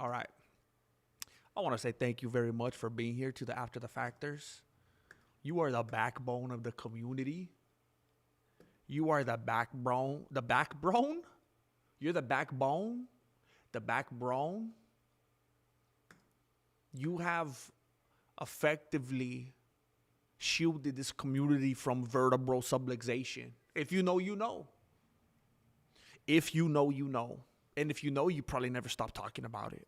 All right. I want to say thank you very much for being here to the After the Factors. You are the backbone of the community. You are the backbone. The backbone? You're the backbone. The backbone. You have effectively shielded this community from vertebral subluxation. If you know, you know. If you know, you know. And if you know, you probably never stop talking about it.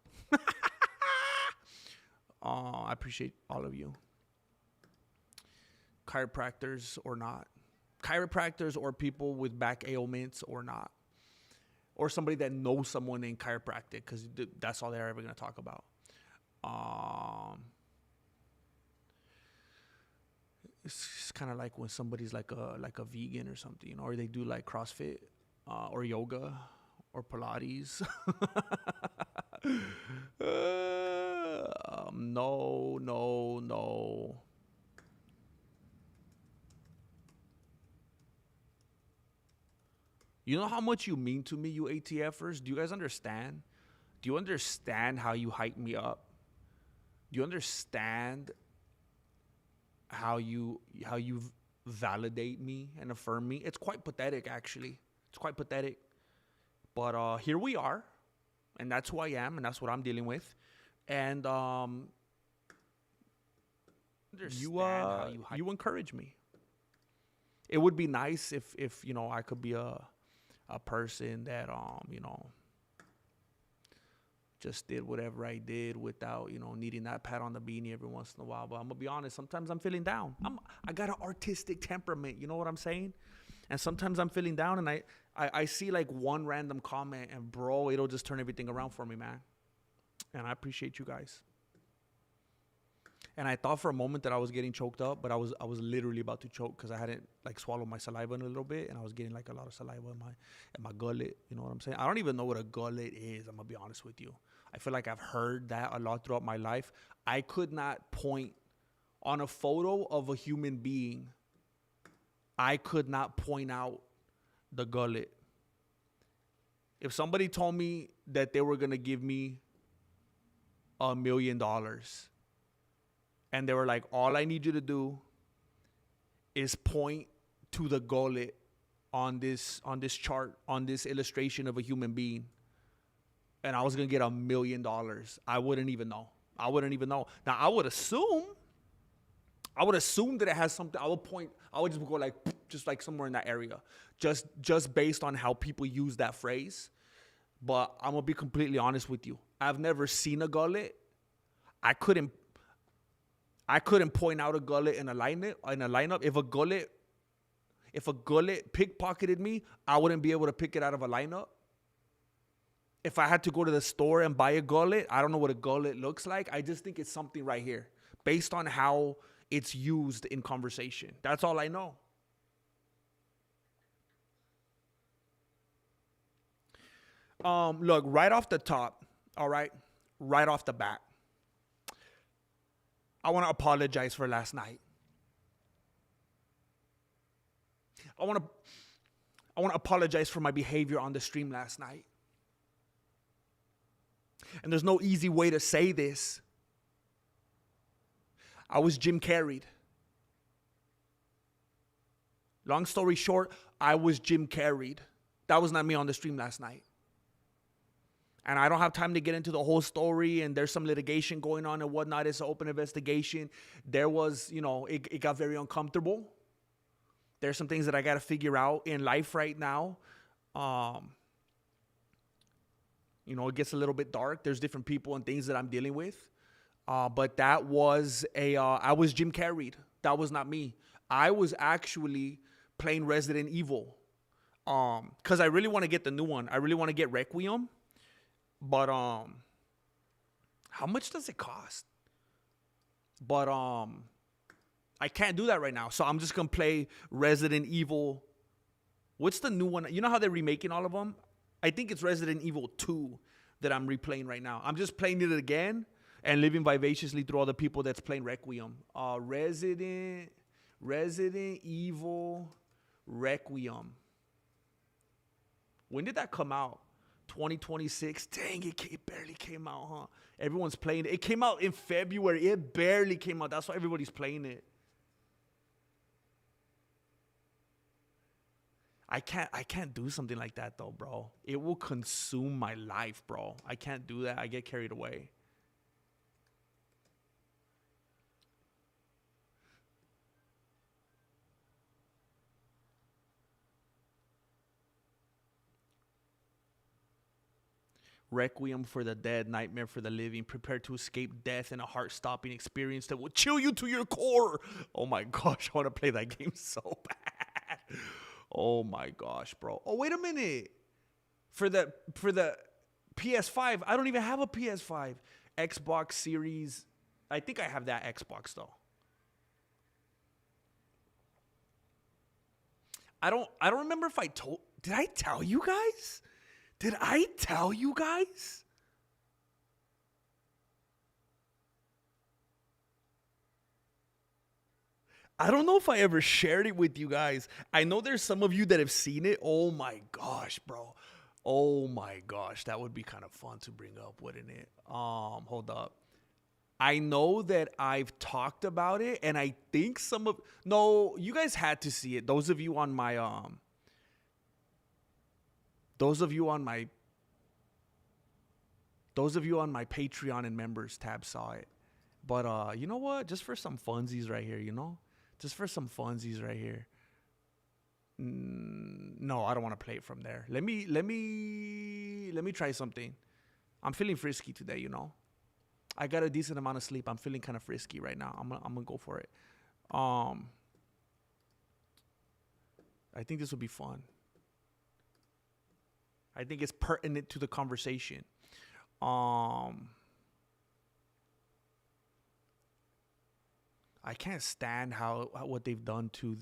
I appreciate all of you. Chiropractors or not. Chiropractors or people with back ailments or not. Or somebody that knows someone in chiropractic, because that's all they're ever going to talk about. It's kind of like when somebody's like a vegan or something, you know, or they do like CrossFit or yoga or Pilates. No. You know how much you mean to me, you ATFers? Do you guys understand? Do you understand how you hype me up? Do you understand how you validate me and affirm me? It's quite pathetic, actually. It's quite pathetic. But here we are, and that's who I am, and that's what I'm dealing with. And you encourage me. It would be nice if you know, I could be a person that you know, just did whatever I did without, you know, needing that pat on the beanie every once in a while. But I'm gonna be honest, sometimes I'm feeling down. I got an artistic temperament, you know what I'm saying? And sometimes I'm feeling down, and I see like one random comment, and bro, it'll just turn everything around for me, man. And I appreciate you guys. And I thought for a moment that I was getting choked up, but I was literally about to choke because I hadn't like swallowed my saliva in a little bit, and I was getting like a lot of saliva in my gullet. You know what I'm saying? I don't even know what a gullet is. I'm gonna be honest with you. I feel like I've heard that a lot throughout my life. I could not point on a photo of a human being. I could not point out the gullet. If somebody told me that they were gonna give me $1 million, and they were like, all I need you to do is point to the gullet on this chart, on this illustration of a human being, and I was going to get $1 million, I wouldn't even know. Now, I would assume that it has something. I would just go like, just like somewhere in that area, just based on how people use that phrase. But I'm going to be completely honest with you. I've never seen a gullet. I couldn't point out a gullet in a lineup. If a gullet pickpocketed me, I wouldn't be able to pick it out of a lineup. If I had to go to the store and buy a gullet, I don't know what a gullet looks like. I just think it's something right here based on how it's used in conversation. That's all I know. Look, right off the top, all right, right off the bat, I want to apologize for last night. I want to apologize for my behavior on the stream last night. And there's no easy way to say this. I was Jim Carreyed. Long story short, I was Jim Carreyed. That was not me on the stream last night. And I don't have time to get into the whole story, and there's some litigation going on and whatnot. It's an open investigation. There was, you know, it got very uncomfortable. There's some things that I got to figure out in life right now. You know, it gets a little bit dark. There's different people and things that I'm dealing with. But that was I was Jim Carreyed. That was not me. I was actually playing Resident Evil. Because I really want to get the new one. I really want to get Requiem. But how much does it cost? But I can't do that right now. So I'm just going to play Resident Evil. What's the new one? You know how they're remaking all of them? I think it's Resident Evil 2 that I'm replaying right now. I'm just playing it again and living vivaciously through all the people that's playing Requiem. Resident Evil Requiem. When did that come out? 2026. Dang, it barely came out, huh? Everyone's playing it. It came out in February. It barely came out. That's why everybody's playing it. I can't do something like that though, bro. It will consume my life, bro. I can't do that. I get carried away. Requiem for the dead, nightmare for the living. Prepare to escape death in a heart-stopping experience that will chill you to your core. Oh my gosh, I want to play that game so bad. Oh my gosh, bro. Oh, wait a minute. For the PS5, I don't even have a PS5. Xbox Series. I think I have that Xbox though. I don't remember if did I tell you guys? Did I tell you guys? I don't know if I ever shared it with you guys. I know there's some of you that have seen it. Oh my gosh, bro. Oh my gosh. That would be kind of fun to bring up, wouldn't it? Hold up. I know that I've talked about it, and I think no, you guys had to see it. Those of you on my Patreon and members tab saw it. But you know what? Just for some funsies right here, Just for some funsies right here. No, I don't want to play it from there. Let me try something. I'm feeling frisky today, I got a decent amount of sleep. I'm feeling kind of frisky right now. I'm gonna go for it. I think this will be fun. I think it's pertinent to the conversation. I can't stand what they've done to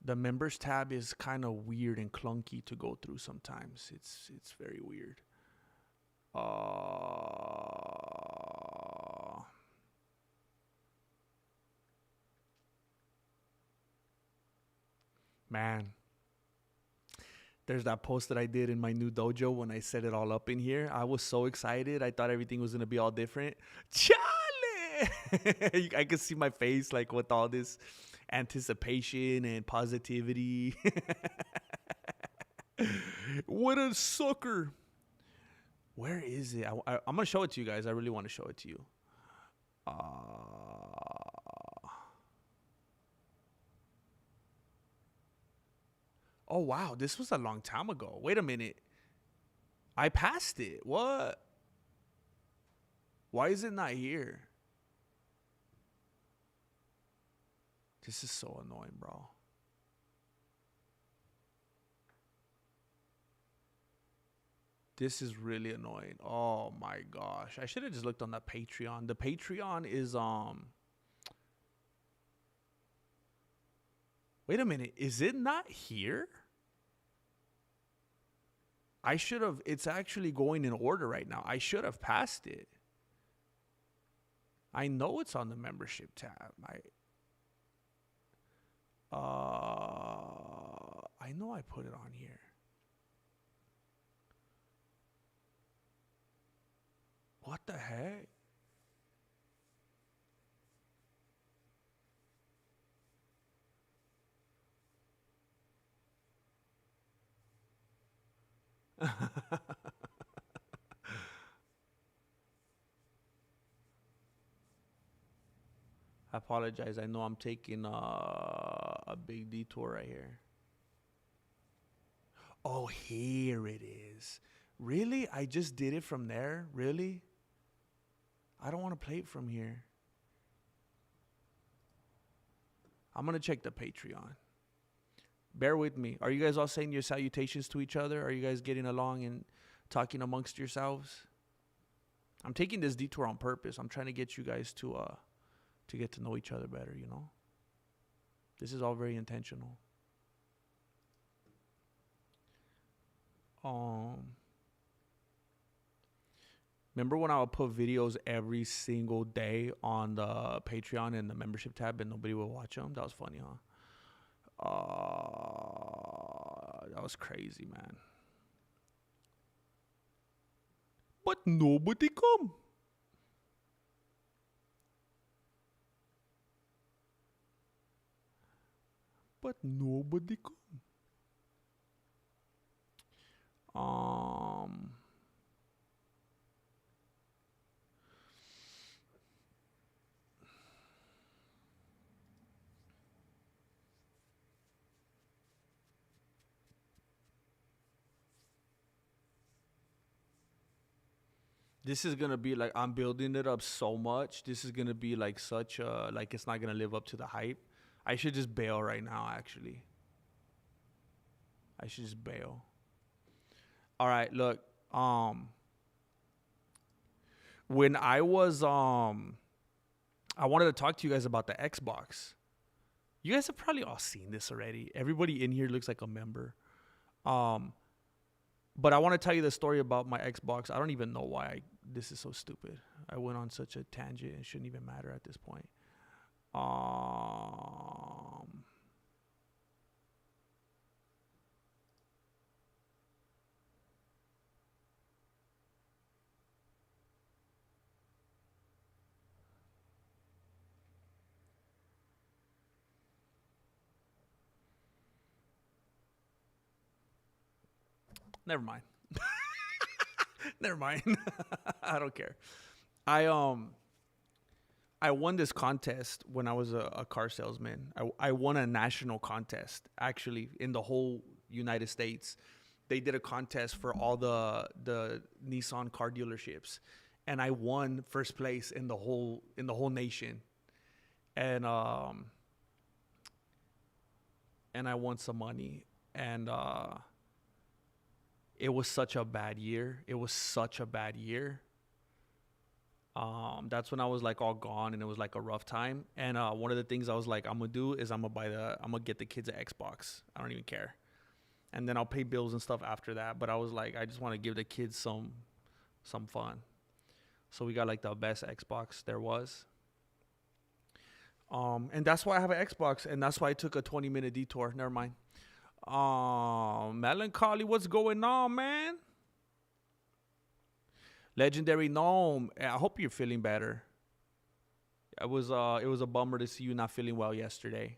the members tab is kind of weird and clunky to go through sometimes. It's very weird. Man, there's that post that I did in my new dojo when I set it all up in here. I was so excited. I thought everything was going to be all different. Chale! I could see my face like with all this anticipation and positivity. What a sucker. Where is it? I'm going to show it to you guys. I really want to show it to you. Oh, wow. This was a long time ago. Wait a minute. I passed it. What? Why is it not here? This is so annoying, bro. This is really annoying. Oh my gosh. I should have just looked on that Patreon. The Patreon is Wait a minute. Is it not here? I should have. It's actually going in order right now. I should have passed it. I know it's on the membership tab. I know I put it on here. What the heck? I apologize. I know I'm taking a big detour right here. Oh, here it is. Really? I just did it from there? Really? I don't want to play it from here. I'm going to check the Patreon. Bear with me. Are you guys all saying your salutations to each other? Are you guys getting along and talking amongst yourselves? I'm taking this detour on purpose. I'm trying to get you guys to get to know each other better, This is all very intentional. Remember when I would put videos every single day on the Patreon and the membership tab and nobody would watch them? That was funny, huh? That was crazy, man. but nobody come. But nobody come. Um, this is gonna be like I'm building it up so much. This is gonna be like such a like it's not gonna live up to the hype. I should just bail right now. Actually, I should just bail. All right, look. When I wanted to talk to you guys about the Xbox. You guys have probably all seen this already. Everybody in here looks like a member. Um, but I want to tell you the story about my Xbox. I don't even know why this is so stupid. I went on such a tangent. It shouldn't even matter at this point. Um, Never mind. Never mind. I don't care. I I won this contest when I was a car salesman. I won a national contest, actually, in the whole United States. They did a contest for all the Nissan car dealerships, and I won first place in the whole nation. And I won some money, and it was such a bad year. It was such a bad year. That's when I was like all gone, and it was like a rough time. And one of the things I was like, I'm gonna do is I'm gonna get the kids an Xbox. I don't even care, and then I'll pay bills and stuff after that. But I was like, I just want to give the kids some fun. So we got like the best Xbox there was. And that's why I have an Xbox, and that's why I took a 20-minute detour. Never mind. Melancholy, what's going on, man? Legendary Gnome, I hope you're feeling better. It was a bummer to see you not feeling well yesterday.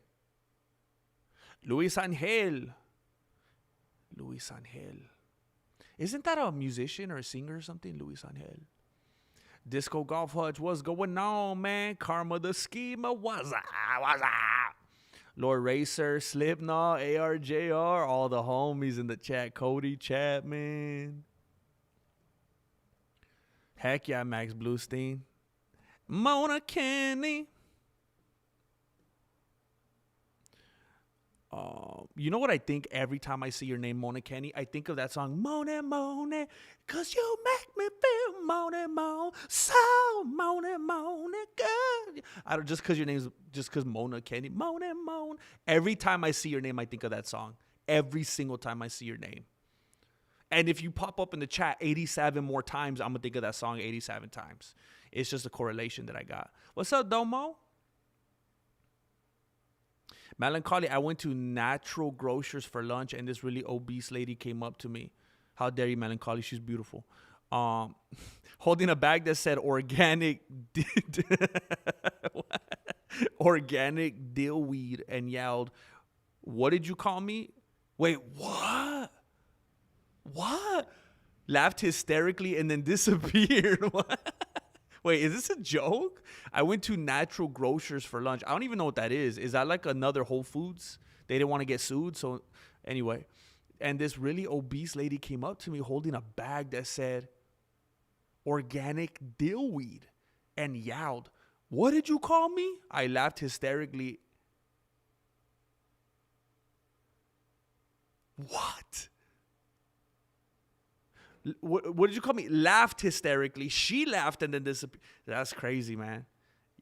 Luis Angel. Isn't that a musician or a singer or something? Luis Angel. Disco Golf Hutch, what's going on, man? Karma the Schema, what's up? Lord Racer, Slipknot, ARJR, all the homies in the chat. Cody Chapman. Heck yeah, Max Bluestein. Mona Kenny. You know what I think every time I see your name, Mona Kenny? I think of that song, Mona, Mona, cause you make me feel Mona, Mona, so Mona, Mona, good. I don't, just cause Mona Kenny, Mona, Mona. Every time I see your name, I think of that song. Every single time I see your name. And if you pop up in the chat 87 more times, I'm going to think of that song 87 times. It's just a correlation that I got. What's up, Domo? Melancholy, I went to Natural Grocers for lunch, and this really obese lady came up to me. How dare you, Melancholy? She's beautiful. Holding a bag that said organic organic dill weed, and yelled, "What did you call me?" Wait, what? What? Laughed hysterically and then disappeared. What? Wait, is this a joke? I went to Natural Grocers for lunch. I don't even know what that is. Is that like another Whole Foods? They didn't want to get sued. So anyway, and this really obese lady came up to me holding a bag that said organic dill weed and yelled, "What did you call me?" I laughed hysterically. What? What did you call me? Laughed hysterically. She laughed and then disappeared. That's crazy, man.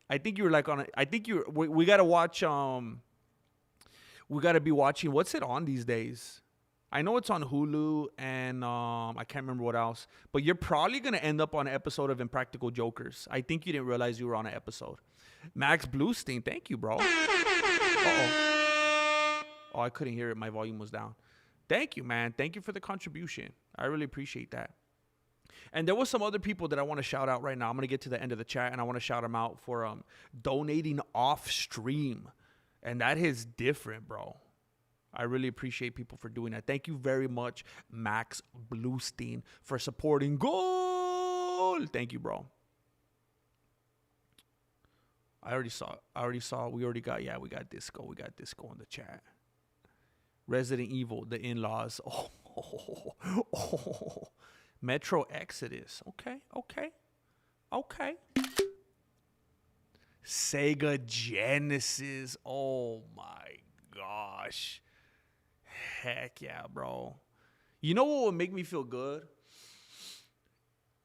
I think you were like on a, I think you we got to watch we got to be watching, what's it on these days? I know it's on Hulu and I can't remember what else, but you're probably going to end up on an episode of Impractical Jokers. I think you didn't realize you were on an episode. Max Bluestein, thank you, bro. Uh-oh. Oh, I couldn't hear it. My volume was down. Thank you, man. Thank you for the contribution. I really appreciate that. And there was some other people that I want to shout out right now. I'm going to get to the end of the chat, and I want to shout them out for donating off stream. And that is different, bro. I really appreciate people for doing that. Thank you very much, Max Bluestein, for supporting Goal. Thank you, bro. We got Disco. We got Disco in the chat. Resident Evil, the in-laws. Oh. Metro Exodus. Okay. Sega Genesis. Oh my gosh. Heck yeah, bro. You know what would make me feel good?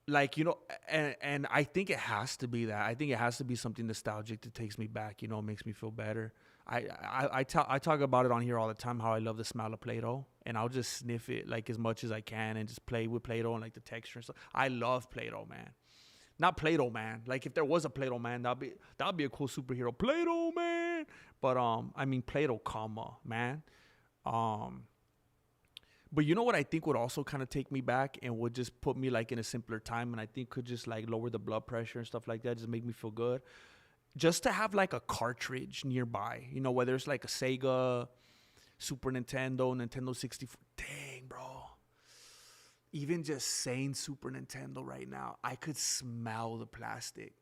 Like, you know, and I think it has to be that. I think it has to be something nostalgic that takes me back, you know, makes me feel better. I talk about it on here all the time, how I love the smell of Play-Doh, and I'll just sniff it like as much as I can and just play with Play-Doh and like the texture and stuff. I love Play-Doh, man. Not Play-Doh Man. Like if there was a Play-Doh Man, that'd be a cool superhero. Play-Doh Man. But I mean Play-Doh, man. But you know what I think would also kind of take me back and would just put me like in a simpler time, and I think could just like lower the blood pressure and stuff like that, just make me feel good. Just to have like a cartridge nearby, you know, whether it's like a Sega, Super Nintendo, Nintendo 64. Dang, bro. Even just saying Super Nintendo right now, I could smell the plastic.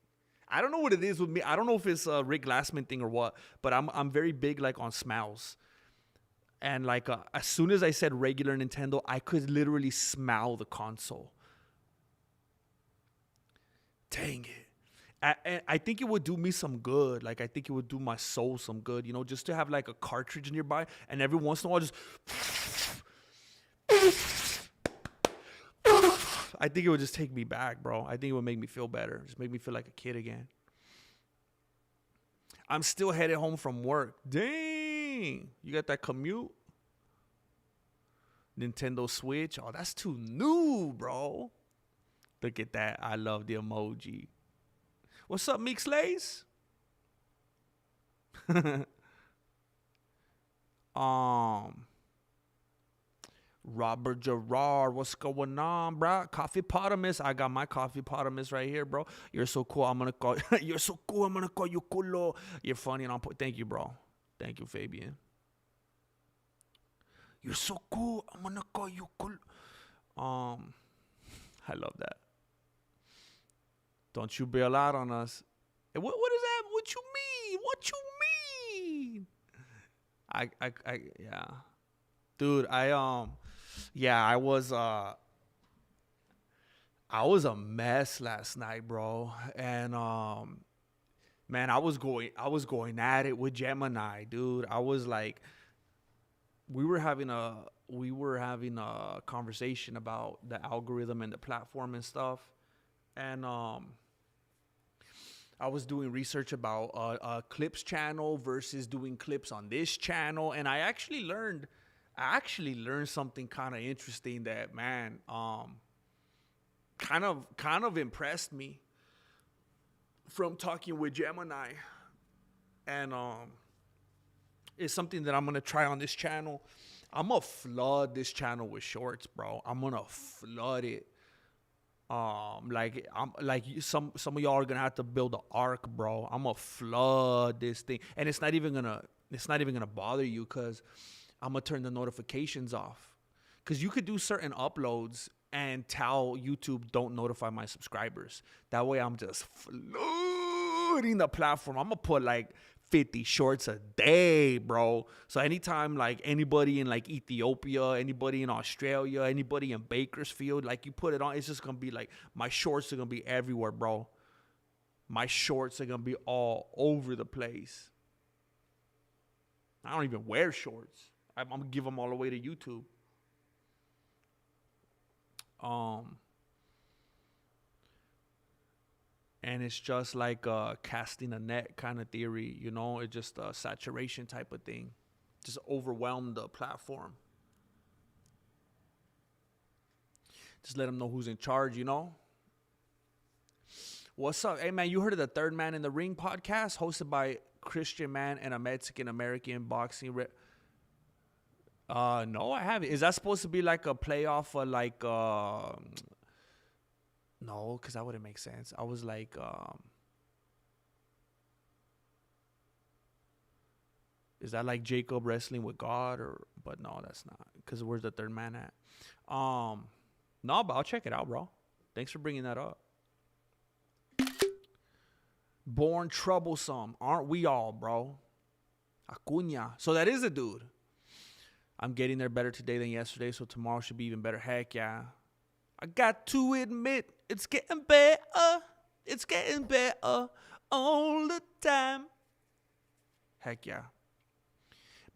I don't know what it is with me. I don't know if it's a Rick Glassman thing or what, but I'm very big like on smells. And like as soon as I said regular Nintendo, I could literally smell the console. Dang it. I think it would do me some good. Like, I think it would do my soul some good, you know, just to have like a cartridge nearby. And every once in a while, just... I think it would just take me back, bro. I think it would make me feel better. Just make me feel like a kid again. I'm still headed home from work. Dang. You got that commute? Nintendo Switch. Oh, that's too new, bro. Look at that. I love the emoji. What's up, Meek Slays? Robert Gerard, what's going on, bro? Coffee Potamus. I got my Coffee Potamus right here, bro. You're so cool. I'm gonna call you're so cool. I'm gonna call you culo. You're funny and thank you, bro. Thank you, Fabian. You're so cool. I'm gonna call you cool. I love that. Don't you bail out on us. What is that? What you mean? What you mean? Yeah. Dude, I was a mess last night, bro. And man, I was going at it with Gemini, dude. I was like, we were having a conversation about the algorithm and the platform and stuff. And I was doing research about a clips channel versus doing clips on this channel, and I actually learned something kind of interesting that, man, kind of impressed me from talking with Gemini, and it's something that I'm gonna try on this channel. I'm gonna flood this channel with shorts, bro. I'm gonna flood it. Some of y'all are gonna have to build an arc, bro. I'm gonna flood this thing, and it's not even gonna bother you, because I'm gonna turn the notifications off. Because you could do certain uploads and tell YouTube don't notify my subscribers. That way I'm just flooding the platform. I'm gonna put like 50 shorts a day, bro. So anytime like anybody in like Ethiopia, anybody in Australia, anybody in Bakersfield, like you put it on, it's just gonna be like, my shorts are gonna be everywhere, bro. My shorts are gonna be all over the place. I don't even wear shorts. I'm gonna give them all away to YouTube. And it's just like casting a net kind of theory, you know? It's just a saturation type of thing. Just overwhelm the platform. Just let them know who's in charge, you know? What's up? Hey, man, you heard of the Third Man in the Ring podcast hosted by Christian Man and a Mexican-American boxing no, I haven't. Is that supposed to be like a playoff for like No, because that wouldn't make sense. I was like, is that like Jacob wrestling with God or? But no, that's not. Because where's the third man at? No, but I'll check it out, bro. Thanks for bringing that up. Born troublesome, aren't we all, bro? Acuna. So that is a dude. I'm getting there better today than yesterday, so tomorrow should be even better. Heck yeah. I got to admit, it's getting better. It's getting better all the time. Heck yeah.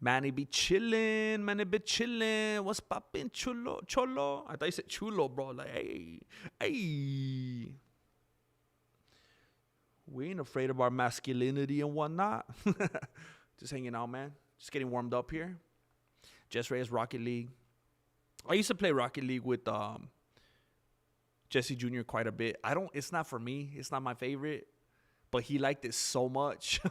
Manny be chillin', What's poppin', cholo? I thought you said chulo, bro. Like, hey. We ain't afraid of our masculinity and whatnot. Just hanging out, man. Just getting warmed up here. Jess Reyes Rocket League. I used to play Rocket League with Jesse Jr. quite a bit. It's not for me. It's not my favorite. But he liked it so much.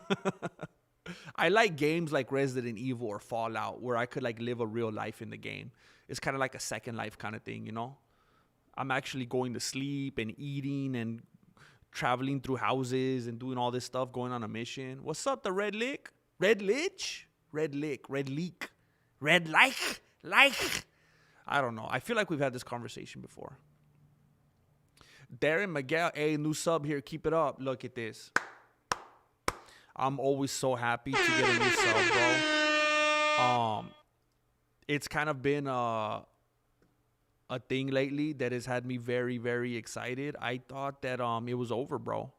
I like games like Resident Evil or Fallout where I could like live a real life in the game. It's kind of like a second life kind of thing, you know? I'm actually going to sleep and eating and traveling through houses and doing all this stuff, going on a mission. What's up, the Red Lick? Red Lich? Red Lick. Red Leak. Red like. I don't know. I feel like we've had this conversation before. Darren Miguel, hey, new sub here. Keep it up. Look at this. I'm always so happy to get a new sub, bro. It's kind of been a thing lately that has had me very, very excited. I thought that it was over, bro.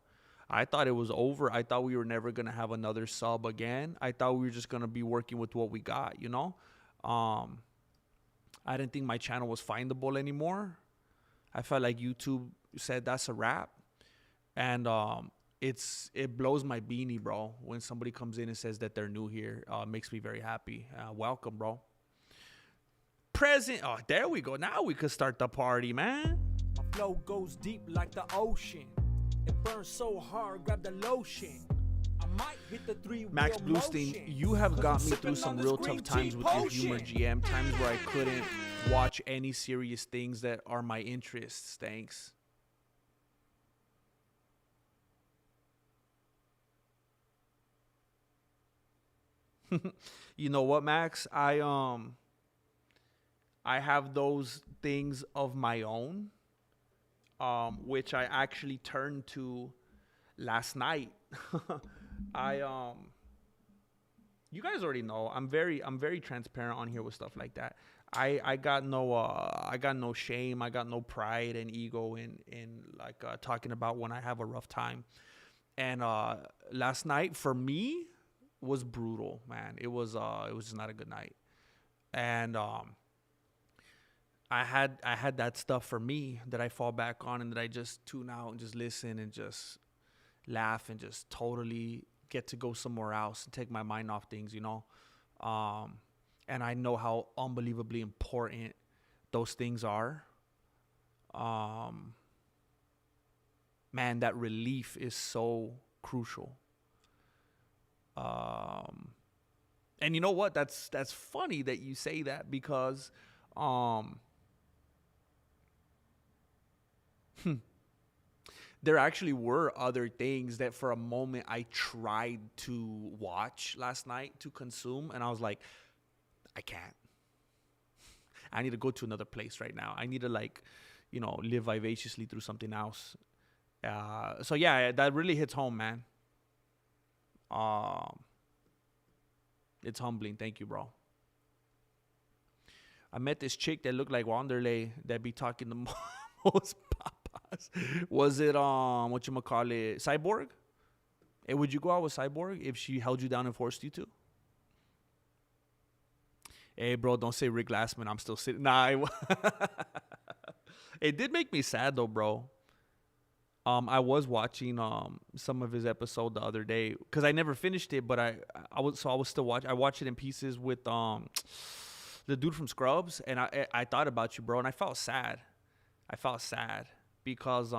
I thought it was over. I thought we were never going to have another sub again. I thought we were just going to be working with what we got, you know? I didn't think my channel was findable anymore. I felt like YouTube said that's a wrap. And it blows my beanie, bro, when somebody comes in and says that they're new here. It makes me very happy. Welcome, bro. Present. Oh, there we go. Now we could start the party, man. My flow goes deep like the ocean. It burns so hard, grab the lotion. I might hit the Max Bluestein, you have got me through some real tough times with your humor, GM. Times where I couldn't watch any serious things that are my interests. Thanks. You know what, Max? I have those things of my own, which I actually turned to last night. You guys already know I'm very transparent on here with stuff like that. I got no shame. I got no pride and ego in like talking about when I have a rough time. And last night for me was brutal, man. It was just not a good night. And I had that stuff for me that I fall back on and that I just tune out and just listen and just laugh and just totally get to go somewhere else and take my mind off things, you know. And I know how unbelievably important those things are. Man, that relief is so crucial. And you know what? That's funny that you say that because there actually were other things that for a moment I tried to watch last night, to consume, and I was like, I can't. I need to go to another place right now. I need to live vivaciously through something else. So yeah, that really hits home, man. It's humbling. Thank you, bro. I met this chick that looked like Wanderlei that be talking the most papas. Was it whatchamacallit, Cyborg? Hey, would you go out with Cyborg if she held you down and forced you to? Hey, bro, don't say Rick Glassman. I'm still sitting. Nah, it did make me sad though, bro. I was watching some of his episode the other day because I never finished it, but I was still watching. I watched it in pieces with the dude from Scrubs, and I thought about you, bro, and I felt sad. Because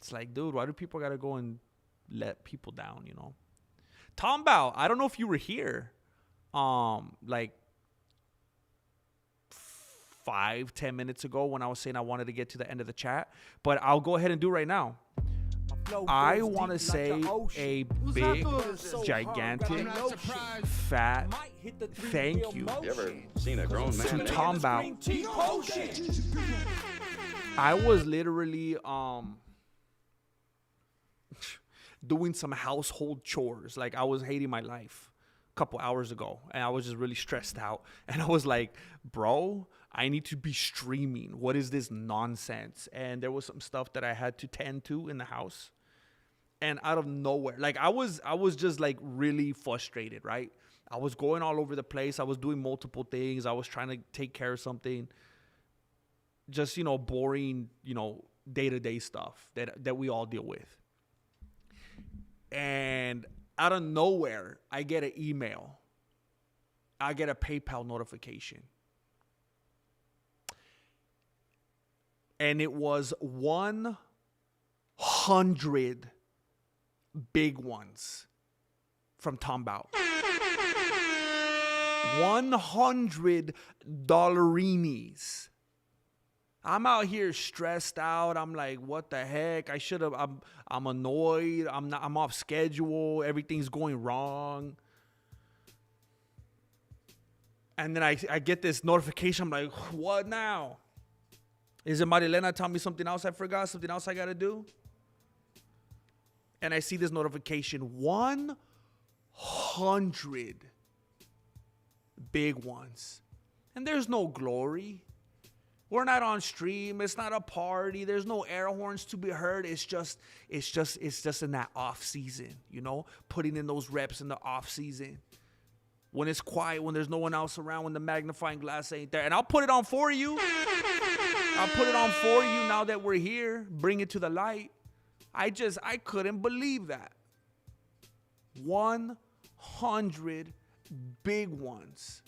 it's like, dude, why do people gotta go and let people down, you know? Tom Bao, I don't know if you were here, like 5-10 minutes ago when I was saying I wanted to get to the end of the chat, but I'll go ahead and do right now. I want to say a big, gigantic, fat thank you You ever seen a grown man to Tom Bout. I was literally doing some household chores. Like, I was hating my life a couple hours ago, and I was just really stressed out. And I was like, bro, I need to be streaming. What is this nonsense? And there was some stuff that I had to tend to in the house. And out of nowhere, like, I was just like really frustrated, right? I was going all over the place. I was doing multiple things. I was trying to take care of something. Just, boring, day-to-day stuff that we all deal with. And out of nowhere, I get an email. I get a PayPal notification. And it was 100 big ones from Tom Bout. 100 dollarinis. I'm out here stressed out. I'm like, what the heck? I'm annoyed. I'm off schedule. Everything's going wrong. And then I get this notification. I'm like, what now? Is it Marilena telling me something else I forgot? Something else I got to do? And I see this notification. 100 big ones. And there's no glory. We're not on stream. It's not a party. There's no air horns to be heard. It's just in that off season, putting in those reps in the off season. When it's quiet, when there's no one else around, when the magnifying glass ain't there. And I'll put it on for you. I'll put it on for you now that we're here. Bring it to the light. I couldn't believe that. 100 big ones.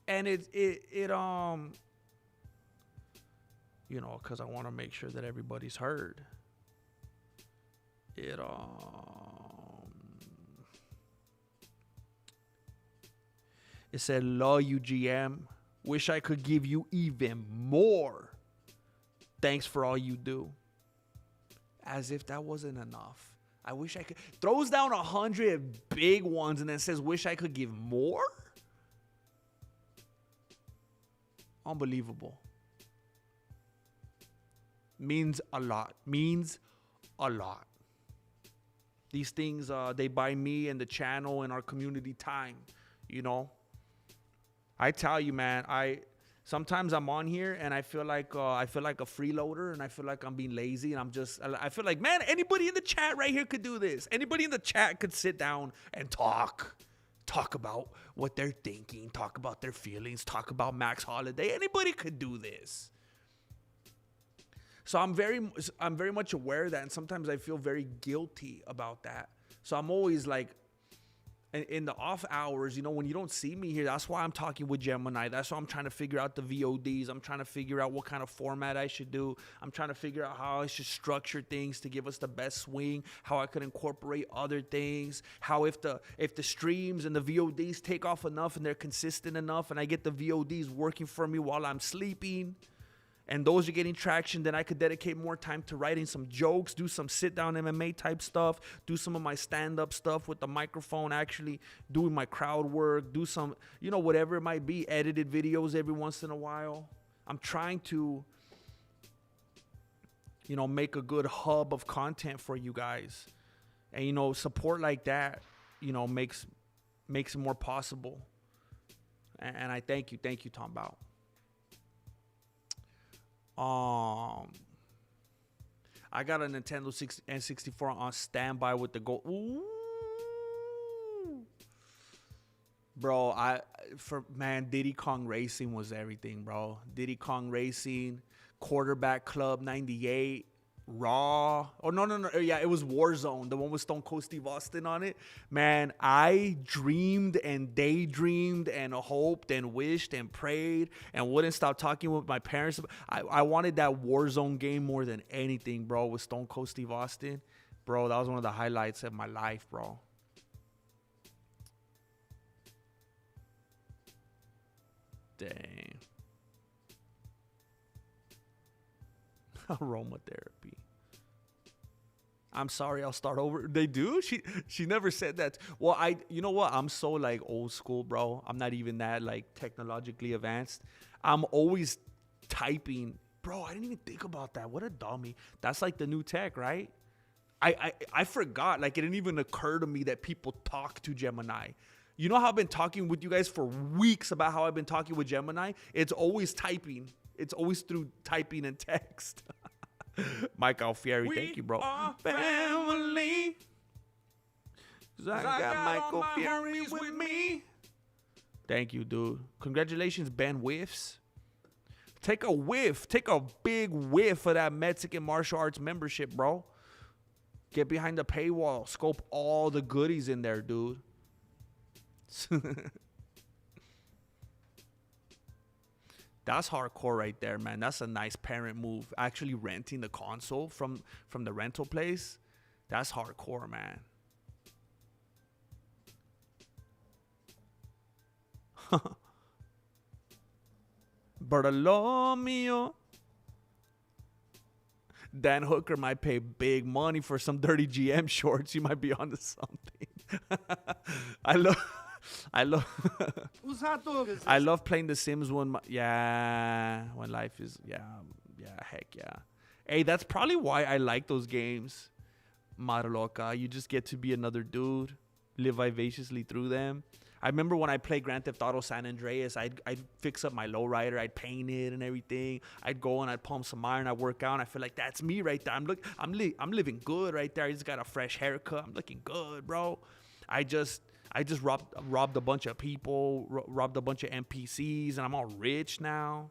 And because I want to make sure that everybody's heard. It said, "Law UGM, wish I could give you even more. Thanks for all you do." As if that wasn't enough. I wish I could. Throws down 100 big ones and then says, "Wish I could give more." Unbelievable. Means a lot. These things, they buy me and the channel and our community time, I tell you, man, sometimes I'm on here and I feel like a freeloader, and I feel like I'm being lazy, and I feel like, man, anybody in the chat right here could do this. Anybody in the chat could sit down and talk about what they're thinking, talk about their feelings, talk about Max Holiday. Anybody could do this. So I'm very much aware of that, and sometimes I feel very guilty about that. So I'm always like, in the off hours, when you don't see me here, that's why I'm talking with Gemini. That's why I'm trying to figure out the VODs. I'm trying to figure out what kind of format I should do. I'm trying to figure out how I should structure things to give us the best swing, how I could incorporate other things, how if the streams and the VODs take off enough and they're consistent enough and I get the VODs working for me while I'm sleeping, and those are getting traction, then I could dedicate more time to writing some jokes, do some sit-down MMA type stuff, do some of my stand-up stuff with the microphone, actually doing my crowd work, do some, whatever it might be, edited videos every once in a while. I'm trying to, make a good hub of content for you guys. And, support like that, makes it more possible. And I thank you, Tom Bout. I got a Nintendo N64 on standby with the gold. Ooh. Bro, Diddy Kong Racing was everything, bro. Diddy Kong Racing, Quarterback Club 98, Raw. Oh, no. Yeah, it was Warzone, the one with Stone Cold Steve Austin on it. Man, I dreamed and daydreamed and hoped and wished and prayed and wouldn't stop talking with my parents. I wanted that Warzone game more than anything, bro, with Stone Cold Steve Austin. Bro, that was one of the highlights of my life, bro. Dang. Aromatherapy. I'm sorry, I'll start over. They do? She never said that. Well, you know what? I'm so like old school, bro. I'm not even that like technologically advanced. I'm always typing. Bro, I didn't even think about that. What a dummy. That's like the new tech, right? I forgot. Like, it didn't even occur to me that people talk to Gemini. You know how I've been talking with you guys for weeks about how I've been talking with Gemini? It's always typing. It's always through typing and text. Mike Alfieri, thank you, bro. Family. I got Michael Alfieri with me. Thank you, dude. Congratulations, Ben Whiffs. Take a whiff. Take a big whiff of that Mexican martial arts membership, bro. Get behind the paywall. Scope all the goodies in there, dude. That's hardcore right there, man. That's a nice parent move. Actually renting the console from the rental place. That's hardcore, man. Bartolomeo. Dan Hooker might pay big money for some dirty GM shorts. You might be onto something. I love playing The Sims when life is heck yeah. Hey, that's probably why I like those games. Marloca, you just get to be another dude, live vivaciously through them. I remember when I played Grand Theft Auto San Andreas, I'd fix up my lowrider, I'd paint it and everything. I'd go and I'd pump some iron, I'd work out, and I feel like that's me right there. I'm living good right there. I just got a fresh haircut. I'm looking good, bro. I just robbed a bunch of people, robbed a bunch of NPCs, and I'm all rich now.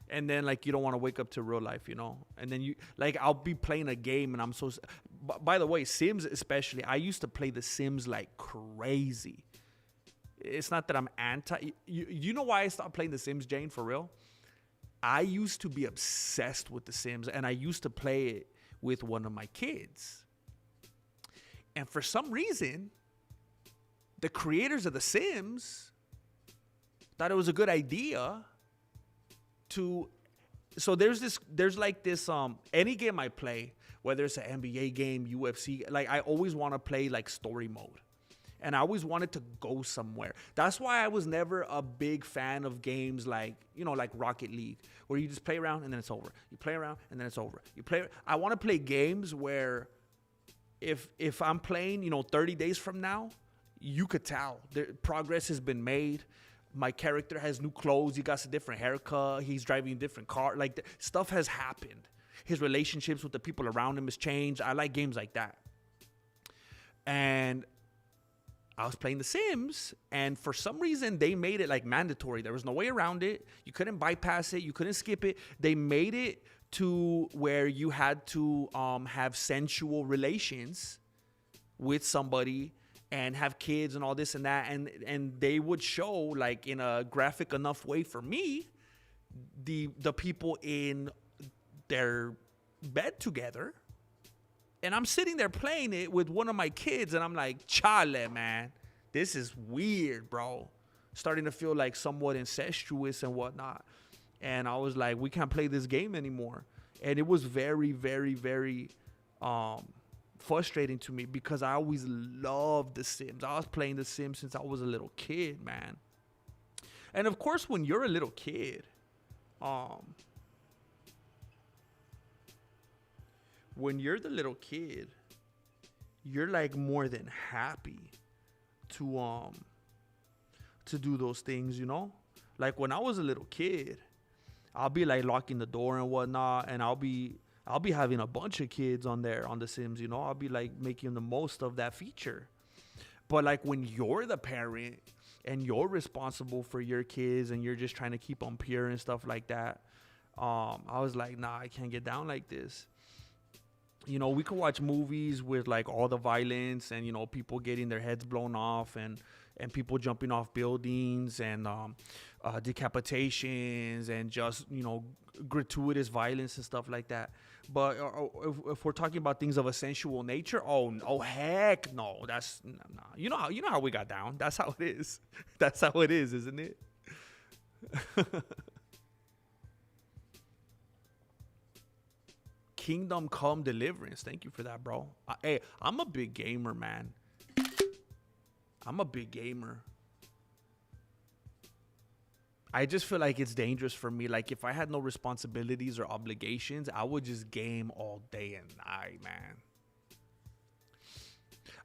And then, like, you don't want to wake up to real life, you know? And then I'll be playing a game and I'm so... By the way, Sims especially, I used to play The Sims like crazy. It's not that I'm anti... You know why I stopped playing The Sims, Jane, for real? I used to be obsessed with The Sims, and I used to play it with one of my kids. And for some reason, the creators of The Sims thought it was a good idea so there's like this any game I play, whether it's an NBA game, UFC, like I always want to play like story mode, and I always wanted to go somewhere. That's why I was never a big fan of games like, you know, like Rocket League, where you just play around and then it's over. You play around and then it's over. I want to play games where if I'm playing, you know, 30 days from now, you could tell progress has been made. My character has new clothes. He got a different haircut. He's driving a different car. Like, stuff has happened. His relationships with the people around him has changed. I like games like that. And I was playing The Sims, and for some reason, they made it like mandatory. There was no way around it. You couldn't bypass it. You couldn't skip it. They made it to where you had to have sensual relations with somebody and have kids and all this and that, and they would show, like, in a graphic enough way for me, the people in their bed together, and I'm sitting there playing it with one of my kids, and I'm like, chale, man, this is weird, bro. Starting to feel like somewhat incestuous and whatnot, and I was like, we can't play this game anymore, and it was very, very, very frustrating to me, because I always loved The Sims. I was playing The Sims since I was a little kid, man. And of course, when you're a little kid, when you're the little kid, you're like more than happy to do those things, you know? Like, when I was a little kid, I'll be like locking the door and whatnot, and I'll be having a bunch of kids on there on The Sims, you know? I'll be like making the most of that feature. But like, when you're the parent and you're responsible for your kids and you're just trying to keep them pure and stuff like that, I was like, nah, I can't get down like this. You know, we could watch movies with like all the violence and, you know, people getting their heads blown off and people jumping off buildings and decapitations and just, you know, gratuitous violence and stuff like that. But if we're talking about things of a sensual nature, oh heck no, that's nah. You know how we got down. That's how it is. That's how it is, isn't it? Kingdom Come Deliverance. Thank you for that, bro. Hey, I'm a big gamer, man. I'm a big gamer. I just feel like it's dangerous for me. Like, if I had no responsibilities or obligations, I would just game all day and night, man.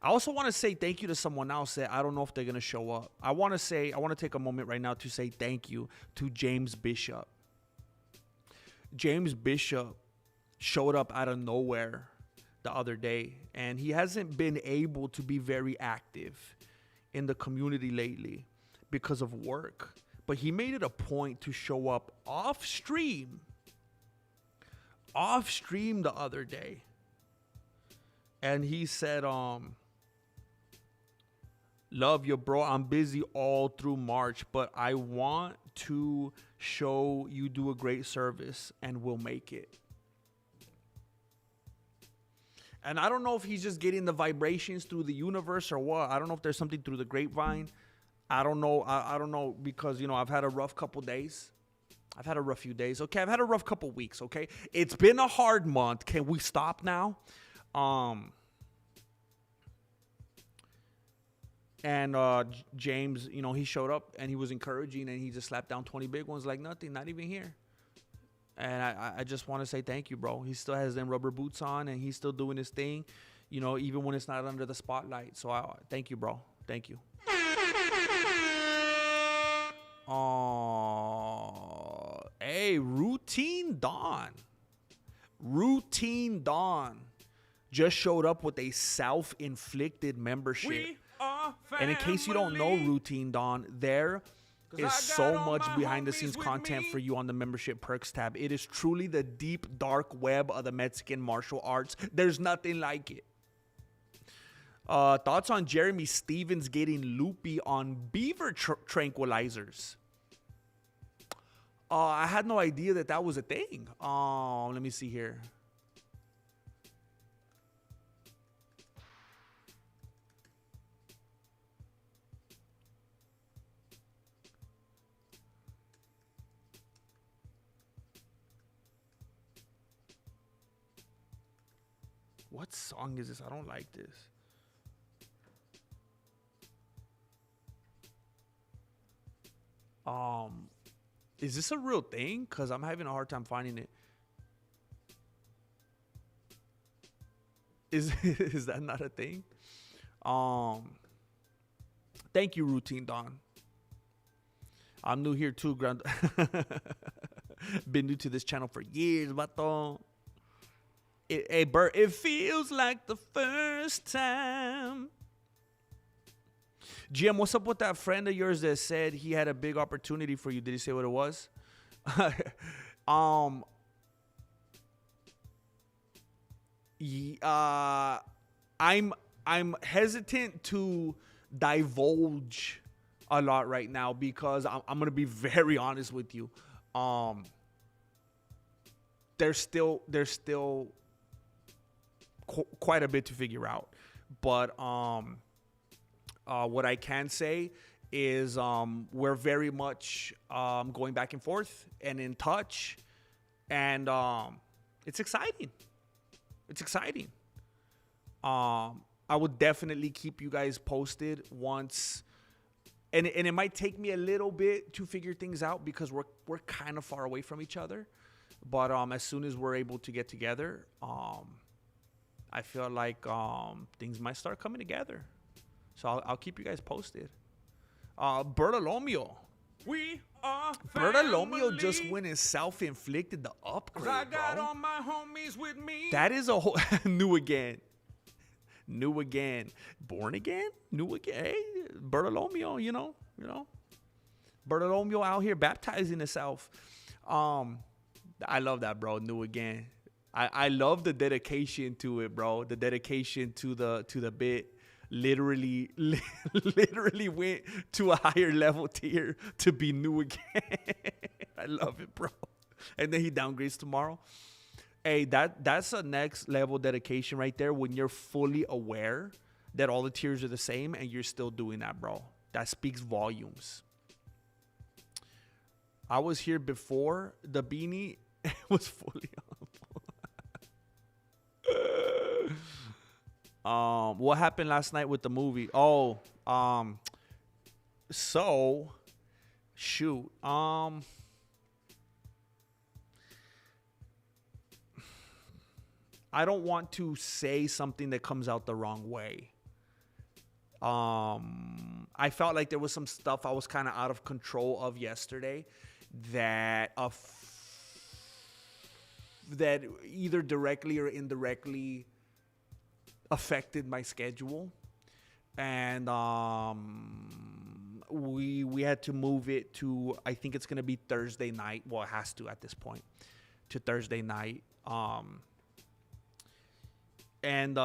I also want to say thank you to someone else that I don't know if they're going to show up. I want to take a moment right now to say thank you to James Bishop. James Bishop showed up out of nowhere the other day, and he hasn't been able to be very active in the community lately because of work. But he made it a point to show up off stream the other day. And he said, love you, bro. I'm busy all through March, but I want to show you do a great service and we'll make it. And I don't know if he's just getting the vibrations through the universe or what. I don't know if there's something through the grapevine. I don't know. I don't know because, I've had a rough couple days. I've had a rough few days. Okay, I've had a rough couple weeks, okay? It's been a hard month. Can we stop now? And James, he showed up and he was encouraging and he just slapped down 20 big ones like nothing, not even here. And I just want to say thank you, bro. He still has them rubber boots on and he's still doing his thing, even when it's not under the spotlight. So thank you, bro. Thank you. Hey, Routine Dawn just showed up with a self-inflicted membership. And in case you don't know, Routine Dawn, there is so much behind the scenes content for you on the membership perks tab. It is truly the deep dark web of the Mexican martial arts. There's nothing like it. Thoughts on Jeremy Stevens getting loopy on beaver tranquilizers? I had no idea that was a thing. Let me see here. What song is this? I don't like this. Is this a real thing? Because I'm having a hard time finding it. Is that not a thing? Thank you, Routine Dawn. I'm new here too, Grand. Been new to this channel for years, bato. Hey, Bert, it feels like the first time. GM, what's up with that friend of yours that said he had a big opportunity for you? Did he say what it was? I'm hesitant to divulge a lot right now because I'm gonna be very honest with you. There's still quite a bit to figure out, but what I can say is we're very much going back and forth and in touch, and it's exciting. It's exciting. I would definitely keep you guys posted once, and it might take me a little bit to figure things out because we're kind of far away from each other. But as soon as we're able to get together, I feel like things might start coming together. So I'll keep you guys posted. Bertolomeo. We are Bertolomeo just went and self-inflicted the upgrade, I got bro. all my homies with me. That is a whole new again. Born again, new again. Hey, Bertolomeo, you know. Bertolomeo out here baptizing himself. I love that, bro. New again. I love the dedication to it, bro. The dedication to the bit. Literally went to a higher level tier to be new again. I love it, bro. And then he downgrades tomorrow. Hey, that's a next level dedication right there when you're fully aware that all the tiers are the same and you're still doing that, bro. That speaks volumes. I was here before the beanie was fully on. What happened last night with the movie? So shoot. I don't want to say something that comes out the wrong way. I felt like there was some stuff I was kind of out of control of yesterday that that either directly or indirectly affected my schedule, and we had to move it to, I think it's gonna be Thursday night. Well, it has to at this point, to Thursday night. And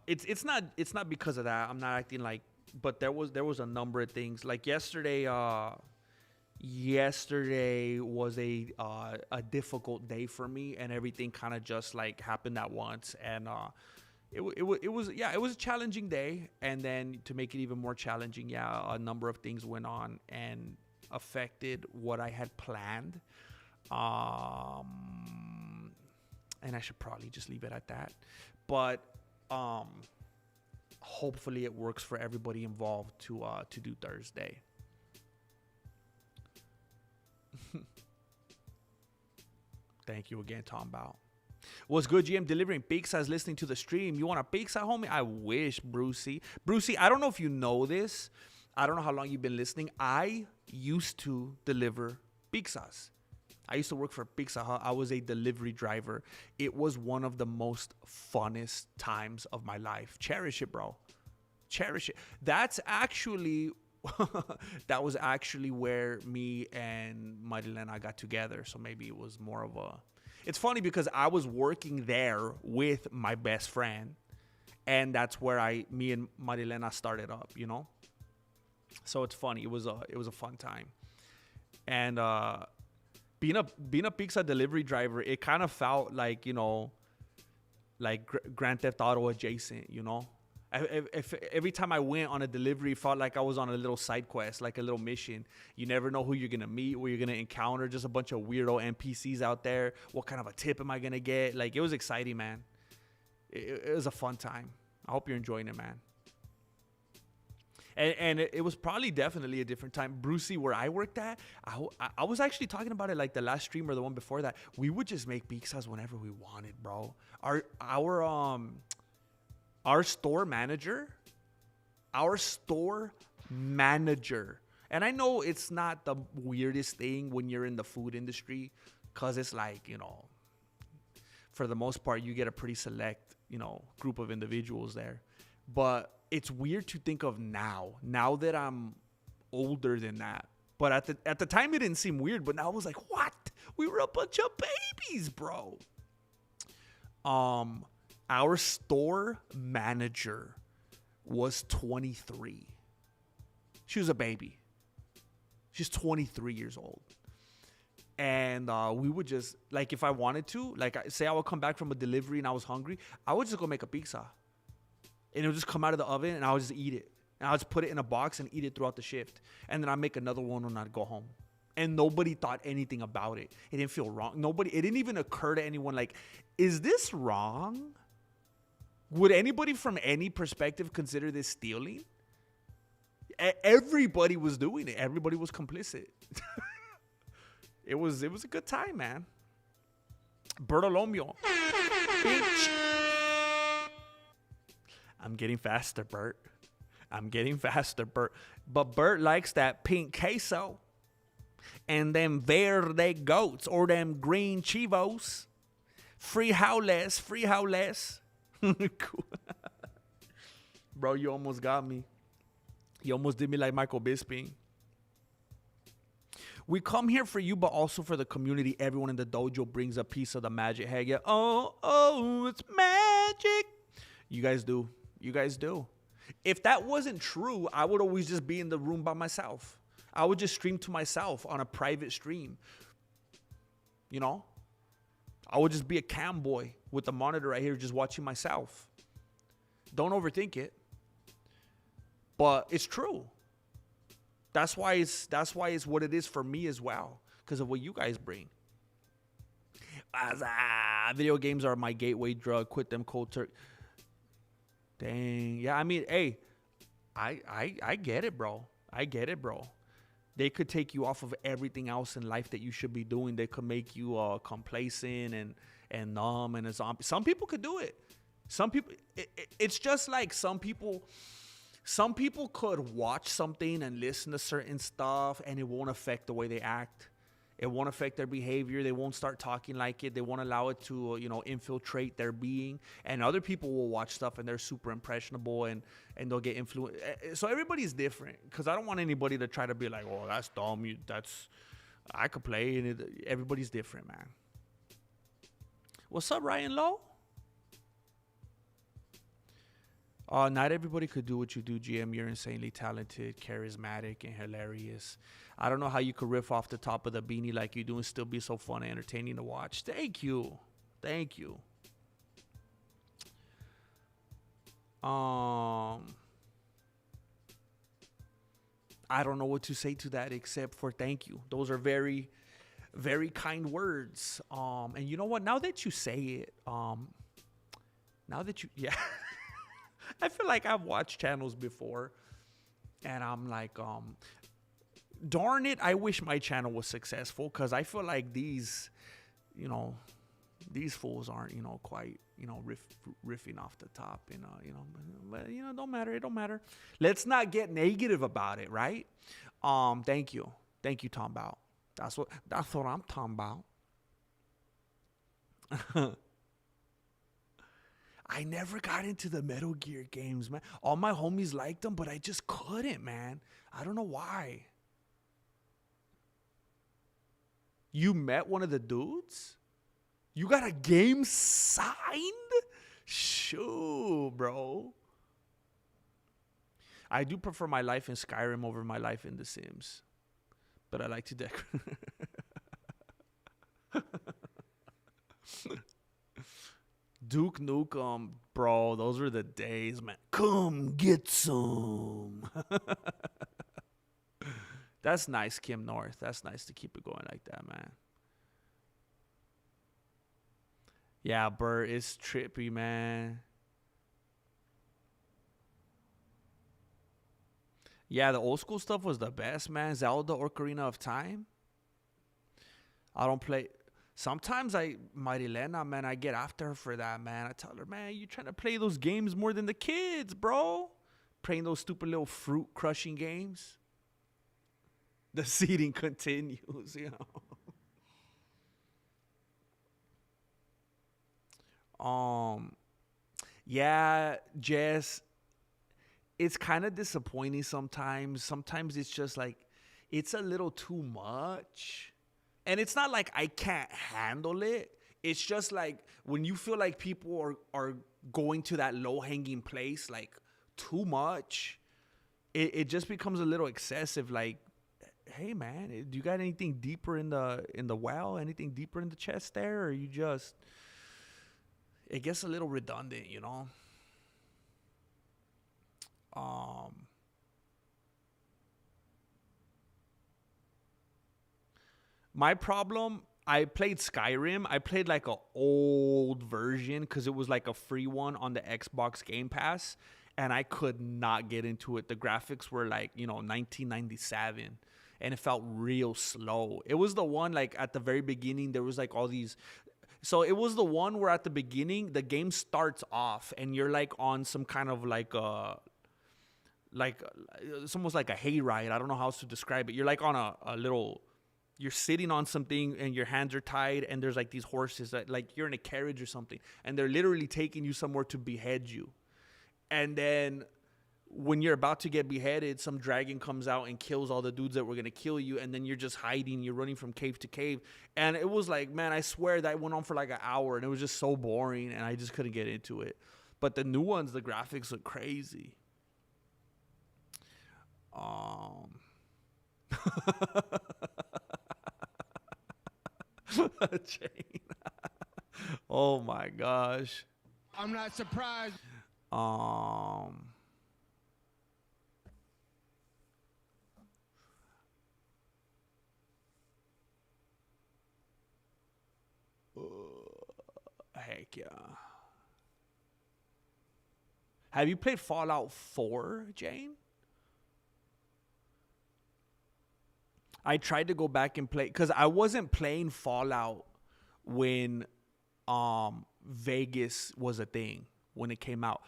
it's not because of that. I'm not acting like, but there was a number of things. Like yesterday was a difficult day for me, and everything kind of just like happened at once. And it was a challenging day. And then to make it even more challenging, a number of things went on and affected what I had planned. And I should probably just leave it at that. But hopefully it works for everybody involved to do Thursday. Thank you again, Tom Bao. What's good, GM? Delivering pizzas, listening to the stream. You want a pizza, homie? I wish, Brucey. Brucey, I don't know if you know this. I don't know how long you've been listening. I used to deliver pizzas. I used to work for Pizza Hut. I was a delivery driver. It was one of the most funnest times of my life. Cherish it, bro. Cherish it. That's actually, that was actually where me and Marilena got together. So maybe it was more of a, it's funny because I was working there with my best friend. And that's where me and Marilena started up, you know? So it's funny. It was a fun time. And, being a pizza delivery driver, it kind of felt like, you know, like Grand Theft Auto adjacent, you know. If every time I went on a delivery, it felt like I was on a little side quest, like a little mission. You never know who you're gonna meet, where you're gonna encounter, just a bunch of weirdo NPCs out there. What kind of a tip am I gonna get? Like, it was exciting, man. It was a fun time. I hope you're enjoying it, man. And it was probably definitely a different time. Brucey, where I worked at, I was actually talking about it like the last stream or the one before that. We would just make pizzas whenever we wanted, bro. Our store manager, and I know it's not the weirdest thing when you're in the food industry, because it's like, you know, for the most part, you get a pretty select, you know, group of individuals there. But it's weird to think of now that I'm older than that. But at the time, it didn't seem weird. But now I was like, what? We were a bunch of babies, bro. Our store manager was 23. She was a baby. She's 23 years old. And we would just, like, if I wanted to, like, say I would come back from a delivery and I was hungry, I would just go make a pizza. And it would just come out of the oven, and I would just eat it. And I would just put it in a box and eat it throughout the shift. And then I'd make another one when I'd go home. And nobody thought anything about it. It didn't feel wrong. It didn't even occur to anyone, like, is this wrong? Would anybody from any perspective consider this stealing? Everybody was doing it. Everybody was complicit. It was a good time, man. Bertolomeo. Bitch. I'm getting faster, Bert. I'm getting faster, Bert. But Bert likes that pink queso and them verde goats or them green chivos. Frijoles, frijoles. Cool. Bro, you almost got me. You almost did me like Michael Bisping. We come here for you, but also for the community. Everyone in the dojo brings a piece of the magic. Hey, yeah. Oh, it's magic. You guys do. You guys do. If that wasn't true, I would always just be in the room by myself. I would just stream to myself on a private stream. You know? I would just be a cam boy with the monitor right here, just watching myself. Don't overthink it. But it's true. That's why it's what it is for me as well, because of what you guys bring. Video games are my gateway drug. Quit them cold turkey. Dang. Yeah, I mean, hey, I get it, bro. I get it, bro. They could take you off of everything else in life that you should be doing. They could make you complacent and numb and a zombie. Some people could do it. Some people, it's just like some people could watch something and listen to certain stuff and it won't affect the way they act. It won't affect their behavior. They won't start talking like it. They won't allow it to, infiltrate their being. And other people will watch stuff and they're super impressionable and they'll get influenced. So everybody's different, because I don't want anybody to try to be like, oh, that's dumb. I could play. And everybody's different, man. What's up, Ryan Lowe? Not everybody could do what you do, GM. You're insanely talented, charismatic, and hilarious. I don't know how you could riff off the top of the beanie like you do and still be so fun and entertaining to watch. Thank you. Thank you. I don't know what to say to that except for thank you. Those are very, very kind words. And you know what? Now that you say it, yeah. I feel like I've watched channels before and I'm like, darn it, I wish my channel was successful, because I feel like these fools aren't, quite, riffing off the top, but don't matter. It don't matter. Let's not get negative about it, right? Thank you, Tom Bow. That's what I'm talking about. I never got into the Metal Gear games, man. All my homies liked them, but I just couldn't, man. I don't know why. You met one of the dudes? You got a game signed? Shoo, bro. I do prefer my life in Skyrim over my life in The Sims. But I like to decorate. Duke Nukem, bro, those were the days, man. Come get some. That's nice, Kim North. That's nice to keep it going like that, man. Yeah, Bert, it's trippy, man. Yeah, the old school stuff was the best, man. Zelda, Ocarina of Time. I don't play... Sometimes Marilena, man, I get after her for that, man. I tell her, man, you trying to play those games more than the kids, bro. Playing those stupid little fruit crushing games. The seeding continues, Yeah, Jess, it's kind of disappointing sometimes. Sometimes it's just like, it's a little too much. And it's not like I can't handle it. It's just like when you feel like people are going to that low-hanging place, like too much, it just becomes a little excessive. Like, hey, man, do you got anything deeper in the well? Anything deeper in the chest there? Or you just... It gets a little redundant, My problem, I played Skyrim. I played like an old version because it was like a free one on the Xbox Game Pass. And I could not get into it. The graphics were like, 1997. And it felt real slow. It was the one like at the very beginning, there was like all these... So it was the one where at the beginning, the game starts off and you're like on some kind of like it's almost like a hayride. I don't know how else to describe it. You're like on a little... You're sitting on something and your hands are tied and there's like these horses that like you're in a carriage or something and they're literally taking you somewhere to behead you. And then when you're about to get beheaded, some dragon comes out and kills all the dudes that were going to kill you. And then you're just hiding. You're running from cave to cave. And it was like, man, I swear that went on for like an hour and it was just so boring and I just couldn't get into it. But the new ones, the graphics look crazy. Chain. Oh my gosh. I'm not surprised. Heck yeah. Have you played Fallout 4, Jane? I tried to go back and play because I wasn't playing Fallout when Vegas was a thing when it came out.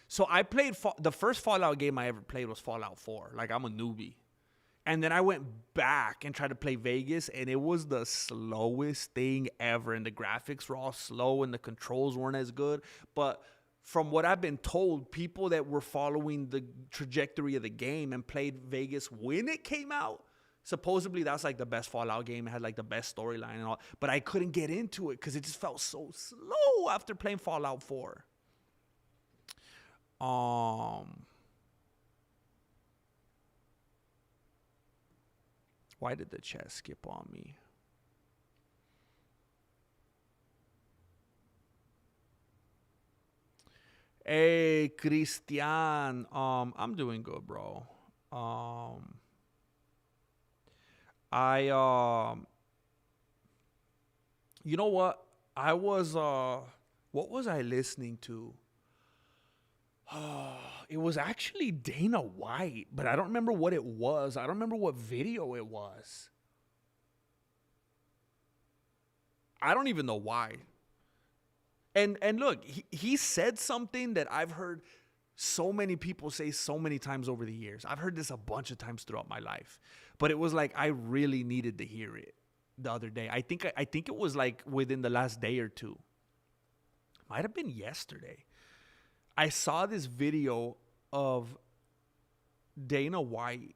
So I played the first Fallout game I ever played was Fallout 4. Like, I'm a newbie. And then I went back and tried to play Vegas, and it was the slowest thing ever. And the graphics were all slow, and the controls weren't as good. But from what I've been told, people that were following the trajectory of the game and played Vegas when it came out, supposedly that's like the best Fallout game. It had like the best storyline and all. But I couldn't get into it because it just felt so slow after playing Fallout 4. Why did the chat skip on me? Hey, Christian. I'm doing good, bro. You know what? What was I listening to? It was actually Dana White, but I don't remember what it was. I don't remember what video it was. I don't even know why. And look, he said something that I've heard so many people say so many times over the years. I've heard this a bunch of times throughout my life. But it was like I really needed to hear it the other day. I think it was like within the last day or two. Might have been yesterday. I saw this video of Dana White.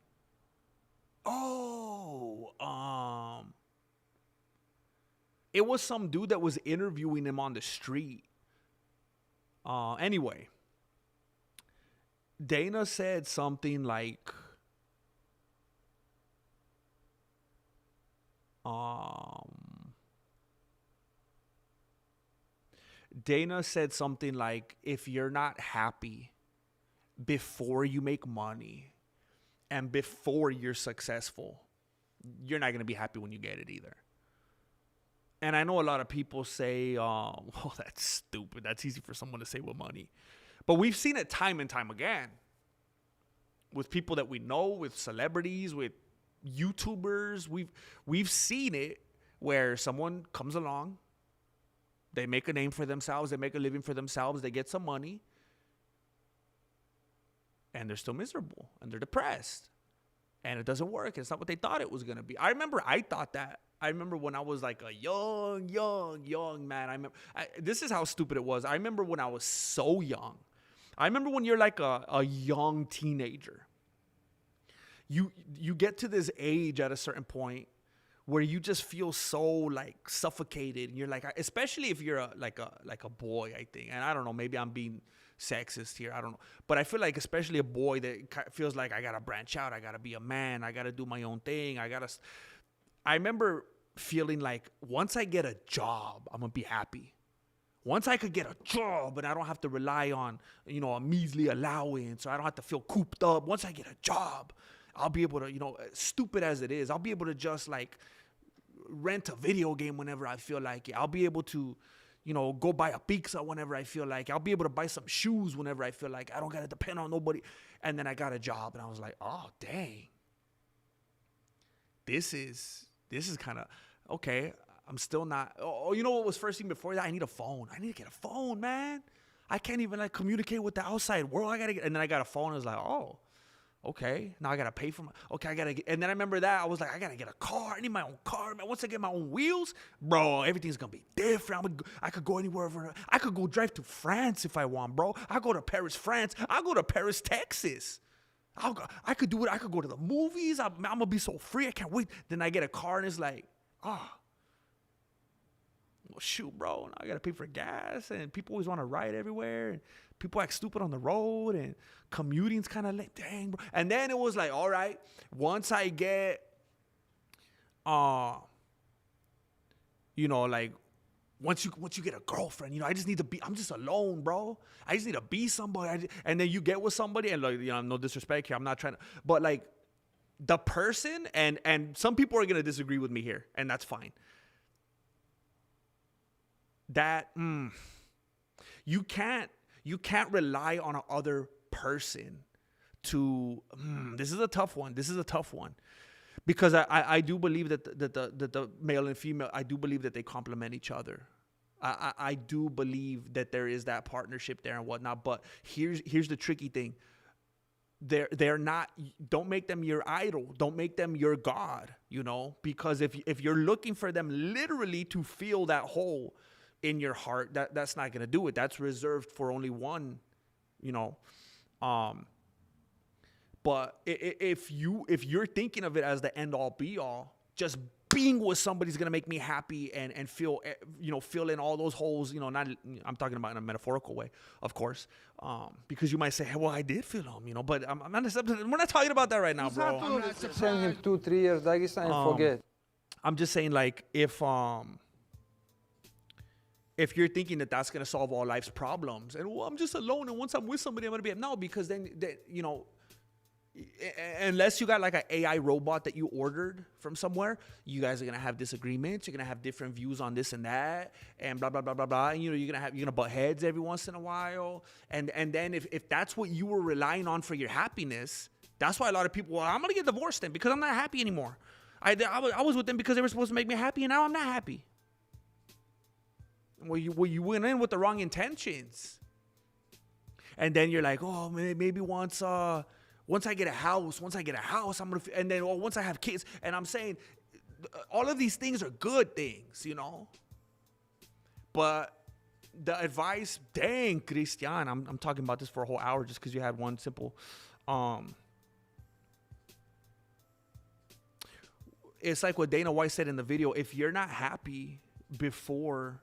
It was some dude that was interviewing him on the street. Anyway, Dana said something like, if you're not happy before you make money and before you're successful, you're not going to be happy when you get it either. And I know a lot of people say, well, that's stupid. That's easy for someone to say with money. But we've seen it time and time again with people that we know, with celebrities, with YouTubers. We've seen it where someone comes along, they make a name for themselves, they make a living for themselves, they get some money, and they're still miserable, and they're depressed, and it doesn't work. It's not what they thought it was going to be. I remember I thought that. I remember when I was like a young man. This is how stupid it was. I remember when I was so young. I remember when you're like a young teenager. You get to this age at a certain point where you just feel so like suffocated, and you're like, especially if you're like a boy, I think. And I don't know, maybe I'm being sexist here, I don't know, but I feel like especially a boy that feels like I gotta branch out, I gotta be a man, I gotta do my own thing, I remember feeling like once I get a job, I'm gonna be happy. Once I could get a job and I don't have to rely on, a measly allowance, or I don't have to feel cooped up. Once I get a job, I'll be able to, stupid as it is, I'll be able to just like rent a video game whenever I feel like it. I'll be able to, go buy a pizza whenever I feel like it. I'll be able to buy some shoes whenever I feel like it. I don't got to depend on nobody. And then I got a job and I was like, oh, dang. This is kind of, okay, I'm still not, you know what was first thing before that? I need a phone. I need to get a phone, man. I can't even like communicate with the outside world. And then I got a phone. I was like, oh, okay. Now I got to pay for and then I remember that. I was like, I got to get a car. I need my own car, man. Once I get my own wheels, bro, everything's going to be different. I could go anywhere. I could go drive to France if I want, bro. I go to Paris, France. I go to Paris, Texas. I could do it. I could go to the movies. I'm going to be so free. I can't wait. Then I get a car and it's like, well, shoot, bro. Now I got to pay for gas, and people always want to ride everywhere, and people act stupid on the road, and commuting's kind of like, dang, bro. And then it was like, all right, once I get you know, like once you get a girlfriend, you know, I'm just alone, bro. I just need to be somebody. And then you get with somebody, and like, you know, no disrespect here, I'm not trying to, but like the person, and some people are gonna disagree with me here, and that's fine. That you can't rely on another person to. This is a tough one. Because I do believe that the male and female, I do believe that they complement each other. I do believe that there is that partnership there and whatnot. But here's the tricky thing. They're not. Don't make them your idol. Don't make them your God. You know, because if you're looking for them literally to fill that hole in your heart, that's not gonna do it. That's reserved for only one. You know. But if you're thinking of it as the end all be all, just being with somebody's gonna make me happy and feel, you know, fill in all those holes. You know, not, I'm talking about in a metaphorical way, of course, because you might say, hey, well, I did feel them, you know, but we're not talking about that right now, bro. I'm not surprised. Send him 2-3 years Dagestan and forget. I'm just saying, like, if you're thinking that that's gonna solve all life's problems, and well, I'm just alone, and once I'm with somebody, I'm gonna be no, because then you know. Unless you got like an AI robot that you ordered from somewhere, you guys are gonna have disagreements. You're gonna have different views on this and that, and blah blah blah blah blah. And you know, you're gonna butt heads every once in a while. And then if that's what you were relying on for your happiness, that's why a lot of people, well, I'm gonna get divorced then because I'm not happy anymore. I was with them because they were supposed to make me happy, and now I'm not happy. Well, you went in with the wrong intentions, and then you're like, oh, maybe once I get a house, I'm going to, and then once I have kids, and I'm saying all of these things are good things, you know, but the advice, dang, Christian, I'm talking about this for a whole hour just because you had one simple, it's like what Dana White said in the video, if you're not happy before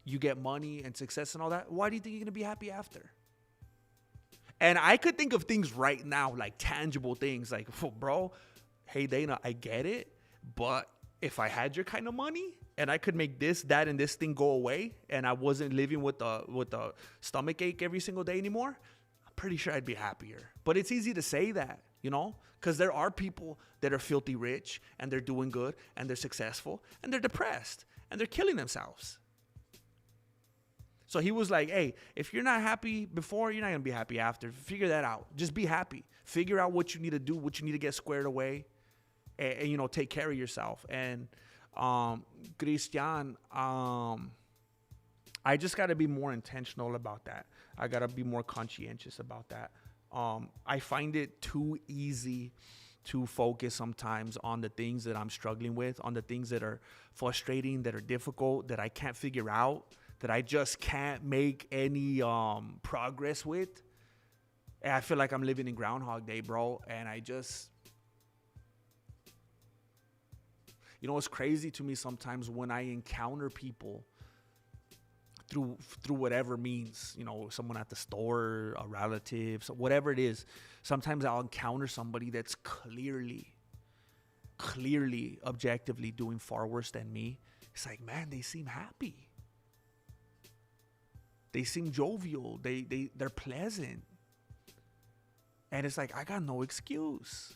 you get money and success and all that, why do you think you're going to be happy after? And I could think of things right now, like tangible things, like, oh, bro, hey, Dana, I get it, but if I had your kind of money and I could make this, that, and this thing go away, and I wasn't living with the stomach ache every single day anymore, I'm pretty sure I'd be happier. But it's easy to say that, you know, because there are people that are filthy rich, and they're doing good, and they're successful, and they're depressed, and they're killing themselves. So he was like, hey, if you're not happy before, you're not going to be happy after. Figure that out. Just be happy. Figure out what you need to do, what you need to get squared away, and you know, take care of yourself. And Christian, I just got to be more intentional about that. I got to be more conscientious about that. I find it too easy to focus sometimes on the things that I'm struggling with, on the things that are frustrating, that are difficult, that I can't figure out, that I just can't make any progress with. And I feel like I'm living in Groundhog Day, bro. And I just, you know, it's crazy to me sometimes when I encounter people through whatever means, you know, someone at the store, a relative, so whatever it is. Sometimes I'll encounter somebody that's clearly, objectively doing far worse than me. It's like, man, they seem happy. They seem jovial. They're pleasant. And it's like, I got no excuse.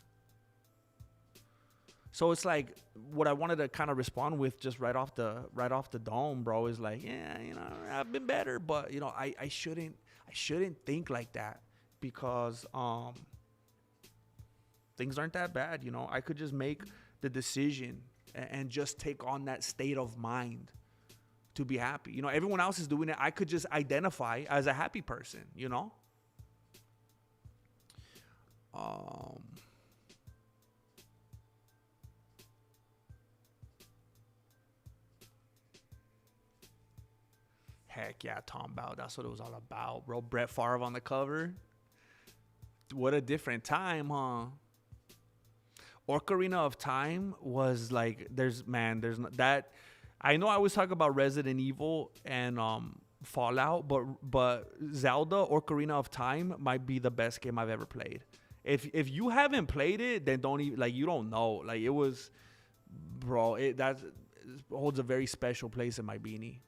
So it's like what I wanted to kind of respond with just right off the dome, bro, is like, yeah, you know, I've been better, but you know, I shouldn't think like that, because things aren't that bad, you know. I could just make the decision and just take on that state of mind to be happy. You know, everyone else is doing it. I could just identify as a happy person, you know? Heck yeah, Tom Bow. That's what it was all about, bro. Brett Favre on the cover. What a different time, huh? Ocarina of Time was like, there's not that. I know I always talk about Resident Evil and Fallout, but Zelda Ocarina of Time might be the best game I've ever played. If you haven't played it, then don't even, like, you don't know. Like, it was, bro, holds a very special place in my beanie.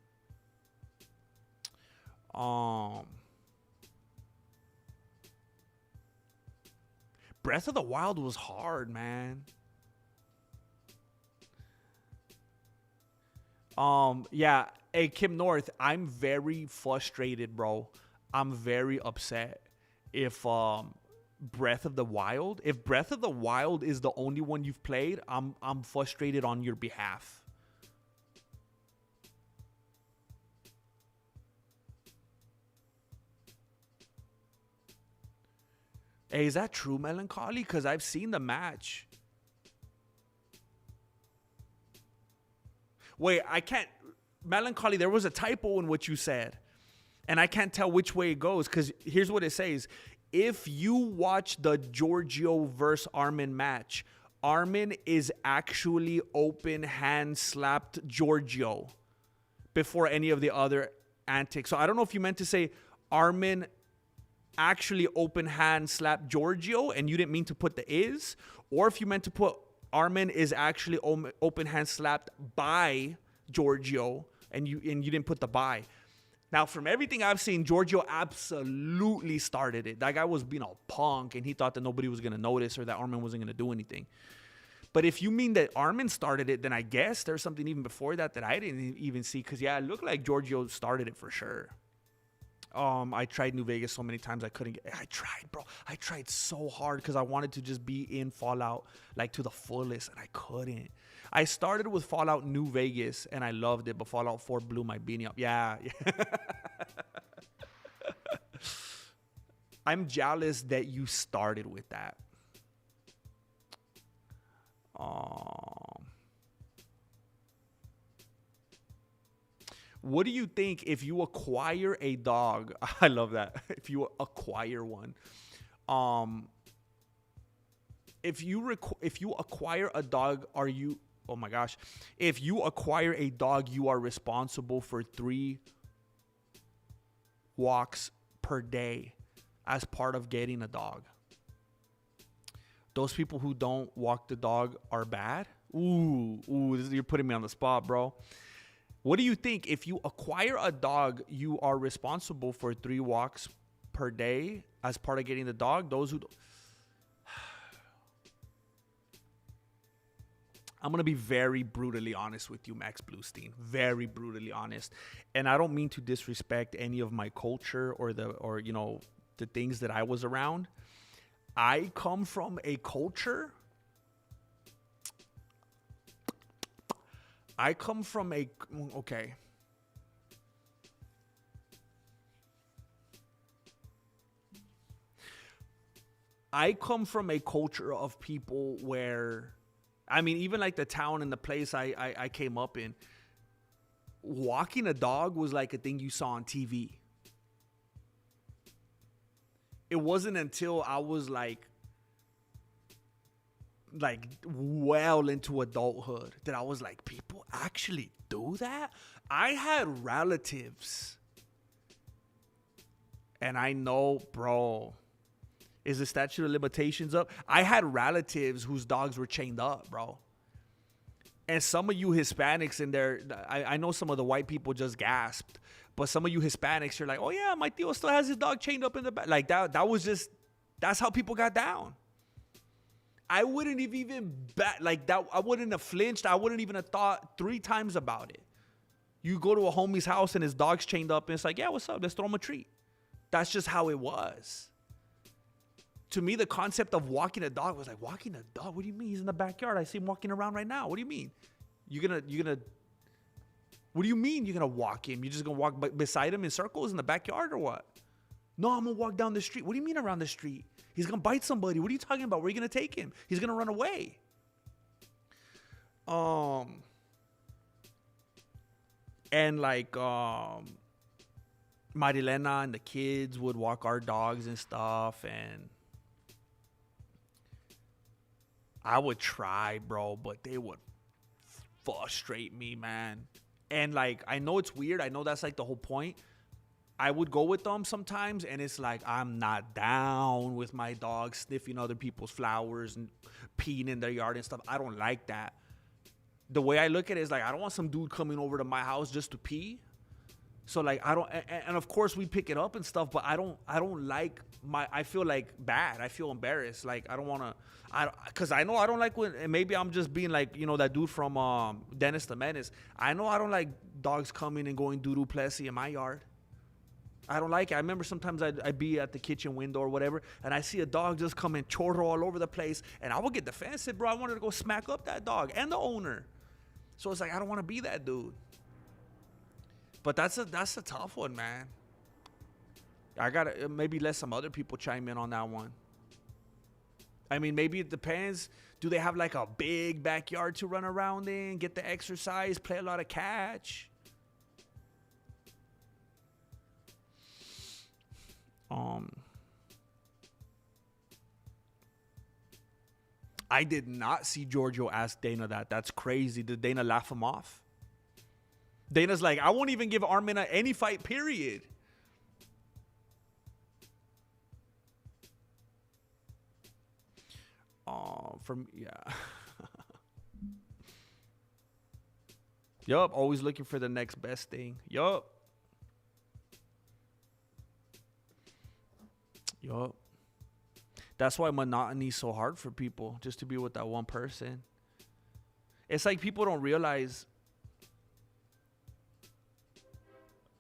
Breath of the Wild was hard, man. Yeah. Hey, Kim North, I'm very frustrated, bro. I'm very upset if Breath of the Wild is the only one you've played, I'm frustrated on your behalf. Hey, is that true, Melancholy? Because I've seen the match. Wait, I can't. Melancholy, there was a typo in what you said. And I can't tell which way it goes. Because here's what it says. If you watch the Giorgio versus Armin match, Armin is actually open hand slapped Giorgio before any of the other antics. So I don't know if you meant to say Armin actually open hand slapped Giorgio and you didn't mean to put the is, or if you meant to put Armin is actually open hand slapped by Giorgio and you didn't put the by. Now, from everything I've seen, Giorgio absolutely started it. That guy was being a punk and he thought that nobody was going to notice or that Armin wasn't going to do anything. But if you mean that Armin started it, then I guess there's something even before that I didn't even see. Because, yeah, it looked like Giorgio started it for sure. I tried New Vegas so many times I couldn't get. I tried, bro. I tried so hard because I wanted to just be in Fallout like to the fullest, and I couldn't. I started with Fallout New Vegas and I loved it, but Fallout 4 blew my beanie up. Yeah. I'm jealous that you started with that. What do you think if you acquire a dog? I love that. If you acquire one. If you acquire a dog, are you... Oh my gosh. If you acquire a dog, you are responsible for 3 walks per day as part of getting a dog. Those people who don't walk the dog are bad? Ooh, you're putting me on the spot, bro. What do you think? If you acquire a dog, you are responsible for 3 walks per day as part of getting the dog? Those who... I'm going to be very brutally honest with you, Max Bluestein. Very brutally honest. And I don't mean to disrespect any of my culture or the things that I was around. I come from a culture... I come from a culture of people where, I mean, even like the town and the place I came up in, walking a dog was like a thing you saw on TV. It wasn't until I was like well into adulthood that I was like, people actually do that? I had relatives, and I know, bro, is the statute of limitations up? I had relatives whose dogs were chained up, bro. And some of you Hispanics in there, I know some of the white people just gasped, but some of you Hispanics, you're like, oh yeah, my tío still has his dog chained up in the back. Like that was just, that's how people got down. I wouldn't have even like that. I wouldn't have flinched. I wouldn't even have thought 3 times about it. You go to a homie's house and his dog's chained up and it's like, yeah, what's up? Let's throw him a treat. That's just how it was. To me, the concept of walking a dog was like, walking a dog? What do you mean? He's in the backyard. I see him walking around right now. What do you mean? What do you mean you're going to walk him? You're just going to walk beside him in circles in the backyard or what? No, I'm going to walk down the street. What do you mean around the street? He's going to bite somebody. What are you talking about? Where are you going to take him? He's going to run away. And like, Marilena and the kids would walk our dogs and stuff. And I would try, bro, but they would frustrate me, man. And like, I know it's weird. I know that's like the whole point. I would go with them sometimes, and it's like, I'm not down with my dog sniffing other people's flowers and peeing in their yard and stuff. I don't like that. the way I look at it is like, I don't want some dude coming over to my house just to pee. So like, I don't, and of course we pick it up and stuff, but I don't like I feel like bad. I feel embarrassed. Like, I don't want to, cause I know I don't like when, and maybe I'm just being like, you know, that dude from Dennis the Menace. I know I don't like dogs coming and going doo-doo plessy in my yard. I don't like it. I remember sometimes I'd be at the kitchen window or whatever, and I see a dog just come and chorro all over the place, and I would get defensive, bro. I wanted to go smack up that dog and the owner. So it's like, I don't want to be that dude. But that's a tough one, man. I gotta maybe let some other people chime in on that one. I mean, maybe it depends. Do they have like a big backyard to run around in, get the exercise, play a lot of catch? I did not see Giorgio ask Dana that. That's crazy. Did Dana laugh him off? Dana's like, I won't even give Armin any fight, period. Yeah. Yup, always looking for the next best thing. Yup. That's why monotony is so hard for people, just to be with that one person. It's like people don't realize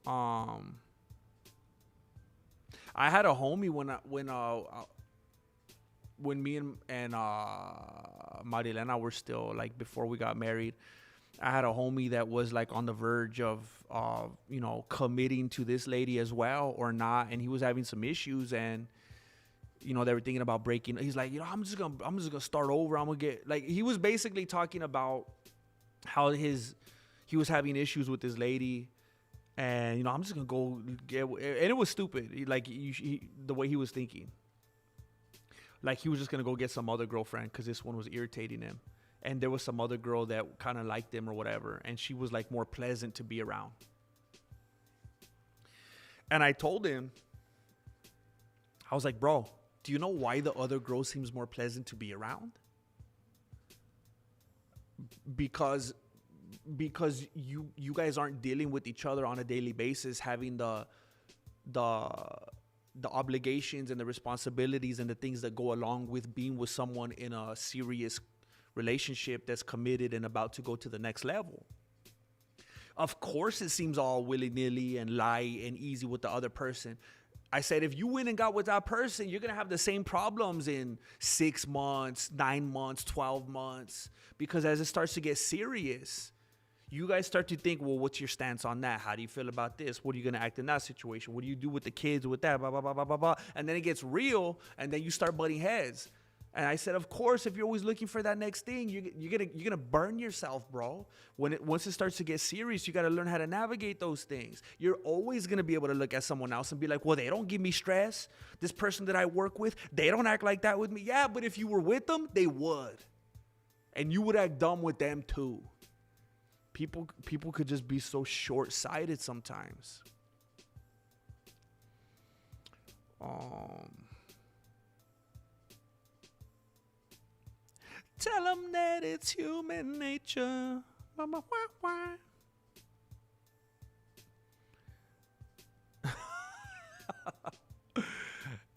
I had a homie when me and Marilena were still, like, before we got married. I had a homie that was like on the verge of you know, committing to this lady as well or not, and he was having some issues, and you know, they were thinking about breaking. He's like, you know, I'm just gonna start over. I'm gonna get, like, he was basically talking about how he was having issues with this lady, and you know, I'm just gonna go get, and it was stupid. The way he was thinking, like he was just gonna go get some other girlfriend because this one was irritating him, and there was some other girl that kind of liked him or whatever, and she was like more pleasant to be around. And I told him, I was like, bro, do you know why the other girl seems more pleasant to be around? Because you guys aren't dealing with each other on a daily basis, having the obligations and the responsibilities and the things that go along with being with someone in a serious relationship that's committed and about to go to the next level. Of course, it seems all willy-nilly and light and easy with the other person. I said, if you went and got with that person, you're going to have the same problems in 6 months, 9 months, 12 months. Because as it starts to get serious, you guys start to think, well, what's your stance on that? How do you feel about this? What are you going to act in that situation? What do you do with the kids, with that, blah, blah, blah, blah, blah, blah. And then it gets real, and then you start butting heads. And I said, of course, if you're always looking for that next thing, you're gonna burn yourself, bro. Once it starts to get serious, you got to learn how to navigate those things. You're always gonna be able to look at someone else and be like, well, they don't give me stress. This person that I work with, they don't act like that with me. Yeah, but if you were with them, they would, and you would act dumb with them too. People could just be so short-sighted sometimes. Tell them that it's human nature.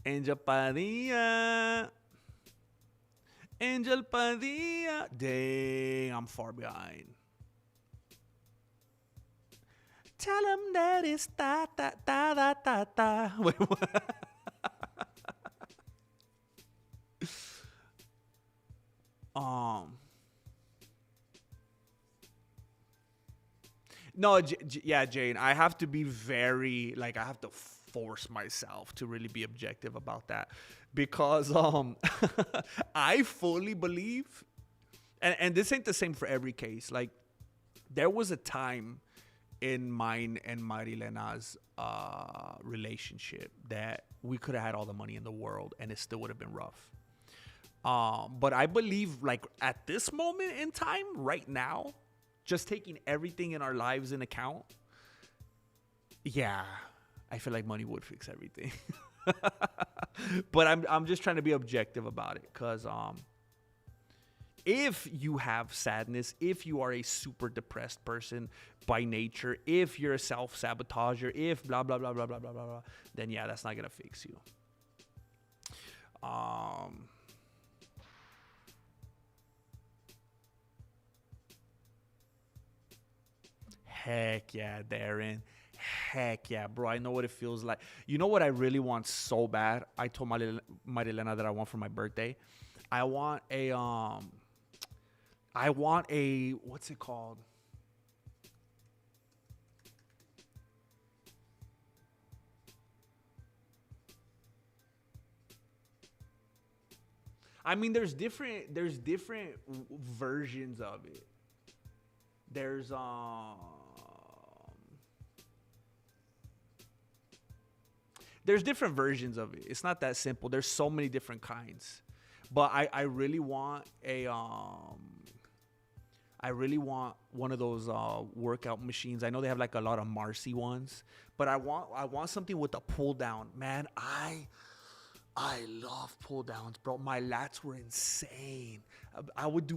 Angel Padilla. Angel Padilla. Dang, I'm far behind. Tell them that it's ta ta ta ta ta ta. Wait, what? No, yeah, Jane, I have to be very, like, I have to force myself to really be objective about that, because I fully believe, and this ain't the same for every case. Like, there was a time in mine and Marilena's relationship that we could have had all the money in the world and it still would have been rough. But I believe, like, at this moment in time, right now, just taking everything in our lives in account, yeah, I feel like money would fix everything. But I'm just trying to be objective about it, because if you have sadness, if you are a super depressed person by nature, if you're a self-sabotager, if blah, blah, blah, blah, blah, blah, blah, blah, then yeah, that's not going to fix you. Heck yeah, Darren. Heck yeah, bro. I know what it feels like. You know what I really want so bad? I told Marilena that I want for my birthday. I want a what's it called? I mean, there's different versions of it. There's different versions of it. It's not that simple. There's so many different kinds. But I really want one of those workout machines. I know they have like a lot of Marcy ones, but I want something with a pull down. Man, I love pull downs, bro. My lats were insane. I would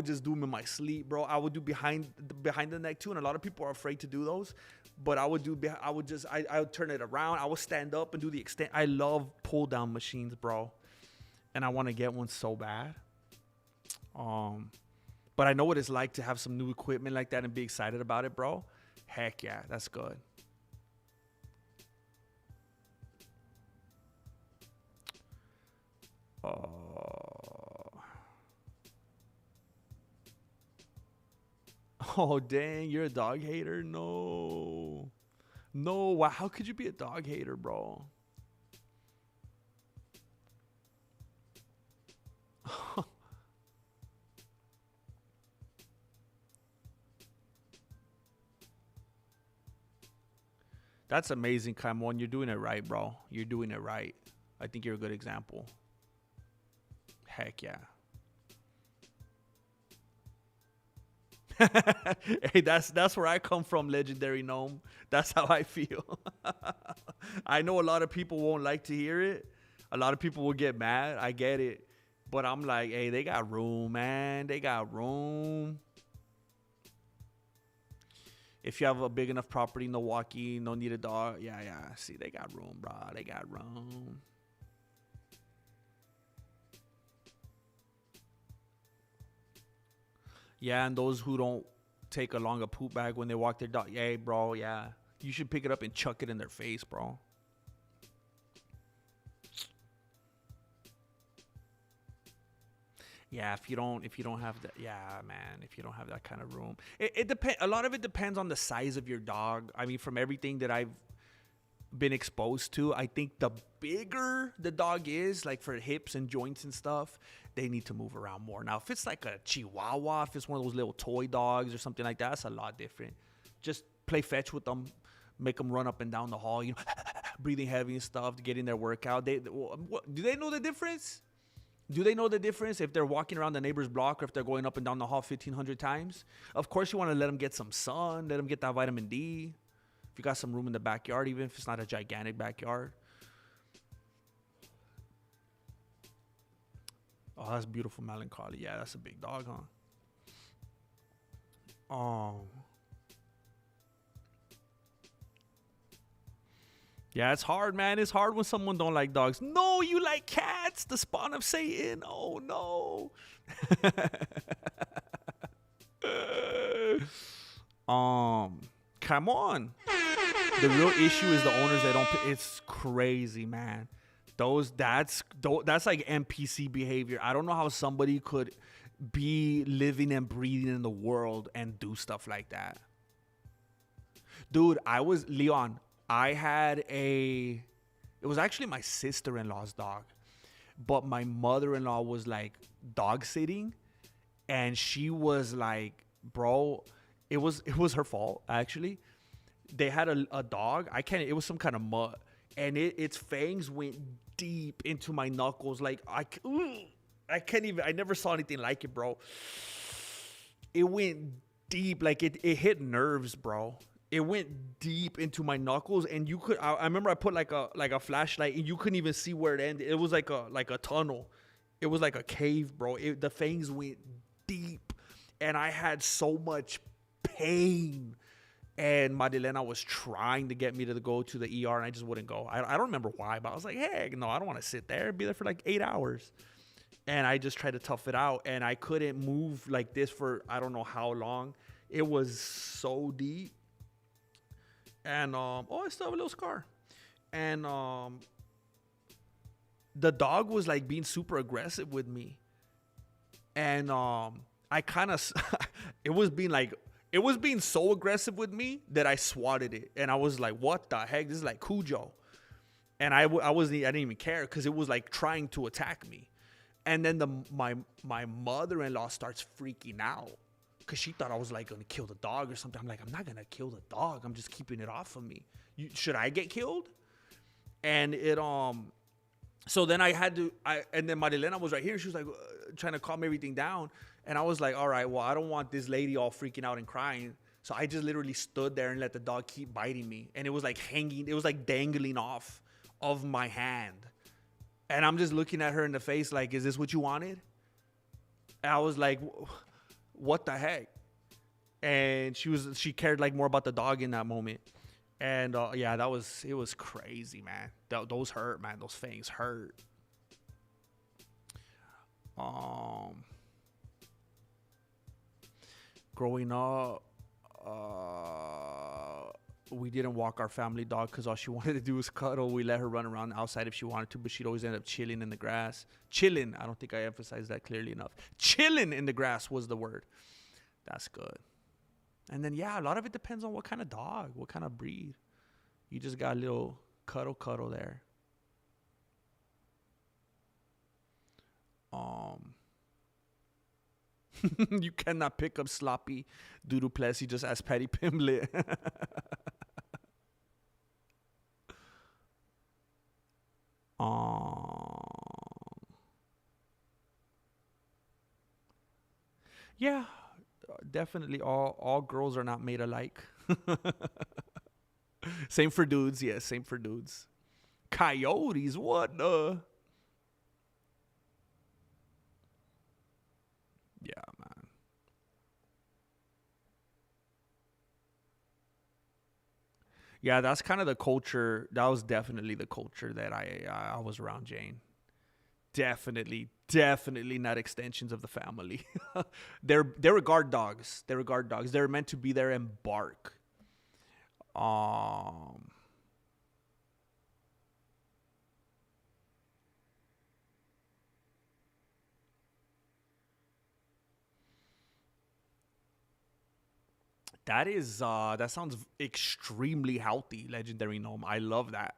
just do them in my sleep, bro. I would do behind the neck too, and a lot of people are afraid to do those. But I would turn it around. I would stand up and do the extent. I love pull down machines, bro, and I want to get one so bad. But I know what it's like to have some new equipment like that and be excited about it, bro. Heck yeah, that's good. Oh, dang, you're a dog hater? No. Wow, how could you be a dog hater, bro? That's amazing, Kamon. You're doing it right, bro. You're doing it right. I think you're a good example. Heck yeah. Hey, that's where I come from, legendary gnome. That's how I feel. I know a lot of people won't like to hear it. A lot of people will get mad. I get it. But I'm like, hey, they got room, man. They got room. If you have a big enough property in Milwaukee, no need a dog. Yeah. See, they got room, bro. They got room. Yeah, and those who don't take along a poop bag when they walk their dog. Hey, bro, yeah. You should pick it up and chuck it in their face, bro. Yeah, if you don't have that, yeah, man, if you don't have that kind of room. It depends. A lot of it depends on the size of your dog. I mean, from everything that I've been exposed to, I think the bigger the dog is, like for hips and joints and stuff, they need to move around more. Now, if it's like a Chihuahua, if it's one of those little toy dogs or something like that, that's a lot different. Just play fetch with them, make them run up and down the hall, you know, breathing heavy and stuff to get in their workout. Do they know the difference? Do they know the difference if they're walking around the neighbor's block or if they're going up and down the hall 1,500 times? Of course, you want to let them get some sun, let them get that vitamin D. If you got some room in the backyard, even if it's not a gigantic backyard. Oh, that's beautiful melancholy. Yeah, that's a big dog, huh? Oh. Yeah, it's hard, man. It's hard when someone don't like dogs. No, you like cats, the spawn of Satan. Oh, no. Come on. The real issue is the owners that don't pay. It's crazy, man. That's like NPC behavior. I don't know how somebody could be living and breathing in the world and do stuff like that. Dude, it was actually my sister-in-law's dog, but my mother-in-law was like dog sitting, and she was like, bro, it was her fault, actually. They had a dog. It was some kind of mutt, and its fangs went deep into my knuckles. Like, I can't even, I never saw anything like it, bro. It went deep, like it hit nerves, bro. It went deep into my knuckles, and I remember I put like a flashlight, and you couldn't even see where it ended. It was like a tunnel. It was like a cave, bro. The fangs went And I had so much pain. And Marilena was trying to get me to go to the ER, and I just wouldn't go. I don't remember why, but I was like, hey, no, I don't want to sit there. Be there for like 8 hours. And I just tried to tough it out, and I couldn't move like this for I don't know how long. It was so deep. And, I still have a little scar. And the dog was like being super aggressive with me. And I kind of, it was being so aggressive with me that I swatted it. And I was like, what the heck? This is like Cujo. And I didn't even care because it was like trying to attack me. And then my mother-in-law starts freaking out because she thought I was like going to kill the dog or something. I'm like, I'm not going to kill the dog. I'm just keeping it off of me. Should I get killed? And so then and then Marilena was right here. She was like trying to calm everything down. And I was like, all right, well, I don't want this lady all freaking out and crying. So I just literally stood there and let the dog keep biting me. And it was like dangling off of my hand. And I'm just looking at her in the face like, is this what you wanted? And I was like, what the heck? And she cared like more about the dog in that moment. And yeah, it was crazy, man. Those hurt, man. Those fangs hurt. Growing up, we didn't walk our family dog because all she wanted to do was cuddle. We let her run around outside if she wanted to, but she'd always end up chilling in the grass. Chilling. I don't think I emphasized that clearly enough. Chilling in the grass was the word. That's good. And then, yeah, a lot of it depends on what kind of dog, what kind of breed. You just got a little cuddle there. You cannot pick up sloppy doodle Plessy just as Patty Pimlet. Yeah, definitely all girls are not made alike. Same for dudes. Yeah, same for dudes. Coyotes, what the? Yeah, man. Yeah, that's kind of the culture. That was definitely the culture that I was around, Jane. Definitely not extensions of the family. They're guard dogs. They're guard dogs. They're meant to be there and bark. That sounds extremely healthy, legendary gnome. I love that.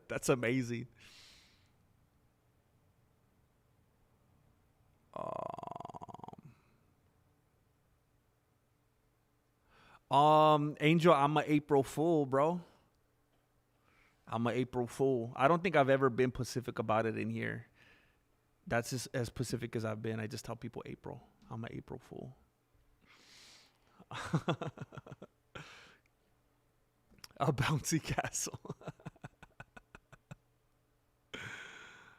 That's amazing. Angel, I'm an April Fool, bro. I'm an April Fool. I don't think I've ever been Pacific about it in here. That's just as Pacific as I've been. I just tell people April. I'm an April Fool. A bouncy castle.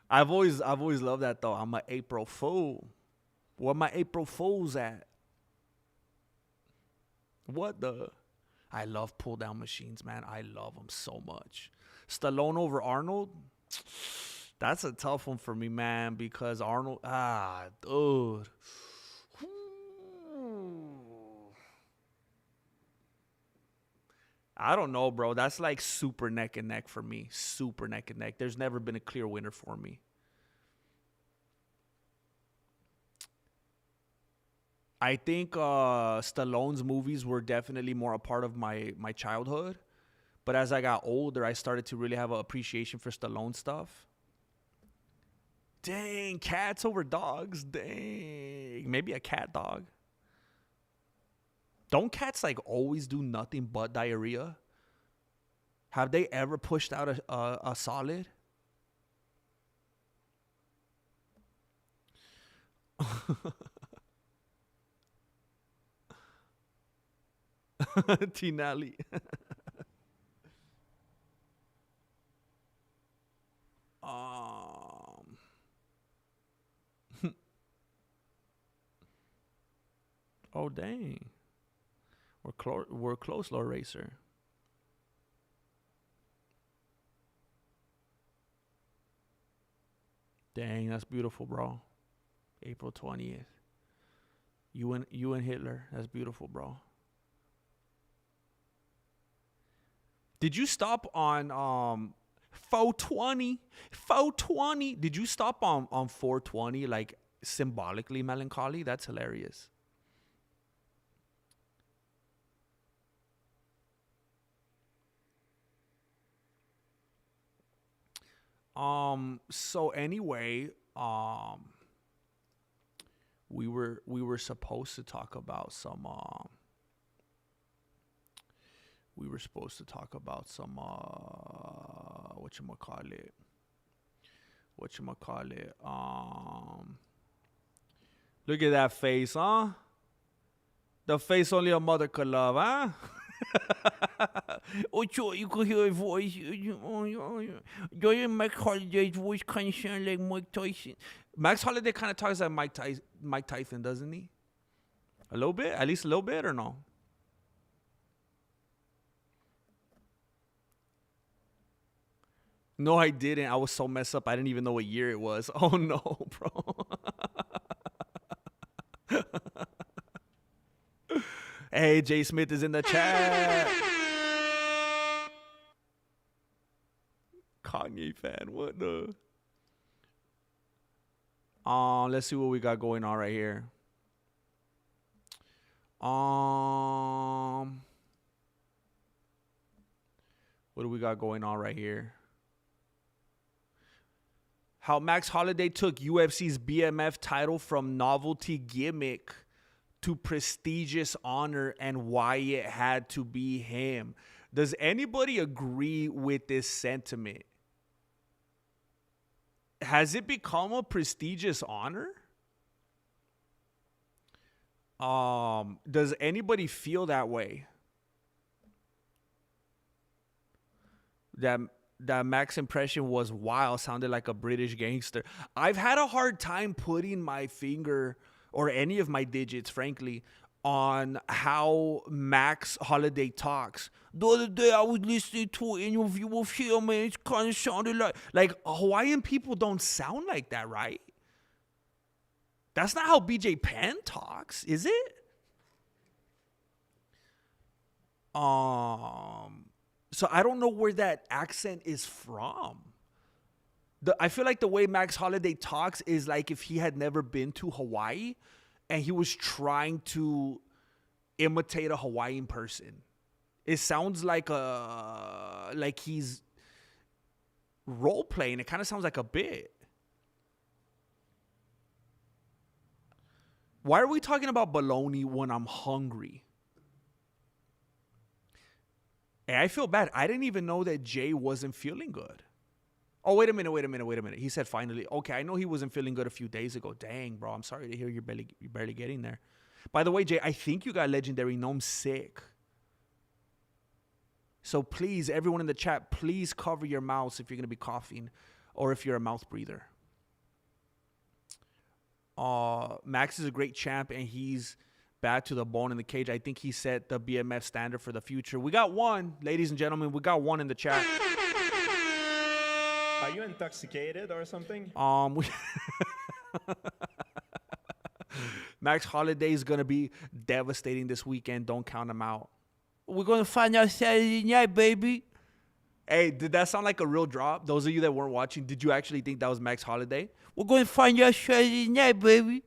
I've always loved that though. I'm an April Fool. Where my April Fools at? What the? I love pull down machines, man. I love them so much. Stallone over Arnold. That's a tough one for me, man, because Arnold. Dude. I don't know, bro. That's like super neck and neck for me. Super neck and neck. There's never been a clear winner for me. I think Stallone's movies were definitely more a part of my childhood. But as I got older, I started to really have an appreciation for Stallone stuff. Dang, cats over dogs. Dang. Maybe a cat dog. Don't cats like always do nothing but diarrhea? Have they ever pushed out a solid? Tinali. Oh, dang. We're close, Lord Racer. Dang, that's beautiful, bro. April 20th. You and Hitler. That's beautiful, bro. Did you stop on 420? 420. Did you stop on 420 like symbolically melancholy? That's hilarious. So anyway, we were supposed to talk about some whatchamacallit. Look at that face, huh? The face only a mother could love, huh? Oh, sure, you could hear a voice. Your Max Holliday's voice kind of sound like Mike Tyson. Max Holiday kind of talks like Mike Tyson, doesn't he? A little bit? At least a little bit, or no? No, I didn't. I was so messed up. I didn't even know what year it was. Oh, no, bro. Hey, Jay Smith is in the chat. Kanye fan, what the? Let's see what we got going on right here. What do we got going on right here? How Max Holloway took UFC's BMF title from novelty gimmick to prestigious honor and why it had to be him. Does anybody agree with this sentiment? Has it become a prestigious honor? Does anybody feel that way? That Max impression was wild, sounded like a British gangster. I've had a hard time putting my finger or any of my digits, frankly, on how Max Holiday talks. The other day I was listening to an interview with him and it kind of sounded like Hawaiian people don't sound like that, right? That's not how BJ Penn talks, is it? So I don't know where that accent is from. I feel like the way Max Holiday talks is like if he had never been to Hawaii and he was trying to imitate a Hawaiian person. It sounds like he's role playing. It kind of sounds like a bit. Why are we talking about bologna when I'm hungry? Hey, I feel bad. I didn't even know that Jay wasn't feeling good. Oh, wait a minute. He said finally. Okay, I know he wasn't feeling good a few days ago. Dang, bro. I'm sorry to hear you're barely getting there. By the way, Jay, I think you got Legendary Gnome sick. So please, everyone in the chat, please cover your mouths if you're going to be coughing or if you're a mouth breather. Max is a great champ, and he's bad to the bone in the cage. I think he set the BMF standard for the future. We got one, ladies and gentlemen. We got one in the chat. Are you intoxicated or something? Max Holiday is going to be devastating this weekend. Don't count him out. We're going to find out Saturday night, baby. Hey, did that sound like a real drop? Those of you that weren't watching, did you actually think that was Max Holiday? We're going to find out Saturday night, baby.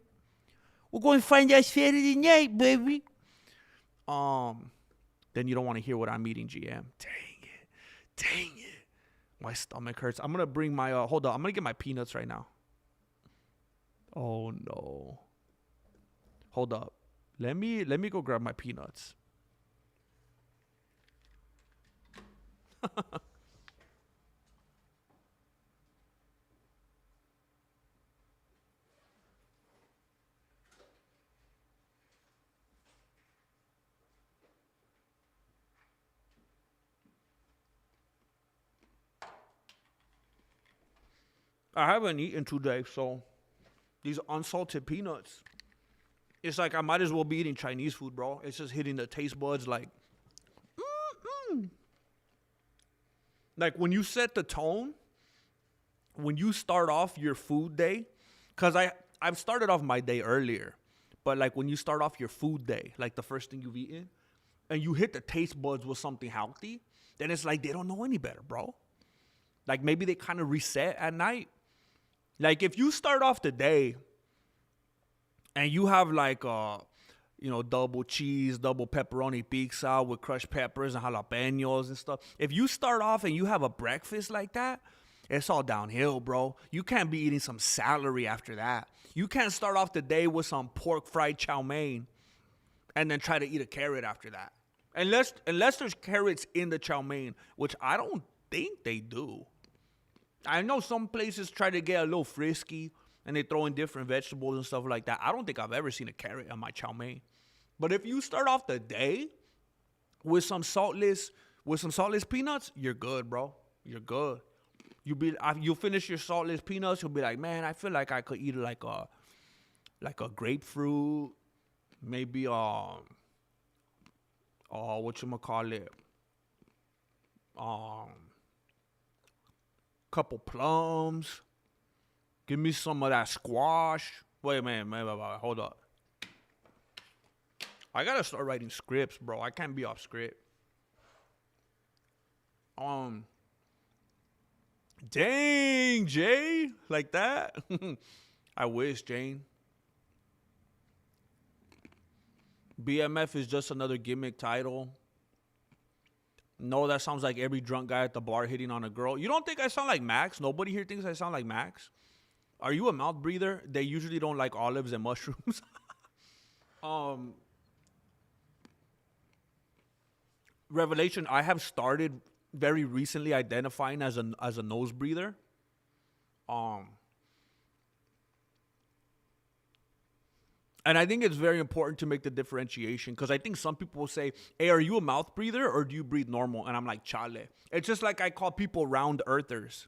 We're going to find out Saturday night, baby. Then you don't want to hear what I'm eating, GM. Dang it. My stomach hurts. I'm going to bring my, hold on. I'm going to get my peanuts right now. Oh, no. Hold up. Let me go grab my peanuts. I haven't eaten today, so these unsalted peanuts it's like I might as well be eating Chinese food, bro. It's just hitting the taste buds like, like when you set the tone, when you start off your food day, because I've started off my day earlier, but like when you start off your food day, like the first thing you've eaten, and you hit the taste buds with something healthy, then it's like they don't know any better, bro. Like maybe they kind of reset at night. Like if you start off the day and you have like double cheese, double pepperoni pizza with crushed peppers and jalapenos and stuff. If you start off and you have a breakfast like that, it's all downhill, bro. You can't be eating some celery after that. You can't start off the day with some pork fried chow mein and then try to eat a carrot after that. Unless there's carrots in the chow mein, which I don't think they do. I know some places try to get a little frisky and they throw in different vegetables and stuff like that. I don't think I've ever seen a carrot on my chow mein. But if you start off the day with some saltless peanuts, you're good, bro. You're good. You finish your saltless peanuts, you'll be like, man, I feel like I could eat like a grapefruit, maybe whatchamacallit, couple plums. Give me some of that squash. Wait a minute, hold up. I gotta start writing scripts, bro. I can't be off script. Dang, Jay, like that? I wish, Jane. BMF is just another gimmick title. No, that sounds like every drunk guy at the bar hitting on a girl. You don't think I sound like Max? Nobody here thinks I sound like Max? Are you a mouth breather? They usually don't like olives and mushrooms. Revelation, I have started very recently identifying as a nose breather. And I think it's very important to make the differentiation because I think some people will say, hey, are you a mouth breather or do you breathe normal? And I'm like, chale. It's just like I call people round earthers.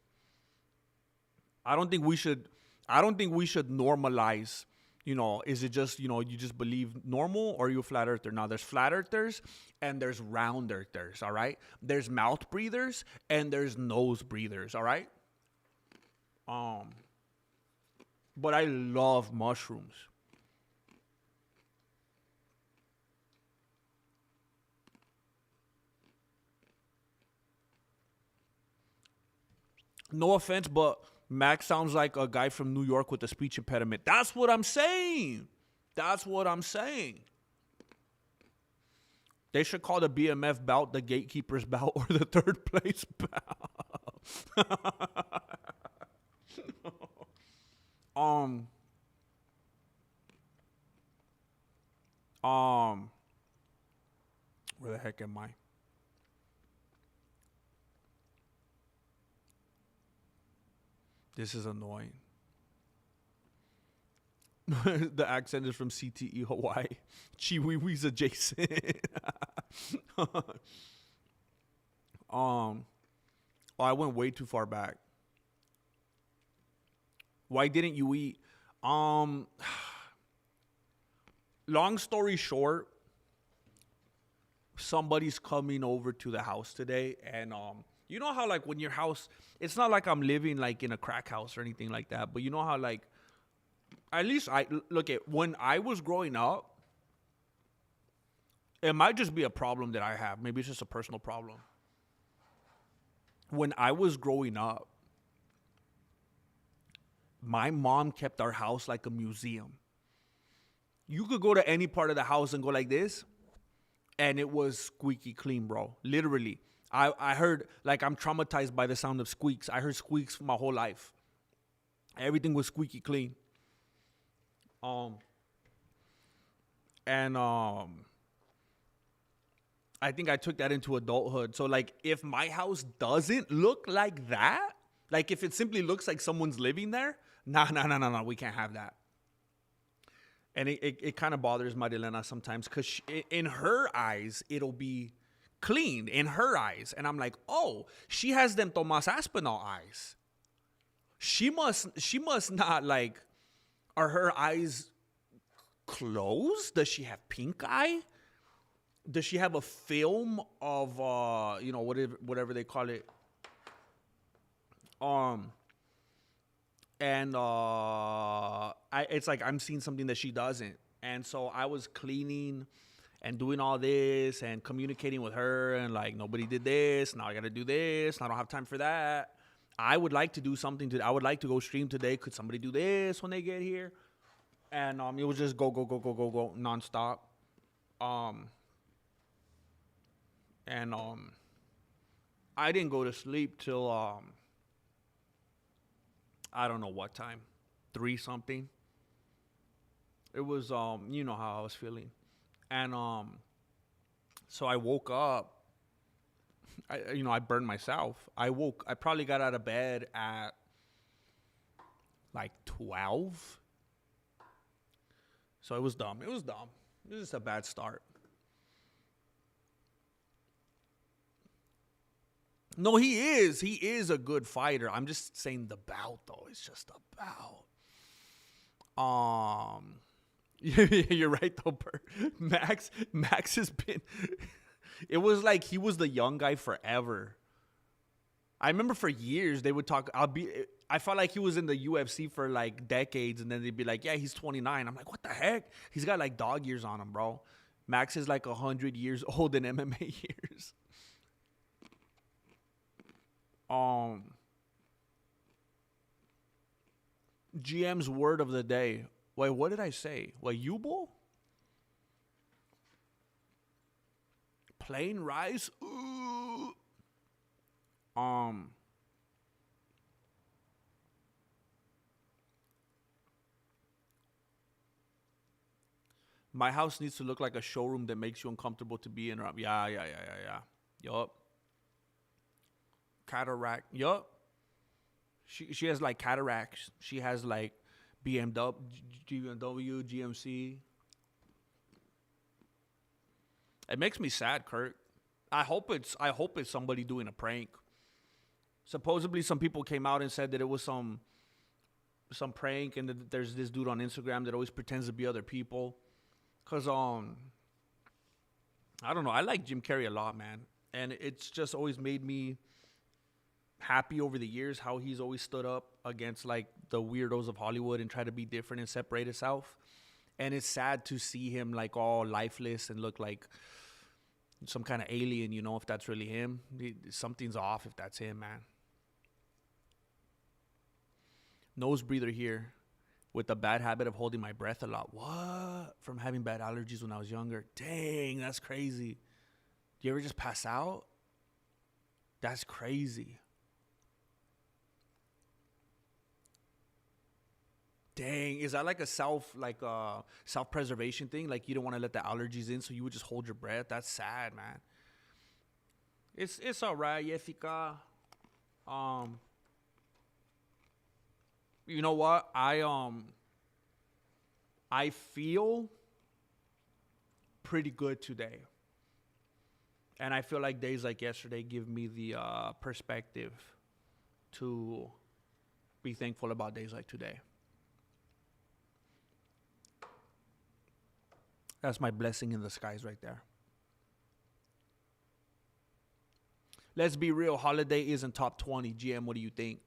I don't think we should normalize, is it just, you just believe normal or are you a flat earther? Now there's flat earthers and there's round earthers, all right? There's mouth breathers and there's nose breathers, all right? But I love mushrooms. No offense, but Max sounds like a guy from New York with a speech impediment. That's what I'm saying. They should call the BMF bout the gatekeeper's bout or the third place bout. Where the heck am I? This is annoying. The accent is from CTE Hawaii. Chiwiwi's adjacent. I went way too far back. Why didn't you eat? Long story short, somebody's coming over to the house today, and you know how like when your house, it's not like I'm living like in a crack house or anything like that, but you know how like, at least when I was growing up, it might just be a problem that I have. Maybe it's just a personal problem. When I was growing up, my mom kept our house like a museum. You could go to any part of the house and go like this, and it was squeaky clean, bro. Literally. I heard, like, I'm traumatized by the sound of squeaks. I heard squeaks my whole life. Everything was squeaky clean. I think I took that into adulthood. So, like, if my house doesn't look like that, like, if it simply looks like someone's living there, no, we can't have that. And it kind of bothers Marilena sometimes because in her eyes, it'll be clean in her eyes. And I'm like, oh, she has them Tomas Aspinall eyes. She must not like, are her eyes clothes? Does she have pink eye? Does she have a film of whatever they call it? It's like I'm seeing something that she doesn't. And so I was cleaning and doing all this and communicating with her, and like, nobody did this. Now I got to do this. I don't have time for that. I would like to do something I would like to go stream today. Could somebody do this when they get here? And it was just go nonstop. I didn't go to sleep till I don't know what time, 3 something. It was you know how I was feeling, and so I woke up. I burned myself. I probably got out of bed at like 12. So it was dumb. It was just a bad start. No, he is. He is a good fighter. I'm just saying the bout, though. It's just a bout. You're right, though, Bert. Max has been... It was like he was the young guy forever. I remember for years they would talk... I felt like he was in the UFC for like decades, and then they'd be like, yeah, he's 29. I'm like, what the heck? He's got like dog years on him, bro. Max is like 100 years old in MMA years. GM's word of the day. Wait, what did I say? What, Yubo? Plain rice? Ooh. My house needs to look like a showroom that makes you uncomfortable to be in. Yeah. Yup. Cataract. Yup. She has like cataracts. She has like BMW, GMC. It makes me sad, Kurt. I hope it's somebody doing a prank. Supposedly some people came out and said that it was some prank, and that there's this dude on Instagram that always pretends to be other people. Cause I don't know, I like Jim Carrey a lot, man. And it's just always made me happy over the years how he's always stood up against like the weirdos of Hollywood and try to be different and separate himself. And it's sad to see him like all lifeless and look like some kind of alien, if that's really him. Something's off if that's him, man. Nose breather here with the bad habit of holding my breath a lot. What? From having bad allergies when I was younger. Dang, that's crazy. Do you ever just pass out? That's crazy. Dang, is that like a self-preservation thing? Like you don't want to let the allergies in, so you would just hold your breath? That's sad, man. It's all right, Jessica. You know what? I feel pretty good today. And I feel like days like yesterday give me the perspective to be thankful about days like today. That's my blessing in the skies right there. Let's be real. Holiday isn't top 20. GM, what do you think?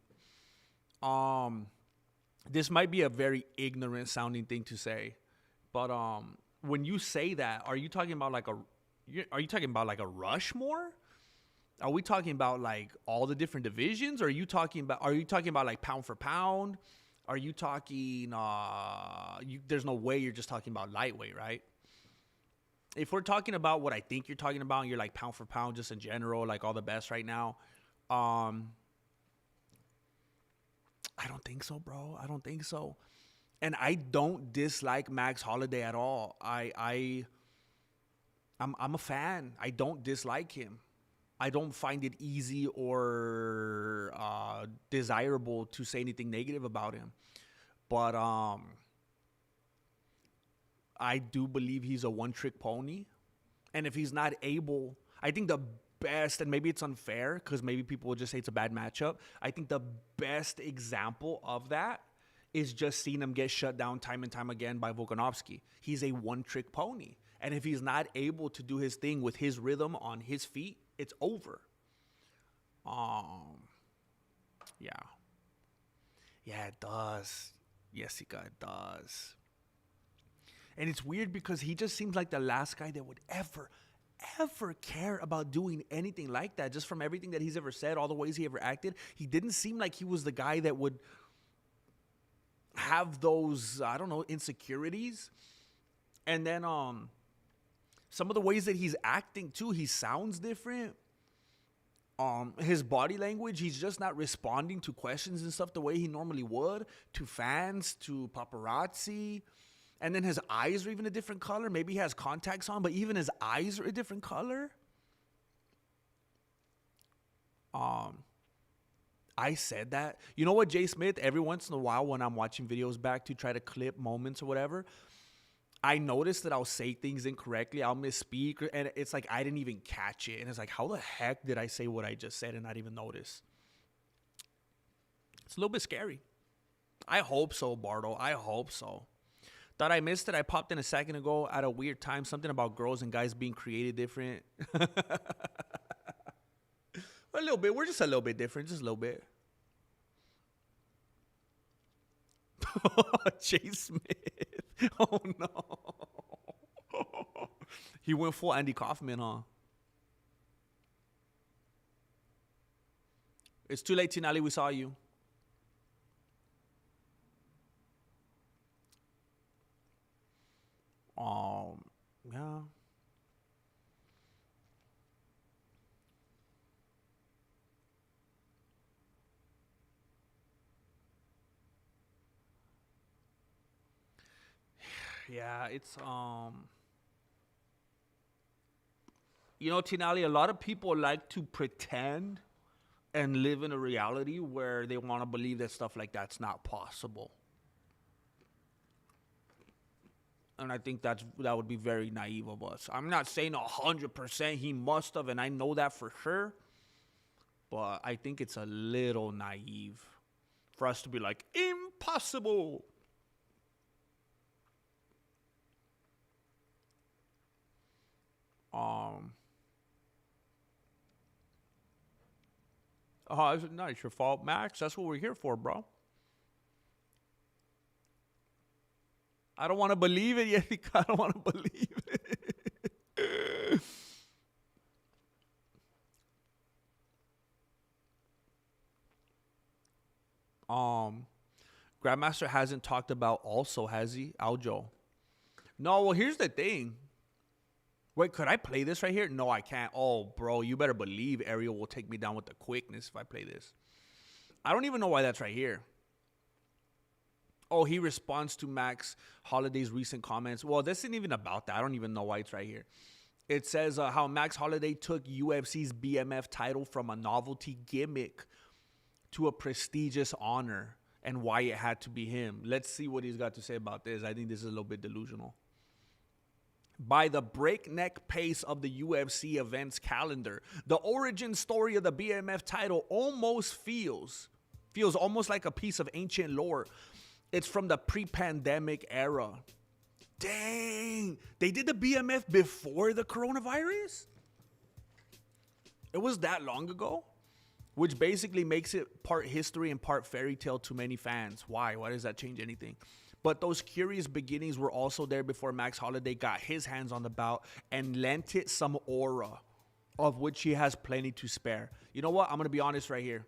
This might be a very ignorant sounding thing to say, but when you say that, are you talking about like a Rushmore? Are we talking about like all the different divisions? Or are you talking about like pound for pound? Are you talking there's no way you're just talking about lightweight, right? If we're talking about what I think you're talking about, and you're like pound for pound just in general, like all the best right now, I don't think so, bro. I don't think so. And I don't dislike Max Holloway at all. I'm a fan. I don't dislike him. I don't find it easy or desirable to say anything negative about him. But I do believe he's a one-trick pony. And if he's not able, I think the best, and maybe it's unfair because maybe people will just say it's a bad matchup. I think the best example of that is just seeing him get shut down time and time again by Volkanovski. He's a one-trick pony. And if he's not able to do his thing with his rhythm on his feet, it's over. Yeah. Yeah, it does. Jessica, it does. And it's weird because he just seems like the last guy that would ever care about doing anything like that. Just from everything that he's ever said, all the ways he ever acted, he didn't seem like he was the guy that would have those, I don't know, insecurities. And then some of the ways that he's acting too, he sounds different. His body language, he's just not responding to questions and stuff the way he normally would, to fans, to paparazzi. And then his eyes are even a different color. Maybe he has contacts on, but even his eyes are a different color. I said that. You know what, Jay Smith, every once in a while when I'm watching videos back to try to clip moments or whatever, I noticed that I'll say things incorrectly. I'll misspeak, and it's like I didn't even catch it. And it's like, how the heck did I say what I just said and not even notice? It's a little bit scary. I hope so, Bardo. I hope so. Thought I missed it. I popped in a second ago at a weird time. Something about girls and guys being created different. A little bit. We're just a little bit different. Just a little bit. Jay Smith. Oh, no. He went full Andy Kaufman, huh? It's too late, Tinali. We saw you. Yeah. Yeah, it's you know, Tinali, a lot of people like to pretend and live in a reality where they want to believe that stuff like that's not possible. And I think that would be very naive of us. I'm not saying 100% he must have, and I know that for sure. But I think it's a little naive for us to be like, impossible. Oh, it's not your fault, Max. That's what we're here for, bro. I don't want to believe it yet. I don't want to believe it. Grandmaster hasn't talked about also, has he? Aljo. No, well, here's the thing. Wait, could I play this right here? No, I can't. Oh, bro, you better believe Ariel will take me down with the quickness if I play this. I don't even know why that's right here. Oh, he responds to Max Holiday's recent comments. Well, this isn't even about that. I don't even know why it's right here. It says how Max Holiday took UFC's BMF title from a novelty gimmick to a prestigious honor and why it had to be him. Let's see what he's got to say about this. I think this is a little bit delusional. By the breakneck pace of the UFC events calendar, the origin story of the BMF title almost feels almost like a piece of ancient lore. It's from the pre-pandemic era. Dang, they did the BMF before the coronavirus? It was that long ago? Which basically makes it part history and part fairy tale to many fans. Why? Why does that change anything? But those curious beginnings were also there before Max Holiday got his hands on the bout and lent it some aura, of which he has plenty to spare. You know what? I'm going to be honest right here.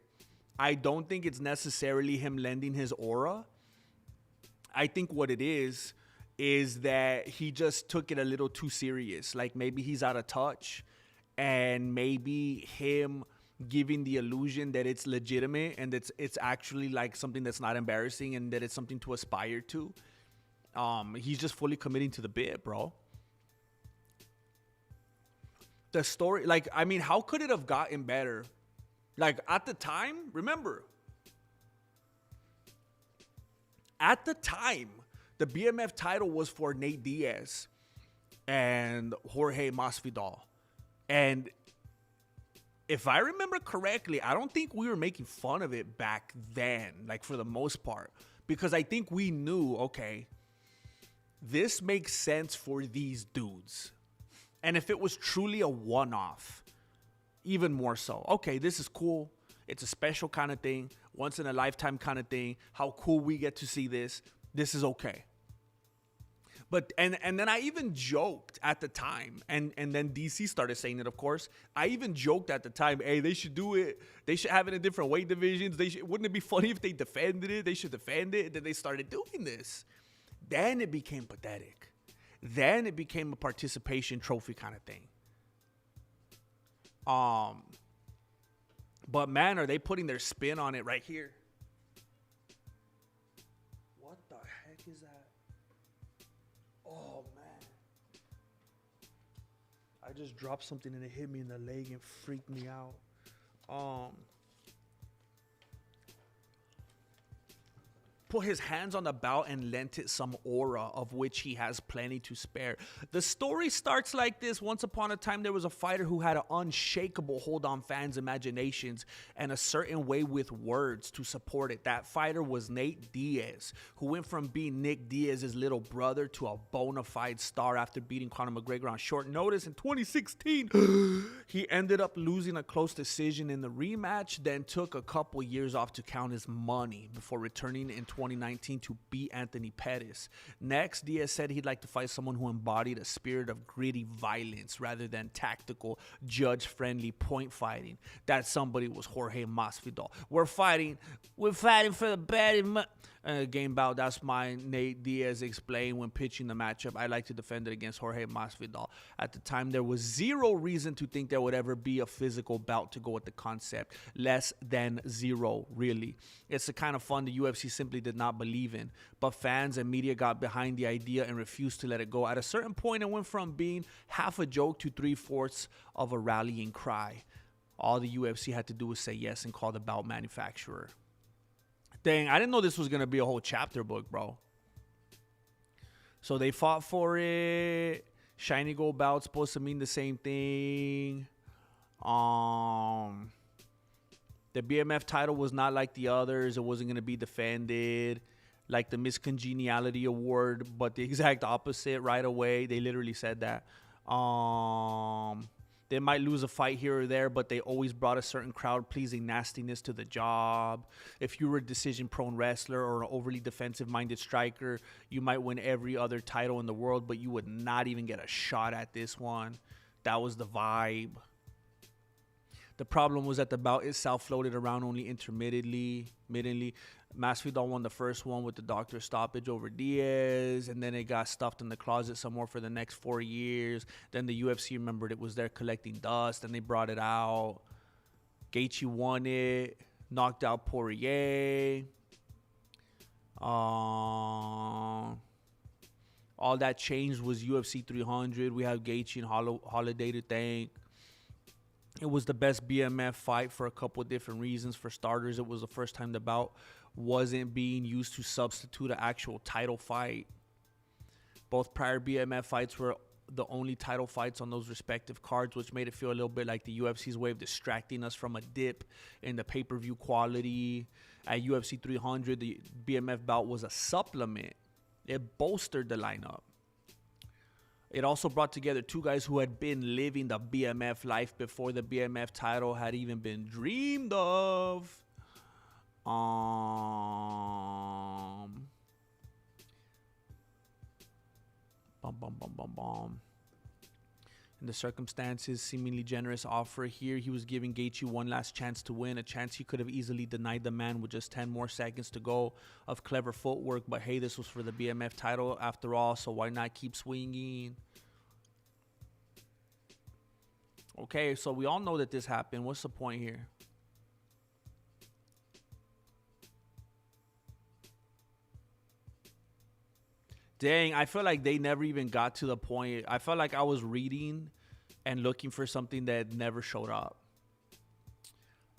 I don't think it's necessarily him lending his aura. I think what it is that he just took it a little too serious. Like maybe he's out of touch, and maybe him giving the illusion that it's legitimate and it's actually like something that's not embarrassing and that it's something to aspire to. He's just fully committing to the bit, bro. The story, like, I mean, how could it have gotten better? Like at the time, remember, at the time, the BMF title was for Nate Diaz and Jorge Masvidal. And if I remember correctly, I don't think we were making fun of it back then, like for the most part, because I think we knew, okay, this makes sense for these dudes. And if it was truly a one-off, even more so. Okay, this is cool. It's a special kind of thing, once in a lifetime kind of thing. How cool we get to see this. This is okay. But and then I even joked at the time, and then DC started saying it, of course. I even joked at the time, hey, they should do it. They should have it in different weight divisions. Wouldn't it be funny if they defended it? They should defend it. And then they started doing this. Then it became pathetic. Then it became a participation trophy kind of thing. But man, are they putting their spin on it right here? What the heck is that? Oh, man. I just dropped something and it hit me in the leg and freaked me out. Put his hands on the belt and lent it some aura, of which he has plenty to spare. The story starts like this. Once upon a time, there was a fighter who had an unshakable hold on fans' imaginations and a certain way with words to support it. That fighter was Nate Diaz, who went from being Nick Diaz's little brother to a bona fide star after beating Conor McGregor on short notice in 2016. He ended up losing a close decision in the rematch, then took a couple years off to count his money before returning in 2019 to beat Anthony Pettis. Next, Diaz said he'd like to fight someone who embodied a spirit of gritty violence rather than tactical, judge-friendly point fighting. That somebody was Jorge Masvidal. We're fighting for the bad game bout. That's my Nate Diaz explained when pitching the matchup. I'd like to defend it against Jorge Masvidal. At the time, there was zero reason to think there would ever be a physical bout to go with the concept. Less than zero, really. It's the kind of fun the UFC simply did not believe in. But fans and media got behind the idea and refused to let it go. At a certain point, it went from being half a joke to 3/4 of a rallying cry. All the UFC had to do was say yes and call the bout manufacturer. Dang, I didn't know this was going to be a whole chapter book, bro. So they fought for it. Shiny gold bout supposed to mean the same thing. The BMF title was not like the others. It wasn't going to be defended like the Miscongeniality Award, but the exact opposite right away. They literally said that. They might lose a fight here or there, but they always brought a certain crowd-pleasing nastiness to the job. If you were a decision-prone wrestler or an overly defensive-minded striker, you might win every other title in the world, but you would not even get a shot at this one. That was the vibe. The problem was that the bout itself floated around only intermittently. Masvidal won the first one with the doctor stoppage over Diaz, and then it got stuffed in the closet some more for the next 4 years. Then the UFC remembered it was there collecting dust, and they brought it out. Gaethje won it, knocked out Poirier. All that changed was UFC 300. We have Gaethje and Holiday to thank. It was the best BMF fight for a couple of different reasons. For starters, it was the first time the bout wasn't being used to substitute an actual title fight. Both prior BMF fights were the only title fights on those respective cards, which made it feel a little bit like the UFC's way of distracting us from a dip in the pay-per-view quality. At UFC 300, the BMF bout was a supplement. It bolstered the lineup. It also brought together two guys who had been living the BMF life before the BMF title had even been dreamed of. In the circumstances, seemingly generous offer here, he was giving Gaethje one last chance to win, a chance he could have easily denied the man with just 10 more seconds to go of clever footwork. But hey, this was for the BMF title after all, so why not keep swinging? Okay, so we all know that this happened. What's the point here? Dang, I feel like they never even got to the point. I felt like I was reading and looking for something that never showed up.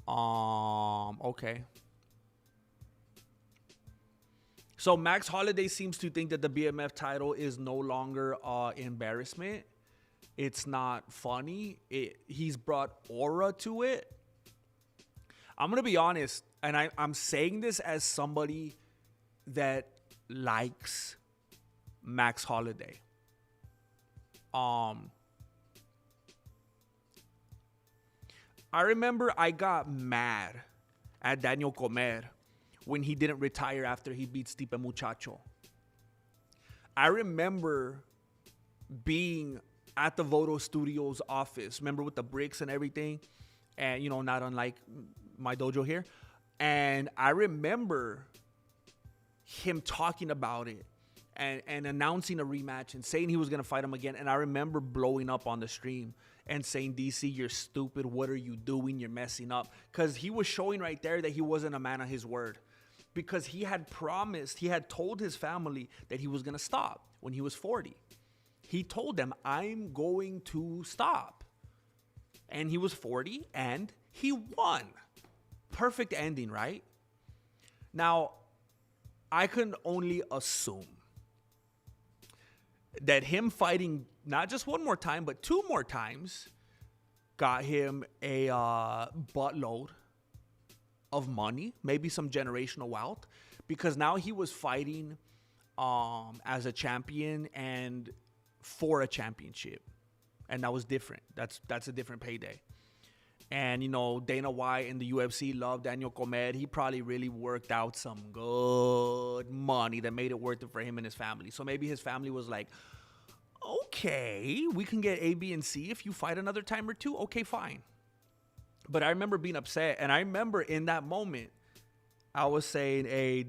Okay. So Max Holiday seems to think that the BMF title is no longer embarrassment. It's not funny. He's brought aura to it. I'm going to be honest, and I'm saying this as somebody that likes Max Holloway. I remember I got mad at Daniel Comer when he didn't retire after he beat Stipe Muchacho. I remember being at the Voto Studios office, remember with the bricks and everything, and, you know, not unlike my dojo here. And I remember him talking about it and announcing a rematch and saying he was going to fight him again. And I remember blowing up on the stream and saying, DC, you're stupid. What are you doing? You're messing up. Because he was showing right there that he wasn't a man of his word. Because he had promised, he had told his family that he was going to stop when he was 40. He told them, I'm going to stop. And he was 40 and he won. Perfect ending, right? Now, I can only assume that him fighting not just one more time, but 2 more times got him a buttload of money, maybe some generational wealth, because now he was fighting as a champion and for a championship. And that was different. That's a different payday. And, you know, Dana White and the UFC loved Daniel Comer. He probably really worked out some good money that made it worth it for him and his family. So maybe his family was like, okay, we can get A, B, and C if you fight another time or 2. Okay, fine. But I remember being upset. And I remember in that moment, I was saying, hey,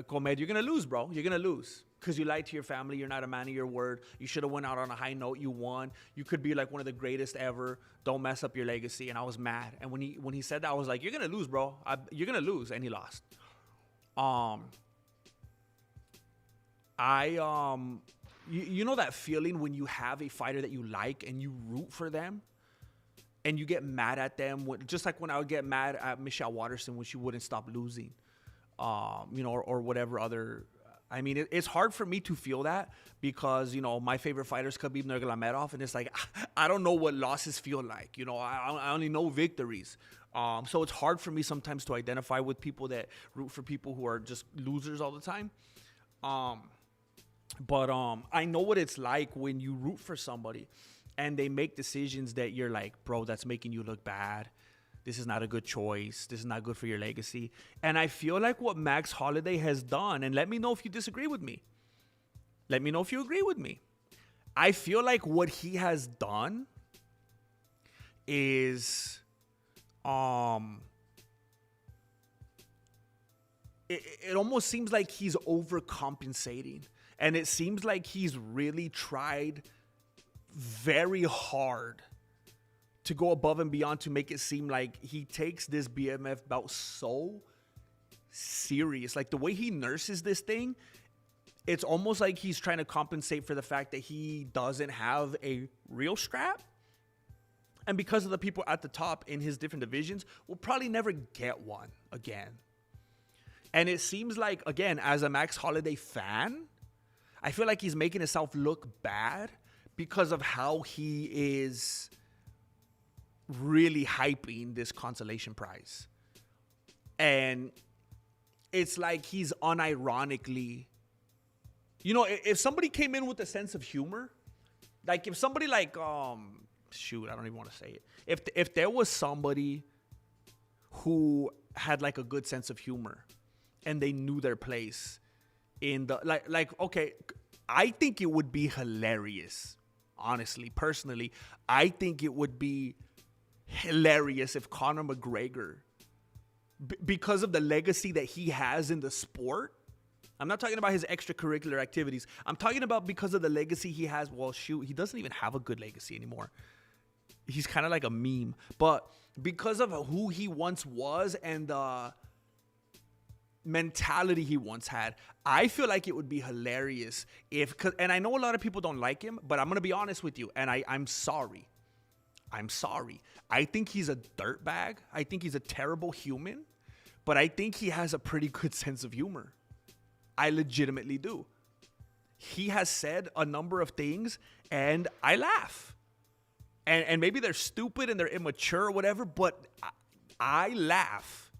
Comer, you're going to lose, bro. You're going to lose. Because you lied to your family. You're not a man of your word. You should have went out on a high note. You won. You could be like one of the greatest ever. Don't mess up your legacy. And I was mad. And when he said that, I was like, you're going to lose, bro. You're going to lose. And he lost. You know that feeling when you have a fighter that you like and you root for them and you get mad at them, just like when I would get mad at Michelle Waterson when she wouldn't stop losing, you know, or whatever other. I mean, it's hard for me to feel that because, you know, my favorite fighter is Khabib Nurmagomedov, and it's like, I don't know what losses feel like. You know, I only know victories. So it's hard for me sometimes to identify with people that root for people who are just losers all the time. But I know what it's like when you root for somebody and they make decisions that you're like, bro, that's making you look bad. This is not a good choice. This is not good for your legacy. And I feel like what Max Holloway has done, and let me know if you disagree with me. Let me know if you agree with me. I feel like what he has done is it almost seems like he's overcompensating. And it seems like he's really tried very hard to go above and beyond to make it seem like he takes this BMF bout so serious. Like the way he nurses this thing, it's almost like he's trying to compensate for the fact that he doesn't have a real strap. And because of the people at the top in his different divisions, will probably never get one again. And it seems like, again, as a Max Holloway fan, I feel like he's making himself look bad because of how he is really hyping this consolation prize. And it's like he's unironically, you know, if somebody came in with a sense of humor, like if somebody like, shoot, I don't even want to say it. If there was somebody who had like a good sense of humor and they knew their place in the, like, okay, I think it would be hilarious. Honestly, personally, I think it would be hilarious if Conor McGregor, because of the legacy that he has in the sport, I'm not talking about his extracurricular activities. I'm talking about because of the legacy he has. Well, shoot, he doesn't even have a good legacy anymore. He's kind of like a meme. But because of who he once was and the mentality he once had, I feel like it would be hilarious if, and I know a lot of people don't like him, but I'm going to be honest with you, and I'm sorry. I'm sorry. I think he's a dirtbag. I think he's a terrible human, but I think he has a pretty good sense of humor. I legitimately do. He has said a number of things, and I laugh. And maybe they're stupid and they're immature or whatever, but I laugh.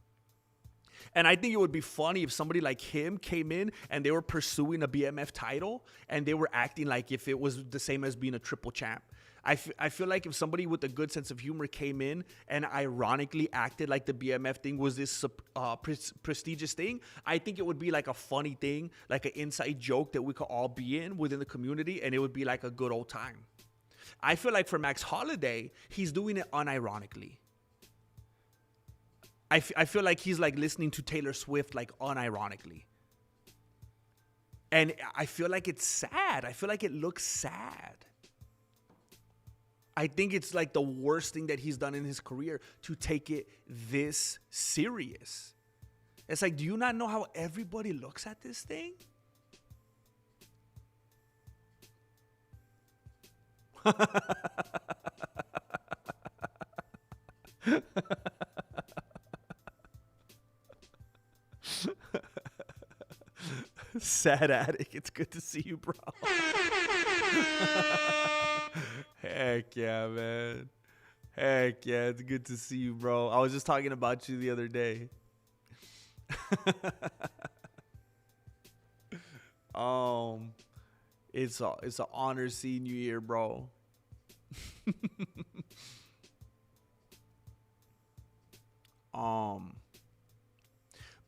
And I think it would be funny if somebody like him came in and they were pursuing a BMF title and they were acting like if it was the same as being a triple champ. I feel like if somebody with a good sense of humor came in and ironically acted like the BMF thing was this prestigious thing, I think it would be like a funny thing, like an inside joke that we could all be in within the community, and it would be like a good old time. I feel like for Max Holloway, he's doing it unironically. I feel like he's like listening to Taylor Swift like unironically. And I feel like it's sad. I feel like it looks sad. I think it's like the worst thing that he's done in his career to take it this serious. It's like, do you not know how everybody looks at this thing? Sad addict. It's good to see you, bro. Heck yeah, man. Heck yeah, it's good to see you, bro. I was just talking about you the other day. It's an honor seeing you here, bro.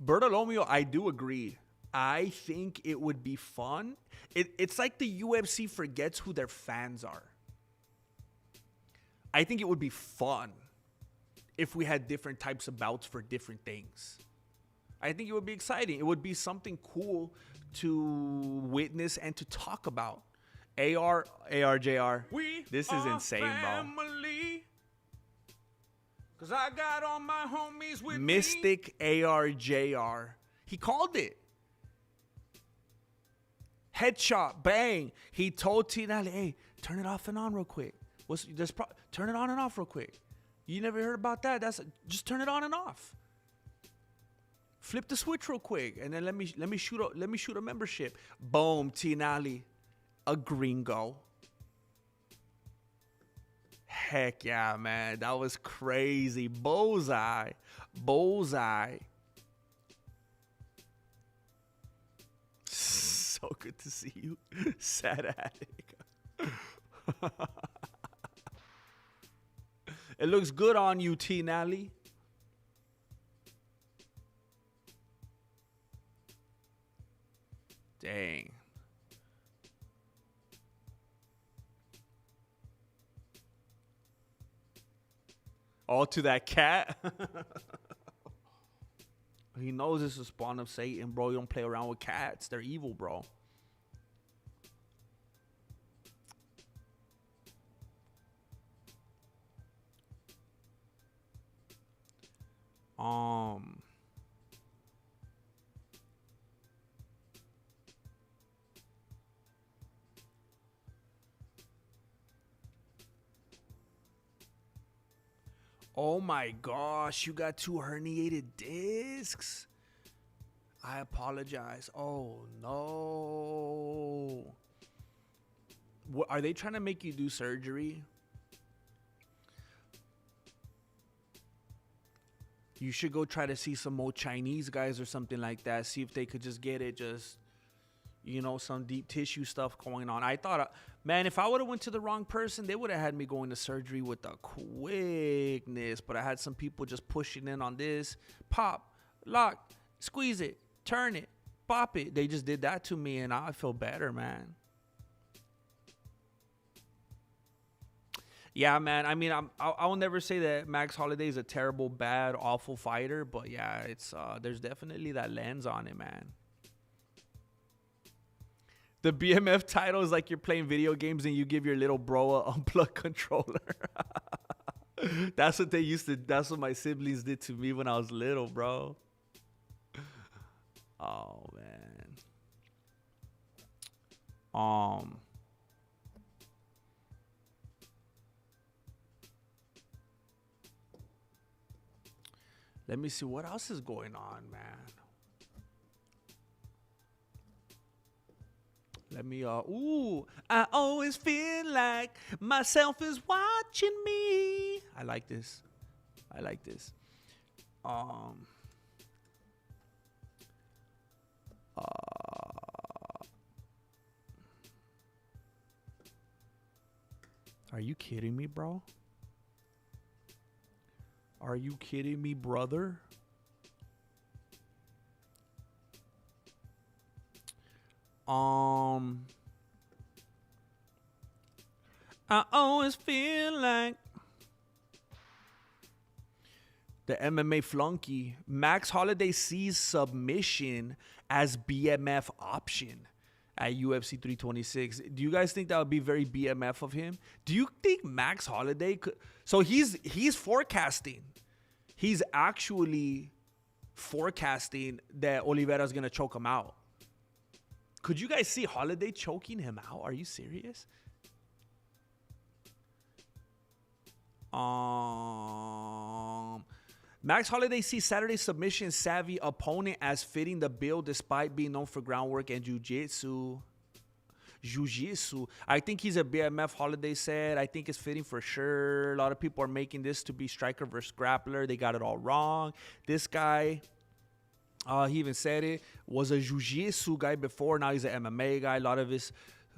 Bertolomeo, I do agree. I think it would be fun. It's like the UFC forgets who their fans are. I think it would be fun if we had different types of bouts for different things. I think it would be exciting. It would be something cool to witness and to talk about. ARJR. This is insane, bro. Cause I got all my homies with Mystic ARJR. He called it. Headshot, bang. He told Tinali, hey, turn it off and on real quick. Turn it on and off real quick. You never heard about that? Just turn it on and off. Flip the switch real quick, and then let me shoot a membership. Boom, Tinali, a gringo. Heck yeah, man, that was crazy. Bullseye. So good to see you, sad addict. It looks good on you, T. Nally. Dang. All to that cat. He knows it's a spawn of Satan, bro. You don't play around with cats. They're evil, bro. Oh my gosh, you got 2 herniated discs? I apologize. Oh no. What, are they trying to make you do surgery? You should go try to see some more Chinese guys or something like that. See if they could just get it, some deep tissue stuff going on. I thought, man, if I would have went to the wrong person, they would have had me going to surgery with a quickness. But I had some people just pushing in on this. Pop, lock, squeeze it, turn it, pop it. They just did that to me, and I feel better, man. Yeah, man. I mean, I'll never say that Max Holloway is a terrible, bad, awful fighter. But yeah, it's there's definitely that lens on it, man. The BMF title is like you're playing video games and you give your little bro a unplugged controller. That's what they used to. That's what my siblings did to me when I was little, bro. Oh man. Let me see what else is going on, man. Let me, I always feel like myself is watching me. I like this. Are you kidding me, bro? Are you kidding me, brother? I always feel like the MMA flunky. Max Holloway sees submission as BMF option at UFC 326. Do you guys think that would be very BMF of him? Do you think Max Holloway could? So he's forecasting. He's actually forecasting that Oliveira's gonna choke him out. Could you guys see Holloway choking him out? Are you serious? Max Holloway sees Saturday submission savvy opponent as fitting the bill despite being known for groundwork and jiu-jitsu. I think he's a BMF, Holloway said. I think it's fitting for sure. A lot of people are making this to be striker versus grappler. They got it all wrong. This guy, he even said it, was a jiu-jitsu guy before. Now he's an MMA guy. A lot of his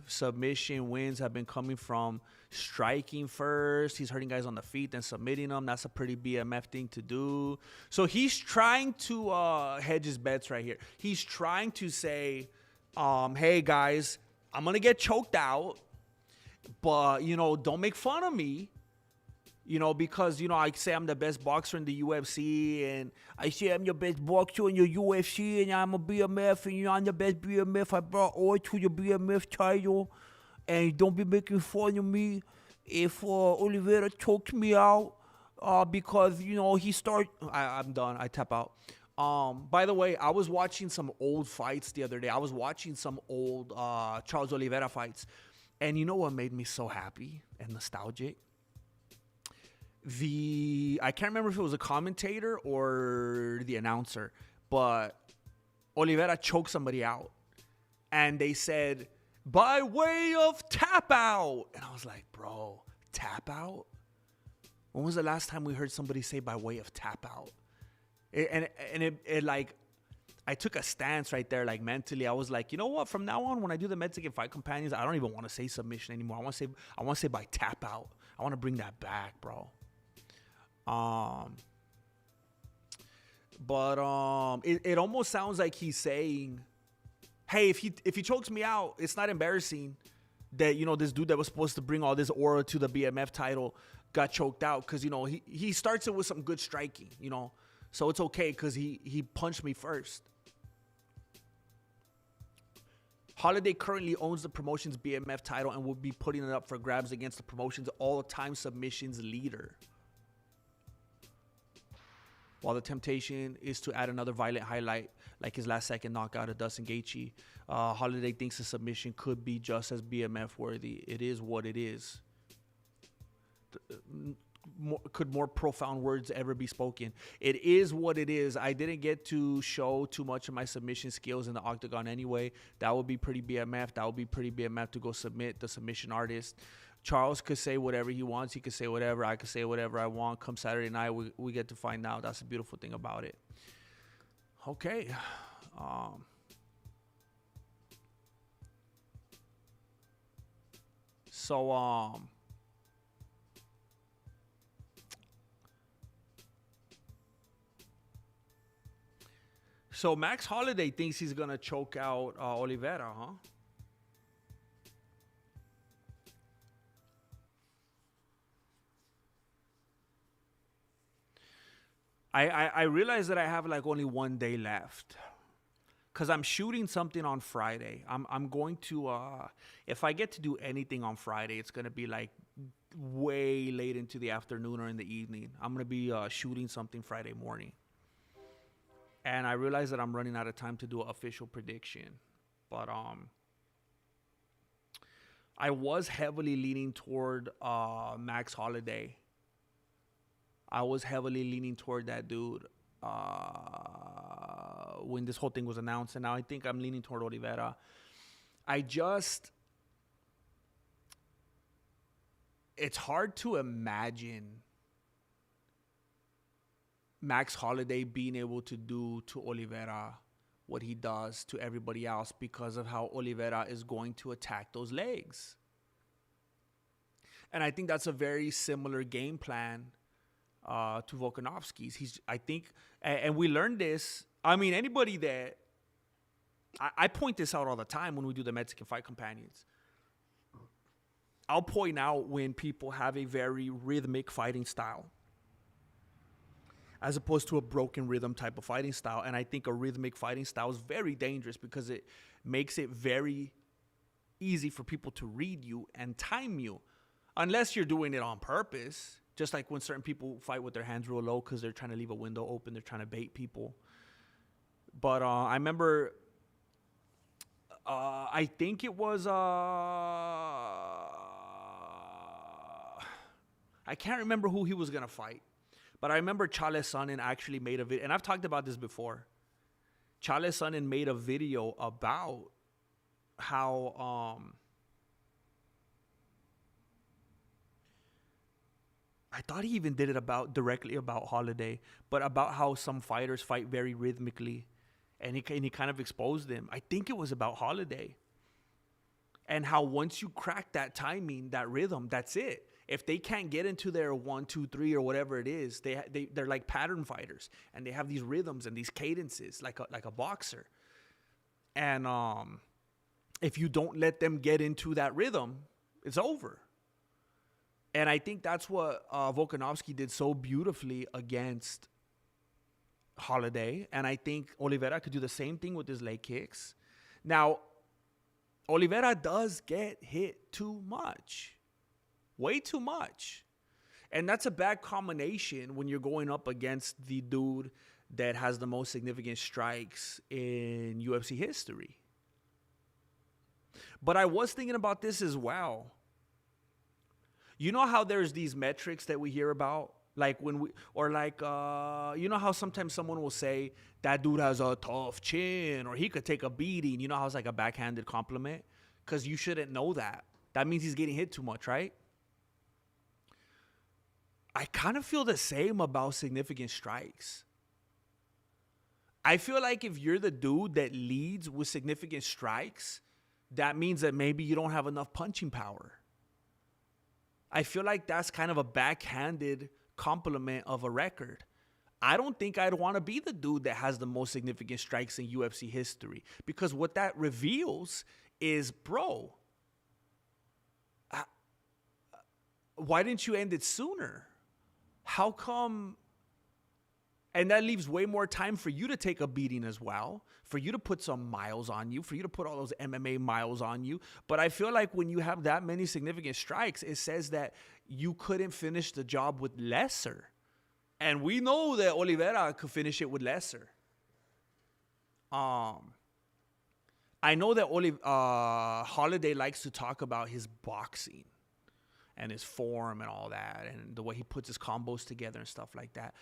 submission wins have been coming from striking first. He's hurting guys on the feet and submitting them. That's a pretty BMF thing to do. So he's trying to hedge his bets right here. He's trying to say, hey, guys, I'm going to get choked out, but, don't make fun of me, because, I say I'm the best boxer in the UFC, and I say I'm your best boxer in your UFC, and I'm a BMF, and I'm the best BMF. I brought all to the BMF title, and don't be making fun of me if Oliveira chokes me out, because, he started. I'm done. I tap out. By the way, I was watching some old fights the other day. I was watching some old Charles Oliveira fights. And you know what made me so happy and nostalgic? I can't remember if it was a commentator or the announcer, but Oliveira choked somebody out. And they said, by way of tap out. And I was like, bro, tap out? When was the last time we heard somebody say by way of tap out? It like, I took a stance right there, like mentally. I was like, you know what? From now on, when I do the Mexican Fight Companions, I don't even want to say submission anymore. I want to say by tap out. I want to bring that back, bro. It almost sounds like he's saying, hey, if he chokes me out, it's not embarrassing that this dude that was supposed to bring all this aura to the BMF title got choked out, because he starts it with some good striking, so it's okay because he punched me first. Holloway currently owns the promotion's BMF title and will be putting it up for grabs against the promotion's all-time submissions leader. While the temptation is to add another violent highlight like his last second knockout of Dustin Gaethje, Holloway thinks the submission could be just as BMF worthy. It is what it is. Could more profound words ever be spoken? It is what it is. I didn't get to show too much of my submission skills in the octagon anyway. That would be pretty BMF. That would be pretty BMF to go submit the submission artist. Charles could say whatever he wants. He could say whatever. I could say whatever I want. Come Saturday night, we get to find out. That's the beautiful thing about it. Okay. So Max Holloway thinks he's going to choke out Oliveira, huh? I realize that I have like only one day left, because I'm shooting something on Friday. I'm going to, if I get to do anything on Friday, it's going to be like way late into the afternoon or in the evening. I'm going to be shooting something Friday morning. And I realize that I'm running out of time to do an official prediction. But I was heavily leaning toward Max Holloway. I was heavily leaning toward that dude when this whole thing was announced. And now I think I'm leaning toward Oliveira. It's hard to imagine Max Holloway being able to do to Oliveira what he does to everybody else because of how Oliveira is going to attack those legs. And I think that's a very similar game plan to Volkanovski's. I think, and we learned this. I mean, anybody that, I point this out all the time when we do the Mexican Fight Companions. I'll point out when people have a very rhythmic fighting style as opposed to a broken rhythm type of fighting style. And I think a rhythmic fighting style is very dangerous because it makes it very easy for people to read you and time you, unless you're doing it on purpose. Just like when certain people fight with their hands real low because they're trying to leave a window open, they're trying to bait people. But I remember, I think it was, I can't remember who he was going to fight. But I remember Charles Sonnen actually made a video, and I've talked about this before. Charles Sonnen made a video about how I thought he even did it directly about Holiday, but about how some fighters fight very rhythmically, and he kind of exposed them. I think it was about Holiday, and how once you crack that timing, that rhythm, that's it. If they can't get into their 1, 2, 3 or whatever it is, they're like pattern fighters, and they have these rhythms and these cadences like a boxer. And if you don't let them get into that rhythm, it's over. And I think that's what Volkanovski did so beautifully against Holiday. And I think Oliveira could do the same thing with his leg kicks. Now, Oliveira does get hit too much. Way too much. And that's a bad combination when you're going up against the dude that has the most significant strikes in UFC history. But I was thinking about this as well. You know how there's these metrics that we hear about? Like when we, or like, you know how sometimes someone will say, that dude has a tough chin, or he could take a beating. You know how it's like a backhanded compliment? Because you shouldn't know that. That means he's getting hit too much, right? I kind of feel the same about significant strikes. I feel like if you're the dude that leads with significant strikes, that means that maybe you don't have enough punching power. I feel like that's kind of a backhanded compliment of a record. I don't think I'd want to be the dude that has the most significant strikes in UFC history, because what that reveals is, bro, why didn't you end it sooner? How come? And that leaves way more time for you to take a beating as well, for you to put some miles on you, for you to put all those MMA miles on you. But I feel like when you have that many significant strikes, it says that you couldn't finish the job with lesser. And we know that Oliveira could finish it with lesser. I know that Holiday likes to talk about his boxing and his form and all that, and the way he puts his combos together and stuff like that.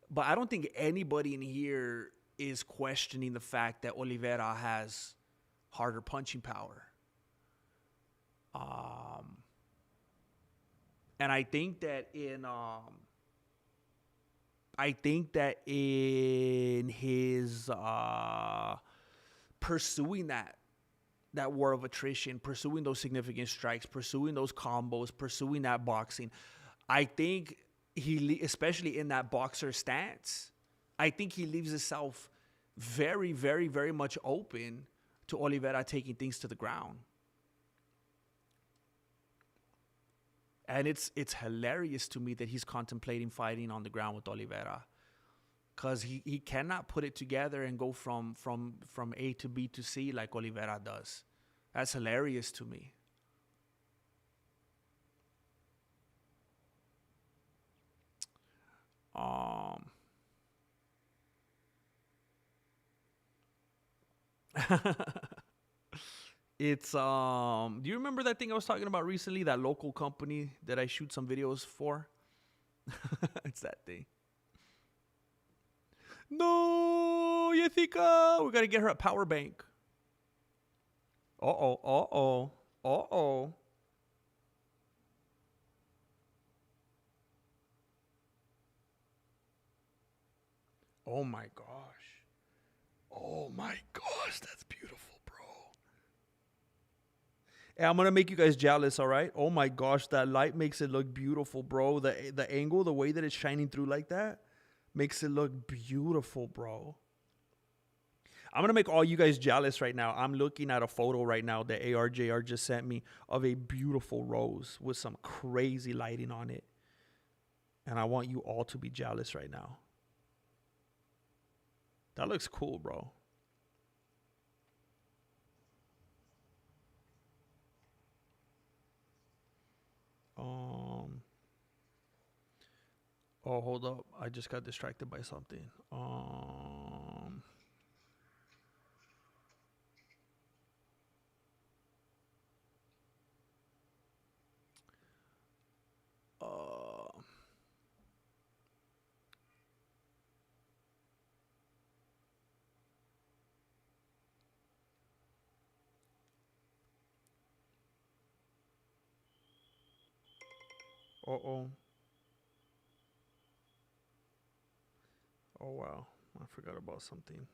But I don't think anybody in here is questioning the fact that Oliveira has harder punching power. And I think that in his pursuing that war of attrition, pursuing those significant strikes, pursuing those combos, pursuing that boxing, I think especially in that boxer stance, I think he leaves himself very, very, very much open to Oliveira taking things to the ground. And it's hilarious to me that he's contemplating fighting on the ground with Oliveira, because he cannot put it together and go from A to B to C like Oliveira does. That's hilarious to me. It's do you remember that thing I was talking about recently, that local company that I shoot some videos for? It's that thing. No, Jessica, we gotta get her a power bank. Uh-oh. Oh my gosh. Oh my gosh, that's beautiful, bro. Hey, I'm gonna make you guys jealous, all right? Oh my gosh, that light makes it look beautiful, bro. The angle, the way that it's shining through like that, makes it look beautiful, bro. I'm gonna make all you guys jealous right now. I'm looking at a photo right now that ARJR just sent me of a beautiful rose with some crazy lighting on it. And I want you all to be jealous right now. That looks cool, bro. Oh, hold up. I just got distracted by something. Uh-oh. Oh, wow. I forgot about something.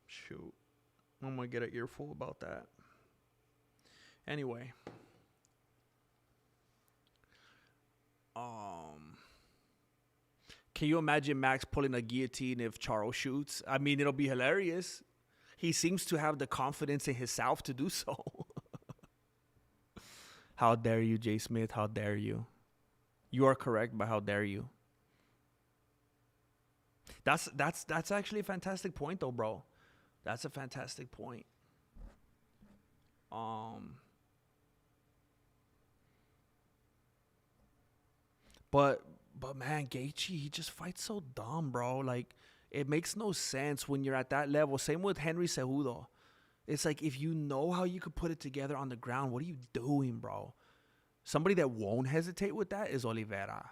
Shoot. I'm going to get an earful about that. Anyway. Can you imagine Max pulling a guillotine if Charles shoots? I mean, it'll be hilarious. He seems to have the confidence in himself to do so. How dare you, Jay Smith? How dare you? You are correct, but how dare you? That's actually a fantastic point, though, bro. That's a fantastic point. But man, Gaethje, he just fights so dumb, bro. Like, it makes no sense when you're at that level. Same with Henry Cejudo. It's like, if you know how you could put it together on the ground, what are you doing, bro? Somebody that won't hesitate with that is Oliveira.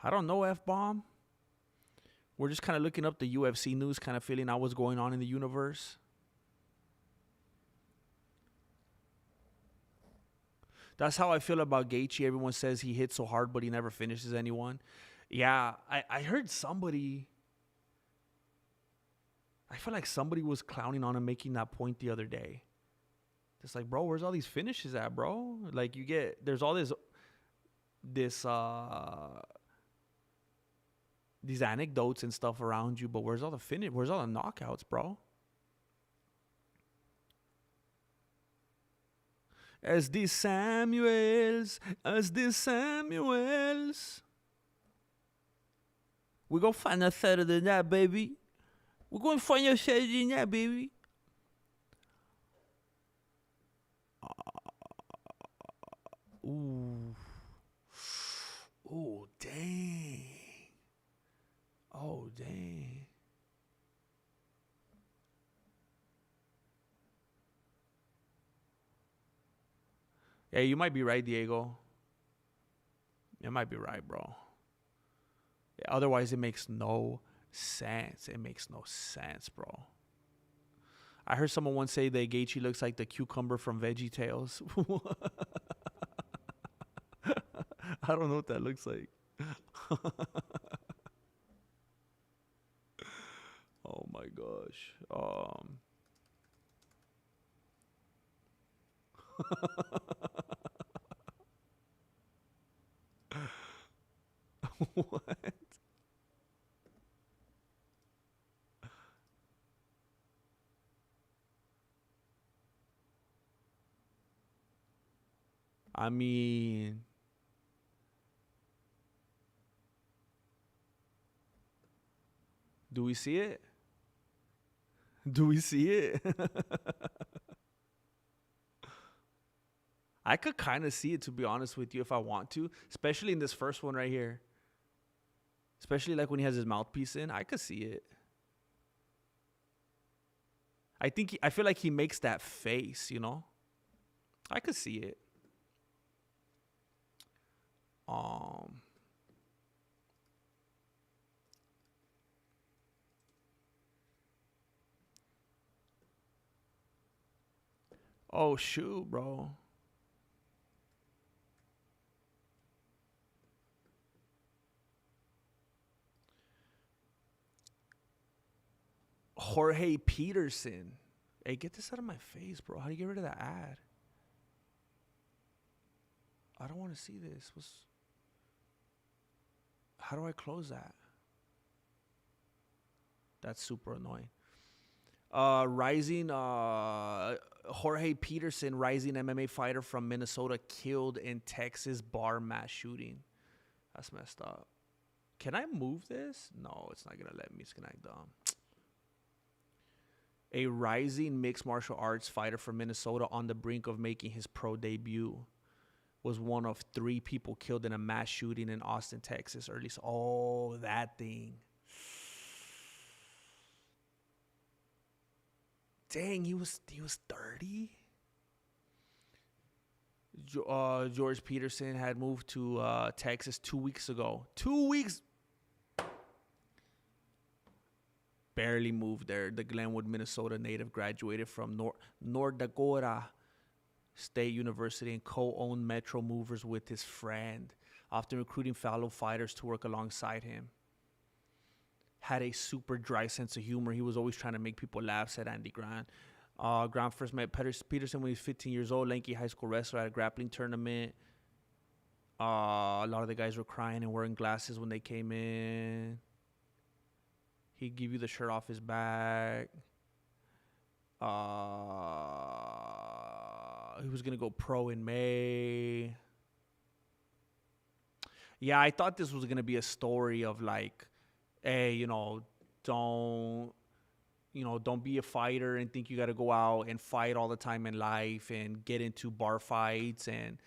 I don't know, F-Bomb. We're just kind of looking up the UFC news, kind of feeling out what's going on in the universe. That's how I feel about Gaethje. Everyone says he hits so hard, but he never finishes anyone. Yeah, I heard somebody... I feel like somebody was clowning on him making that point the other day. It's like, bro, where's all these finishes at, bro? Like, there's all these anecdotes and stuff around you, but where's all the knockouts, bro? As these Samuels. We go find a Saturday night, baby. We're going to find your Saturday night, baby. Ooh. Oh, dang. Oh, dang. Yeah, you might be right, Diego. You might be right, bro. Yeah, otherwise, it makes no sense. It makes no sense, bro. I heard someone once say that Gaethje looks like the cucumber from VeggieTales. I don't know what that looks like. Oh my gosh. What? I mean, do we see it? Do we see it? I could kind of see it, to be honest with you, if I want to, especially in this first one right here. Especially like when he has his mouthpiece in, I could see it. I feel like he makes that face, you know? I could see it. Oh shoot, bro. Jorge Peterson. Hey, get this out of my face, bro. How do you get rid of that ad? I don't want to see this. How do I close that? That's super annoying. Jorge Peterson, rising MMA fighter from Minnesota, killed in Texas bar mass shooting. That's messed up. Can I move this? No, it's not going to let me. It's going to act dumb. A rising mixed martial arts fighter from Minnesota on the brink of making his pro debut was one of 3 people killed in a mass shooting in Austin, Texas. Oh, that thing. Dang, he was 30. George Peterson had moved to Texas 2 weeks ago. 2 weeks. Barely moved there. The Glenwood, Minnesota native graduated from North Dakota State University and co-owned Metro Movers with his friend, often recruiting fellow fighters to work alongside him. Had a super dry sense of humor. He was always trying to make people laugh, said Andy Grant. Grant first met Peterson when he was 15 years old, lanky high school wrestler at a grappling tournament. A lot of the guys were crying and wearing glasses when they came in. He'd give you the shirt off his back. He was going to go pro in May. Yeah, I thought this was going to be a story of like, hey, don't be a fighter and think you got to go out and fight all the time in life and get into bar fights and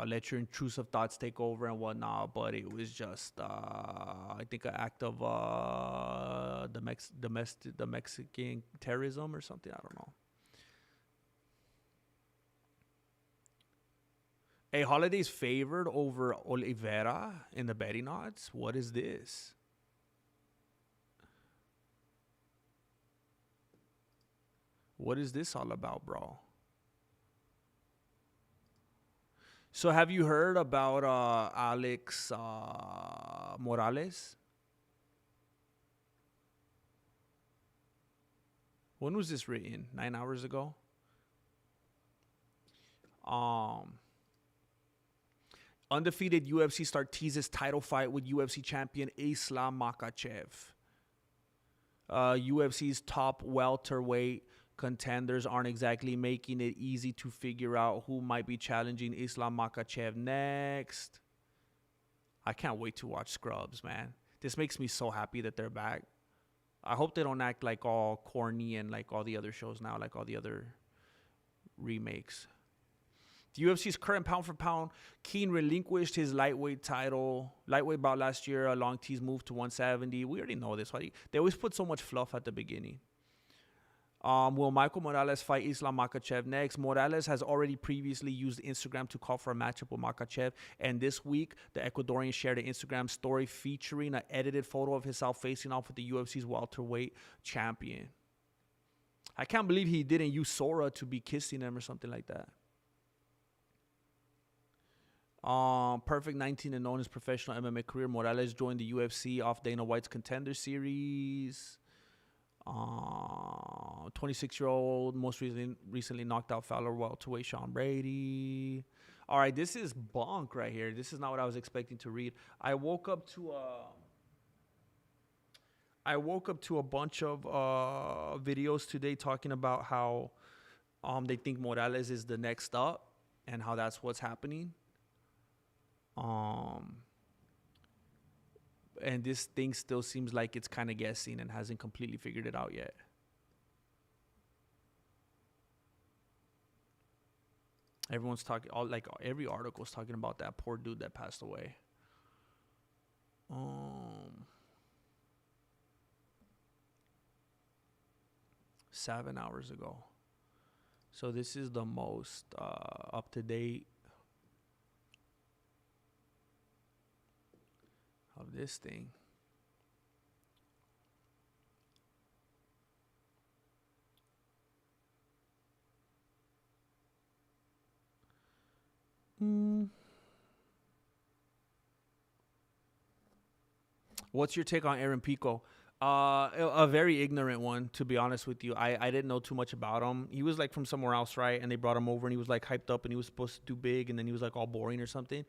let your intrusive thoughts take over and whatnot. But it was just, I think, an act of the Mexican terrorism or something. I don't know. Hey, Holiday's favored over Oliveira in the betting odds. What is this? What is this all about, bro? So have you heard about Alex Morales? When was this written? 9 hours ago? Undefeated UFC star teases title fight with UFC champion Islam Makhachev. UFC's top welterweight contenders aren't exactly making it easy to figure out who might be challenging Islam Makhachev next. I can't wait to watch Scrubs, man. This makes me so happy that they're back. I hope they don't act like all corny and like all the other shows now, like all the other remakes. The UFC's current pound-for-pound Keane relinquished his lightweight bout last year. A long tease moved to 170. We already know this. They always put so much fluff at the beginning. Will Michael Morales fight Islam Makhachev next? Morales has already previously used Instagram to call for a matchup with Makhachev. And this week, the Ecuadorian shared an Instagram story featuring an edited photo of himself facing off with the UFC's welterweight champion. I can't believe he didn't use Sora to be kissing him or something like that. Perfect 19-0 in his professional MMA career. Morales joined the UFC off Dana White's Contender Series. 26-year-old, most recently knocked out fellow welterweight Sean Brady. All right, this is bonk right here. This is not what I was expecting to read. I woke up to a bunch of videos today talking about how they think Morales is the next up and how that's what's happening. And this thing still seems like it's kind of guessing and hasn't completely figured it out yet. Everyone's talking, every article is talking about that poor dude that passed away. 7 hours ago. So this is the most up-to-date of this thing. What's your take on Aaron Pico? A very ignorant one, to be honest with you. I didn't know too much about him. He was like from somewhere else, right? And they brought him over, and he was like hyped up, and he was supposed to do big, and then he was like all boring or something.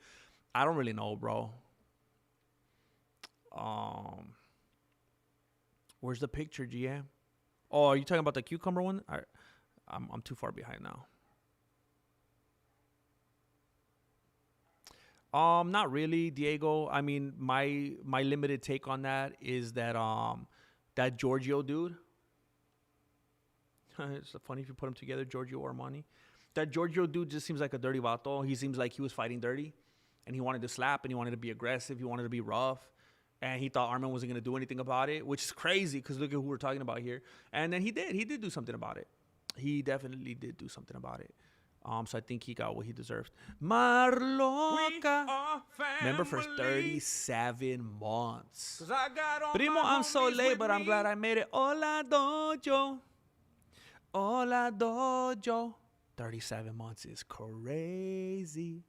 I don't really know, bro. Where's the picture, GM? Oh, are you talking about the cucumber one? I'm too far behind now. Not really, Diego. I mean, my limited take on that is that that Giorgio dude. It's funny if you put them together, Giorgio Armani. That Giorgio dude just seems like a dirty vato. He seems like he was fighting dirty, and he wanted to slap, and he wanted to be aggressive. He wanted to be rough, and he thought Arman wasn't gonna do anything about it, which is crazy because look at who we're talking about here. And then he did. He did do something about it. He definitely did do something about it. So I think he got what he deserved. Marloca. Remember for 37 months. Primo, I'm so late, but I'm glad I made it. Hola, dojo. Hola, dojo. 37 months is crazy.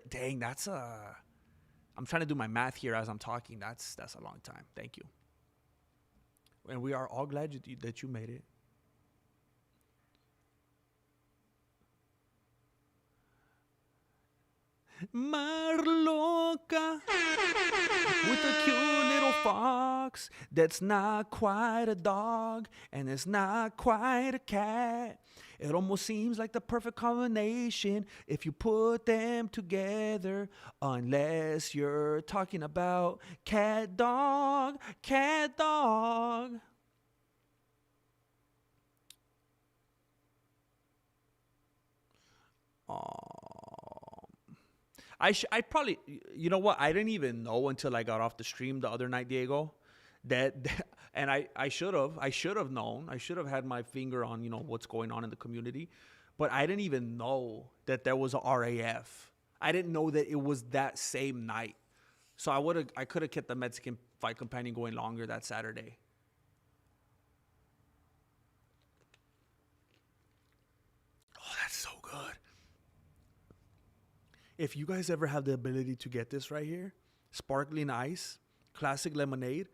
Dang, that's I'm trying to do my math here as I'm talking. That's a long time. Thank you. And we are all glad that you made it. Marloca with a cute little fox that's not quite a dog and it's not quite a cat. It almost seems like the perfect combination if you put them together, unless you're talking about cat dog, cat dog. I probably, you know what? I didn't even know until I got off the stream the other night, Diego, and I should have known. I should have had my finger on, what's going on in the community, but I didn't even know that there was a RAF. I didn't know that it was that same night. So I could have kept the Mexican Fight Companion going longer that Saturday. Oh, that's so good. If you guys ever have the ability to get this right here, sparkling ice, classic lemonade,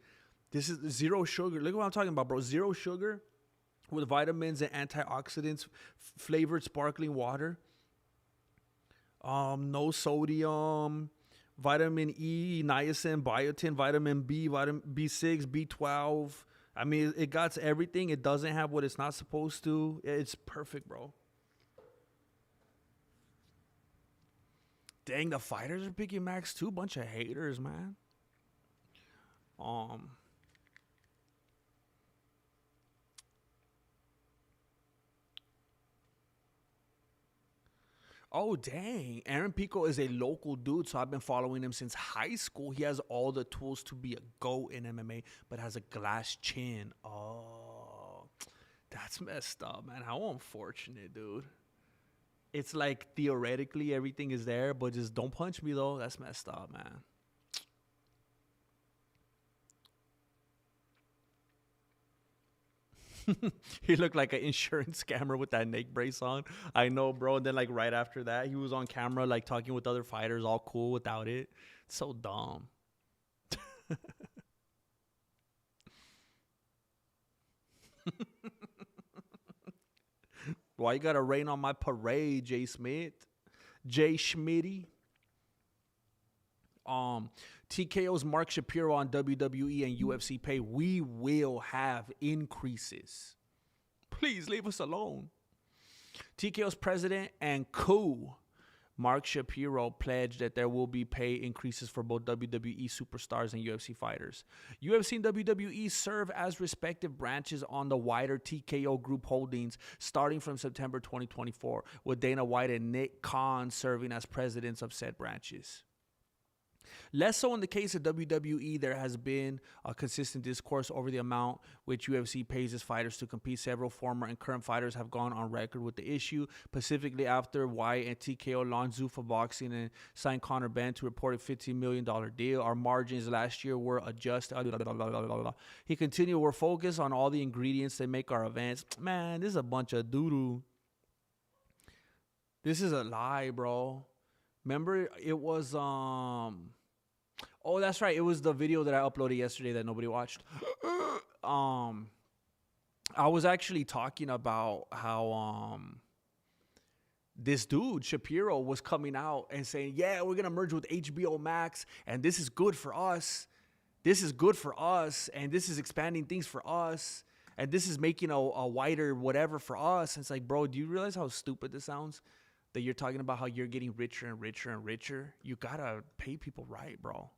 this is zero sugar. Look what I'm talking about, bro. Zero sugar with vitamins and antioxidants, flavored sparkling water. No sodium, vitamin E, niacin, biotin, vitamin B, vitamin B6, B12. I mean, it got everything. It doesn't have what it's not supposed to. It's perfect, bro. Dang, the fighters are picking Max too. Bunch of haters, man. Oh, dang. Aaron Pico is a local dude, so I've been following him since high school. He has all the tools to be a GOAT in MMA, but has a glass chin. Oh, that's messed up, man. How unfortunate, dude. It's like theoretically everything is there, but just don't punch me, though. That's messed up, man. He looked like an insurance scammer with that neck brace on. I know, bro. And then like right after that, he was on camera like talking with other fighters, all cool without it. It's so dumb. Why you gotta rain on my parade, Jay Smith? Jay Schmitty. TKO's Mark Shapiro on WWE and UFC pay. We will have increases. Please leave us alone. TKO's president and coup, Mark Shapiro, pledged that there will be pay increases for both WWE superstars and UFC fighters. UFC and WWE serve as respective branches on the wider TKO Group holdings starting from September 2024, with Dana White and Nick Khan serving as presidents of said branches. Less so in the case of WWE, there has been a consistent discourse over the amount which UFC pays its fighters to compete. Several former and current fighters have gone on record with the issue, specifically after White and TKO launched Zuffa Boxing and signed Conor Benn to report a $15 million deal. Our margins last year were adjusted. He continued, we're focused on all the ingredients that make our events. Man, this is a bunch of doo-doo. This is a lie, bro. Remember, it was, Oh, that's right. It was the video that I uploaded yesterday that nobody watched. I was actually talking about how this dude Shapiro was coming out and saying, "Yeah, we're gonna merge with HBO Max, and this is good for us. This is good for us, and this is expanding things for us, and this is making a wider whatever for us." And it's like, bro, do you realize how stupid this sounds? That you're talking about how you're getting richer and richer and richer. You gotta pay people right, bro.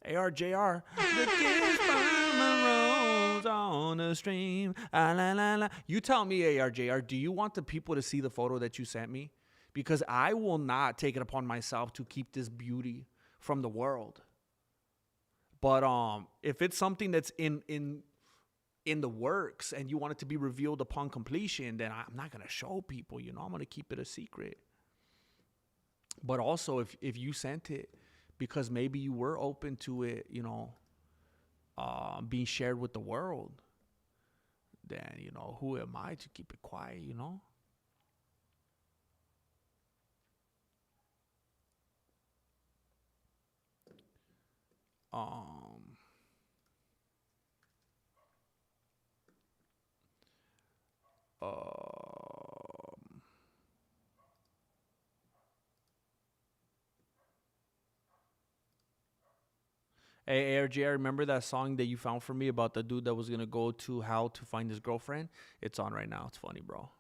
ARJR. The kids from the rose on the stream. Ah, la, la, la. You tell me, ARJR, do you want the people to see the photo that you sent me? Because I will not take it upon myself to keep this beauty from the world. But if it's something that's in the works and you want it to be revealed upon completion, then I'm not going to show people, I'm going to keep it a secret. But also, if you sent it, because maybe you were open to it, being shared with the world, then, who am I to keep it quiet, Hey, ARG, I remember that song that you found for me about the dude that was going to go to how to find his girlfriend? It's on right now. It's funny, bro.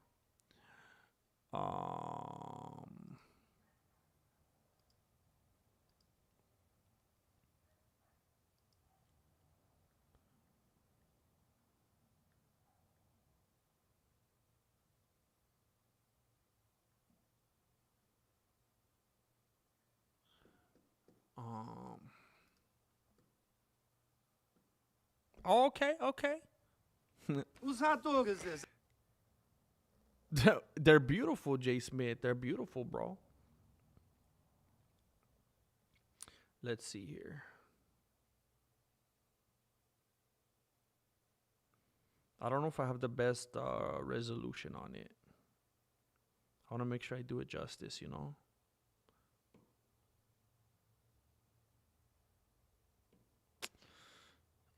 Okay. Whose hot dog is this? They're beautiful, Jay Smith. They're beautiful, bro. Let's see here. I don't know if I have the best resolution on it. I want to make sure I do it justice,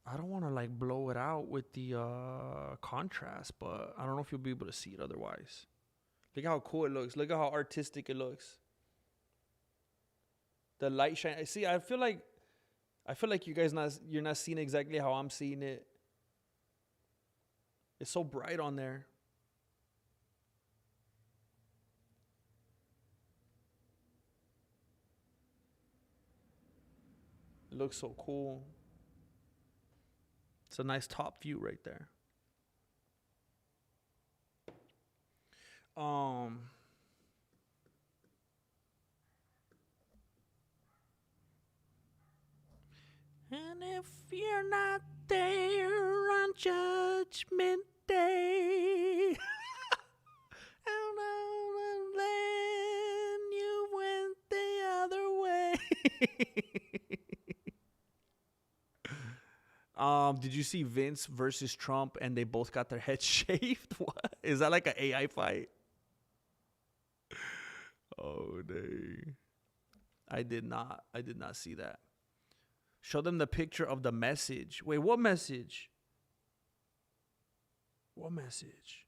I don't want to blow it out with the contrast, but I don't know if you'll be able to see it otherwise. Look at how cool it looks. Look at how artistic it looks. The light shine. See, I feel like you guys you're not seeing exactly how I'm seeing it. It's so bright on there. It looks so cool. It's a nice top view right there. And if you're not there on Judgment Day, then you went the other way. Did you see Vince versus Trump and they both got their heads shaved? What? Is that like an AI fight? Oh, dang. I did not see that. Show them the picture of the message. Wait, what message? What message?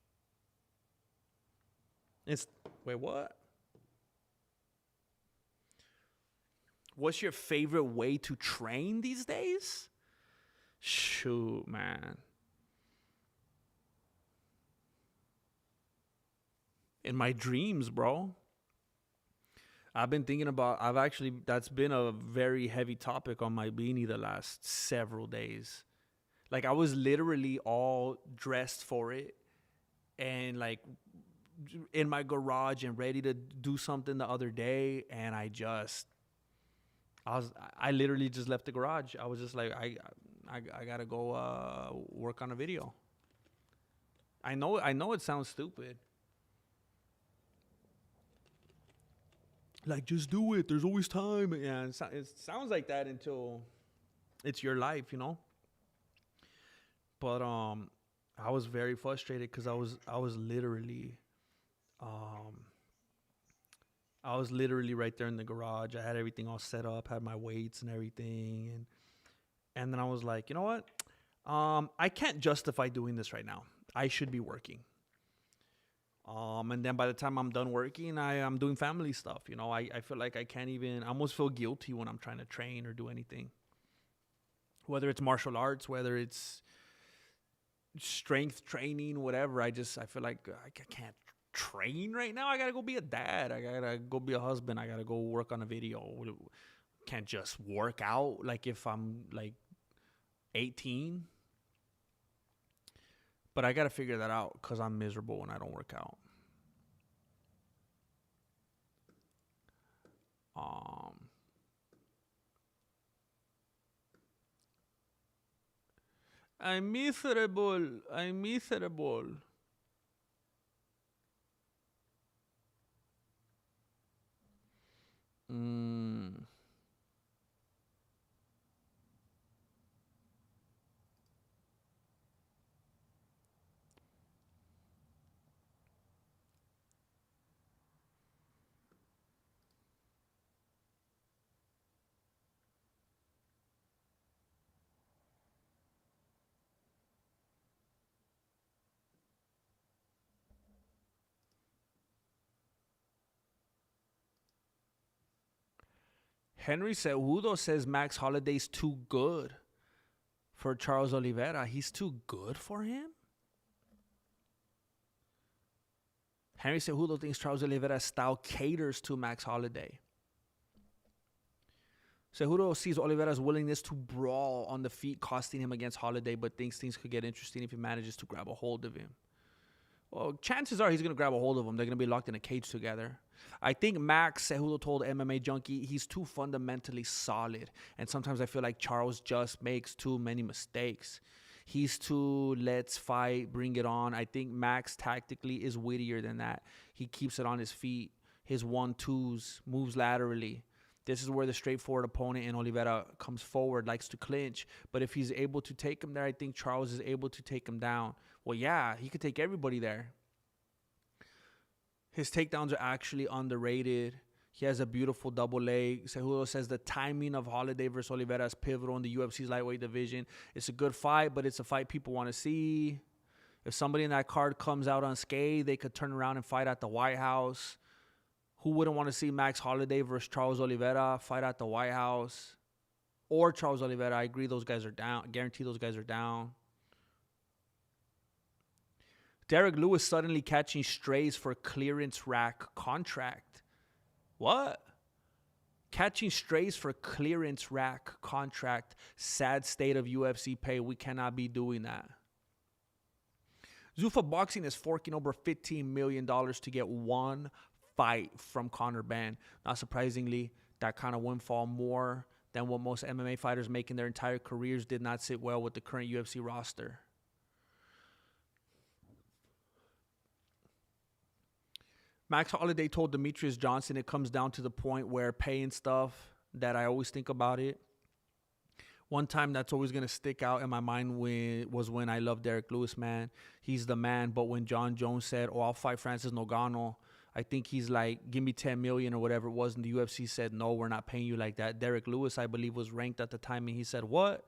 Wait, what? What's your favorite way to train these days? Shoot, man. In my dreams, bro. That's been a very heavy topic on my beanie the last several days. I was literally all dressed for it and in my garage and ready to do something the other day. And I literally just left the garage. I was just like, I gotta go work on a video. I know it sounds stupid. Just do it. There's always time. Yeah, it sounds like that until it's your life, But I was very frustrated because I was literally I was literally right there in the garage. I had everything all set up, had my weights and everything. And then I was like, you know what? I can't justify doing this right now. I should be working. And then by the time I'm done working, I'm doing family stuff. You know, I feel like I can't even, I almost feel guilty when I'm trying to train or do anything. Whether it's martial arts, whether it's strength training, whatever. I feel like I can't train right now. I got to go be a dad. I got to go be a husband. I got to go work on a video. Can't just work out like if I'm like 18. But I got to figure that out because I'm miserable when I don't work out. I'm miserable. I'm miserable. Henry Cejudo says Max Holiday's too good for Charles Oliveira. He's too good for him? Henry Cejudo thinks Charles Oliveira's style caters to Max Holiday. Cejudo sees Oliveira's willingness to brawl on the feet costing him against Holiday, but thinks things could get interesting if he manages to grab a hold of him. Well, chances are he's going to grab a hold of him. They're going to be locked in a cage together. I think Max Cejudo told MMA Junkie he's too fundamentally solid. And sometimes I feel like Charles just makes too many mistakes. He's too let's fight, bring it on. I think Max tactically is wittier than that. He keeps it on his feet. His 1-2s, moves laterally. This is where the straightforward opponent in Oliveira comes forward, likes to clinch. But if he's able to take him there, I think Charles is able to take him down. Well, yeah, he could take everybody there. His takedowns are actually underrated. He has a beautiful double leg. Cejudo says the timing of Holiday versus Oliveira is pivotal in the UFC's lightweight division. It's a good fight, but it's a fight people want to see. If somebody in that card comes out unscathed, they could turn around and fight at the White House. Who wouldn't want to see Max Holiday versus Charles Oliveira fight at the White House? Or Charles Oliveira. I agree those guys are down. I guarantee those guys are down. Derek Lewis suddenly catching strays for clearance rack contract. What? Catching strays for clearance rack contract. Sad state of UFC pay. We cannot be doing that. Zuffa Boxing is forking over $15 million to get one fight from Conor Benn. Not surprisingly, that kind of windfall, more than what most MMA fighters make in their entire careers, did not sit well with the current UFC roster. Max Holiday told Demetrius Johnson it comes down to the point where pay and stuff that I always think about it. One time that's always going to stick out in my mind was when I love Derek Lewis, man. He's the man. But when John Jones said, I'll fight Francis Ngannou, I think he's like, give me $10 million or whatever it was. And the UFC said, no, we're not paying you like that. Derek Lewis, I believe, was ranked at the time. And he said, what?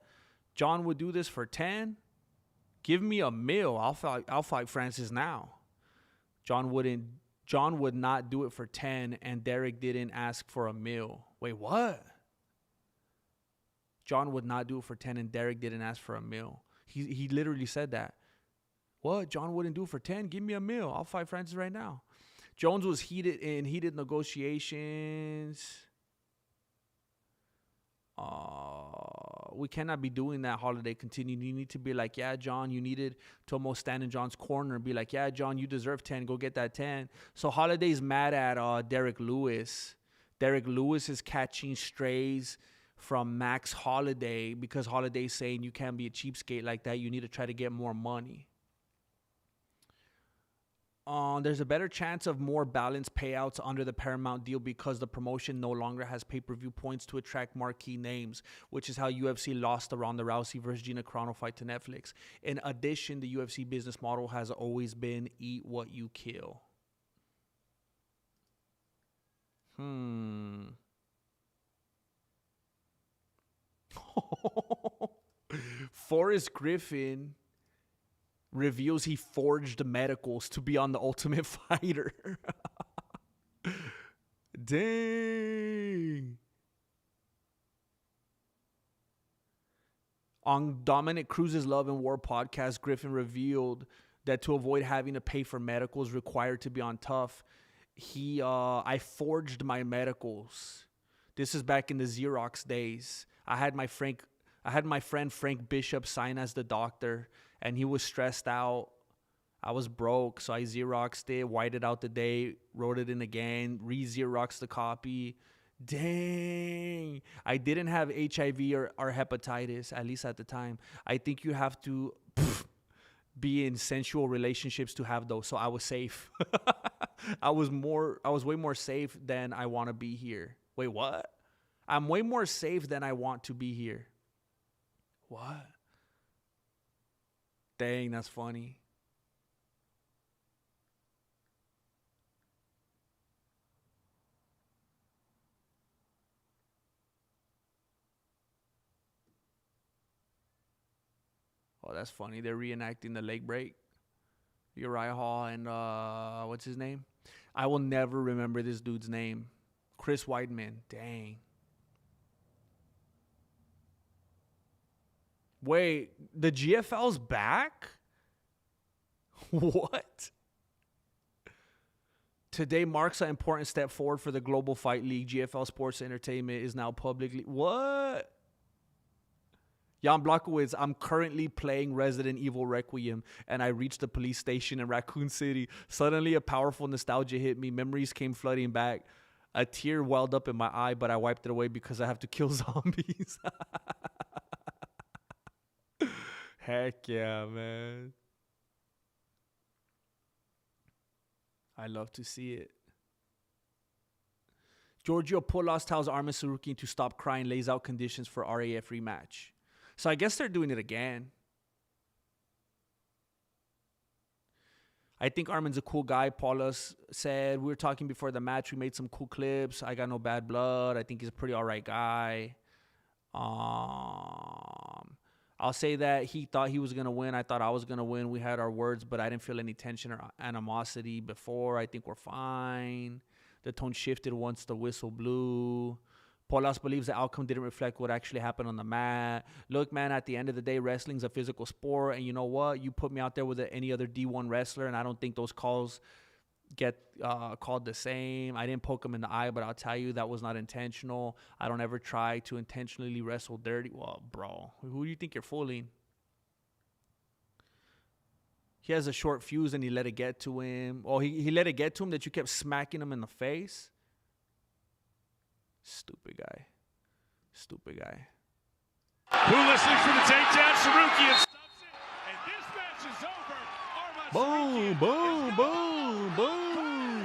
John would do this for 10? Give me $1 million. I'll fight Francis now. John would not do it for 10, and Derek didn't ask for $1 million. Wait, what? John would not do it for 10, and Derek didn't ask for $1 million. He literally said that. What? John wouldn't do it for 10? Give me $1 million. I'll fight Francis right now. Jones was heated negotiations. We cannot be doing that. Holiday continued. You need to be like, yeah, John, you needed to almost stand in John's corner and be like, yeah, John, you deserve 10. Go get that 10. So Holiday's mad at Derek Lewis. Derek Lewis is catching strays from Max Holiday because Holiday's saying you can't be a cheapskate like that. You need to try to get more money. There's a better chance of more balanced payouts under the Paramount deal because the promotion no longer has pay-per-view points to attract marquee names, which is how UFC lost the Ronda Rousey versus Gina Carano fight to Netflix. In addition, the UFC business model has always been eat what you kill. Forrest Griffin reveals he forged medicals to be on The Ultimate Fighter. Dang. On Dominic Cruz's Love and War podcast, Griffin revealed that to avoid having to pay for medicals required to be on Tough, I forged my medicals. This is back in the Xerox days. I had my friend Frank Bishop sign as the doctor, and he was stressed out. I was broke, so I Xeroxed it, whited out the date, wrote it in again, re-Xeroxed the copy. Dang. I didn't have HIV or hepatitis, at least at the time. I think you have to be in sensual relationships to have those, so I was safe. I was way more safe than I want to be here. Wait, what? I'm way more safe than I want to be here. What? Dang, that's funny. Oh, that's funny. They're reenacting the leg break. Uriah Hall and what's his name? I will never remember this dude's name. Chris Weidman. Dang. Wait, the GFL's back? What? Today marks an important step forward for the Global Fight League. GFL Sports Entertainment is now publicly... What? Jan Blachowicz, I'm currently playing Resident Evil Requiem, and I reached the police station in Raccoon City. Suddenly, a powerful nostalgia hit me. Memories came flooding back. A tear welled up in my eye, but I wiped it away because I have to kill zombies. Heck yeah, man. I love to see it. Giorgio Poulos tells Armin Sarukian to stop crying, lays out conditions for RAF rematch. So I guess they're doing it again. I think Armin's a cool guy. Paulus said, we were talking before the match. We made some cool clips. I got no bad blood. I think he's a pretty all right guy. I'll say that he thought he was going to win. I thought I was going to win. We had our words, but I didn't feel any tension or animosity before. I think we're fine. The tone shifted once the whistle blew. Paulas believes the outcome didn't reflect what actually happened on the mat. Look, man, at the end of the day, wrestling's a physical sport. And you know what? You put me out there with any other D1 wrestler, and I don't think those calls get called the same. I didn't poke him in the eye, but I'll tell you that was not intentional. I don't ever try to intentionally wrestle dirty. Well, bro, who do you think you're fooling? He has a short fuse, and he let it get to him. Oh, he let it get to him that you kept smacking him in the face? Stupid guy. Stupid guy. Who listening for the takedown? Sarukian stops it, and this match is over. Boom, boom, boom, boom.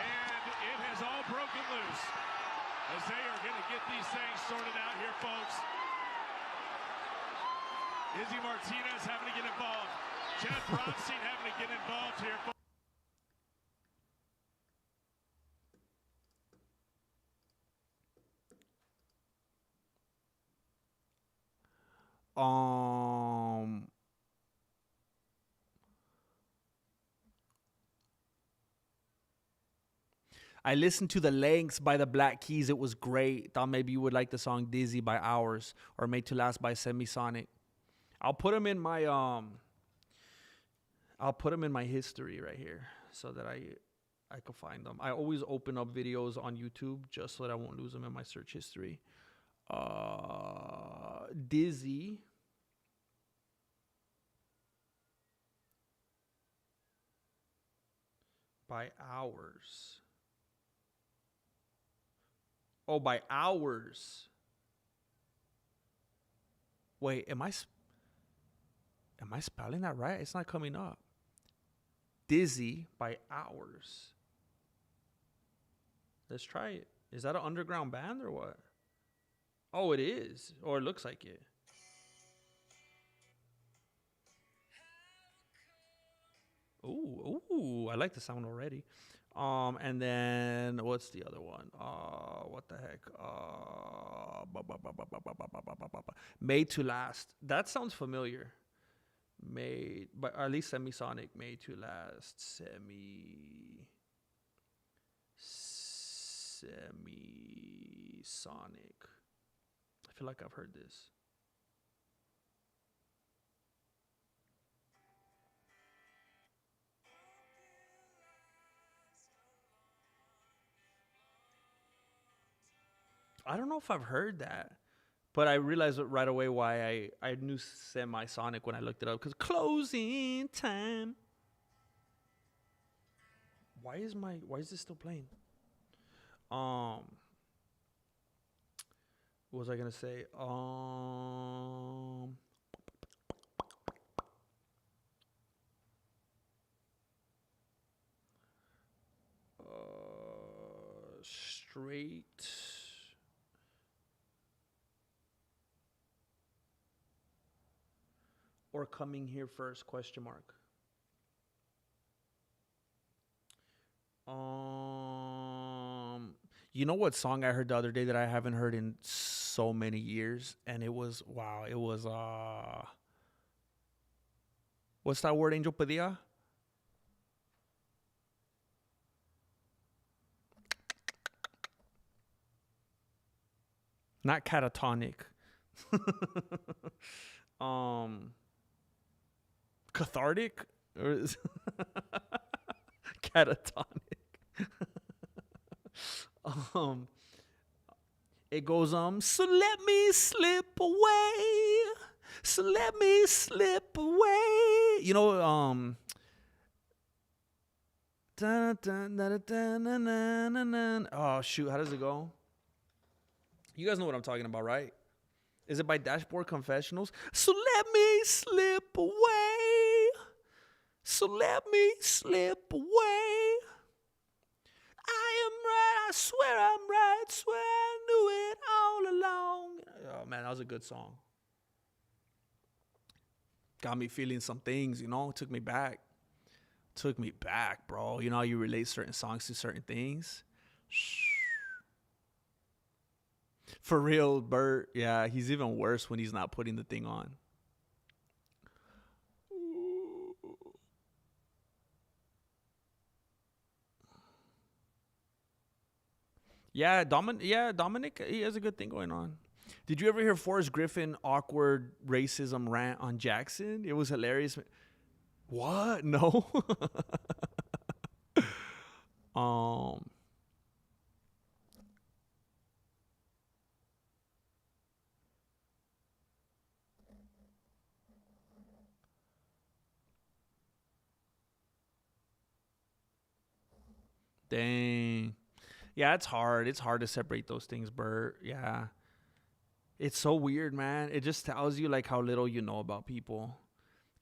And it has all broken loose as they are going to get these things sorted out here, folks. Izzy Martinez having to get involved. Chad Bronstein having to get involved here, folks. I listened to The Lengths by the Black Keys. It was great. Thought maybe you would like the song Dizzy by Hours or Made to Last by Semisonic. I'll put them in my history right here so that I can find them. I always open up videos on YouTube just so that I won't lose them in my search history. Dizzy by Hours. Oh, by Hours. Wait, am I spelling that right? It's not coming up. Dizzy by Hours. Let's try it. Is that an underground band or what? Oh, it is. Or it looks like it. Ooh, I like the sound already. And then what's the other one? What the heck? Made to Last. That sounds familiar. Made, but at least Semisonic. Made to Last. Semisonic. I feel like I've heard this. I don't know if I've heard that, but I realized right away why I knew Semisonic when I looked it up, because closing time. Why is this still playing? What was I gonna say? Straight. Or coming here first? Question mark. You know what song I heard the other day that I haven't heard in so many years, and it was wow. It was what's that word Angel Padilla? Not catatonic. Cathartic or is catatonic. It goes so let me slip away, so let me slip away. You know, oh shoot, how does it go? You guys know what I'm talking about, right? Is it by Dashboard Confessionals? So let me slip away. So let me slip away. I am right. I swear I'm right. Swear I knew it all along. Oh, man, that was a good song. Got me feeling some things, you know. Took me back. Took me back, bro. You know how you relate certain songs to certain things? For real, Bert. Yeah, he's even worse when he's not putting the thing on. Yeah, Dominic, he has a good thing going on. Did you ever hear Forrest Griffin awkward racism rant on Jackson? It was hilarious. What? No. Dang. Yeah, it's hard. It's hard to separate those things, Bert. Yeah. It's so weird, man. It just tells you like how little you know about people.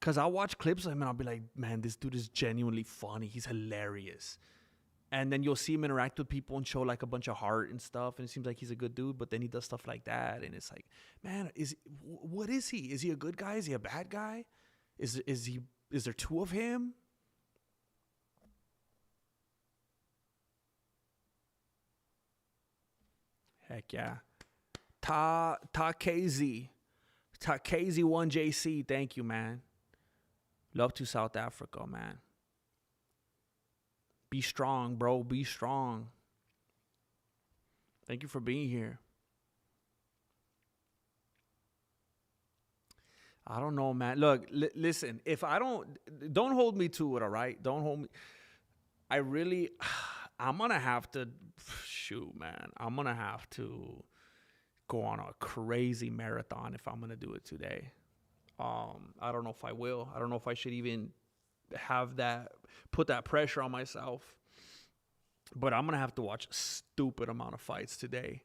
Cause I'll watch clips of him and I'll be like, man, this dude is genuinely funny. He's hilarious. And then you'll see him interact with people and show like a bunch of heart and stuff. And it seems like he's a good dude, but then he does stuff like that. And it's like, man, what is he? Is he a good guy? Is he a bad guy? Is there two of him? Heck yeah. Takezi 1JC. Thank you, man. Love to South Africa, man. Be strong, bro. Be strong. Thank you for being here. I don't know, man. Look, listen. If I don't hold me to it, all right? Don't hold me. I'm going to have to, shoot, man. I'm going to have to go on a crazy marathon if I'm going to do it today. I don't know if I will. I don't know if I should even put that pressure on myself. But I'm going to have to watch a stupid amount of fights today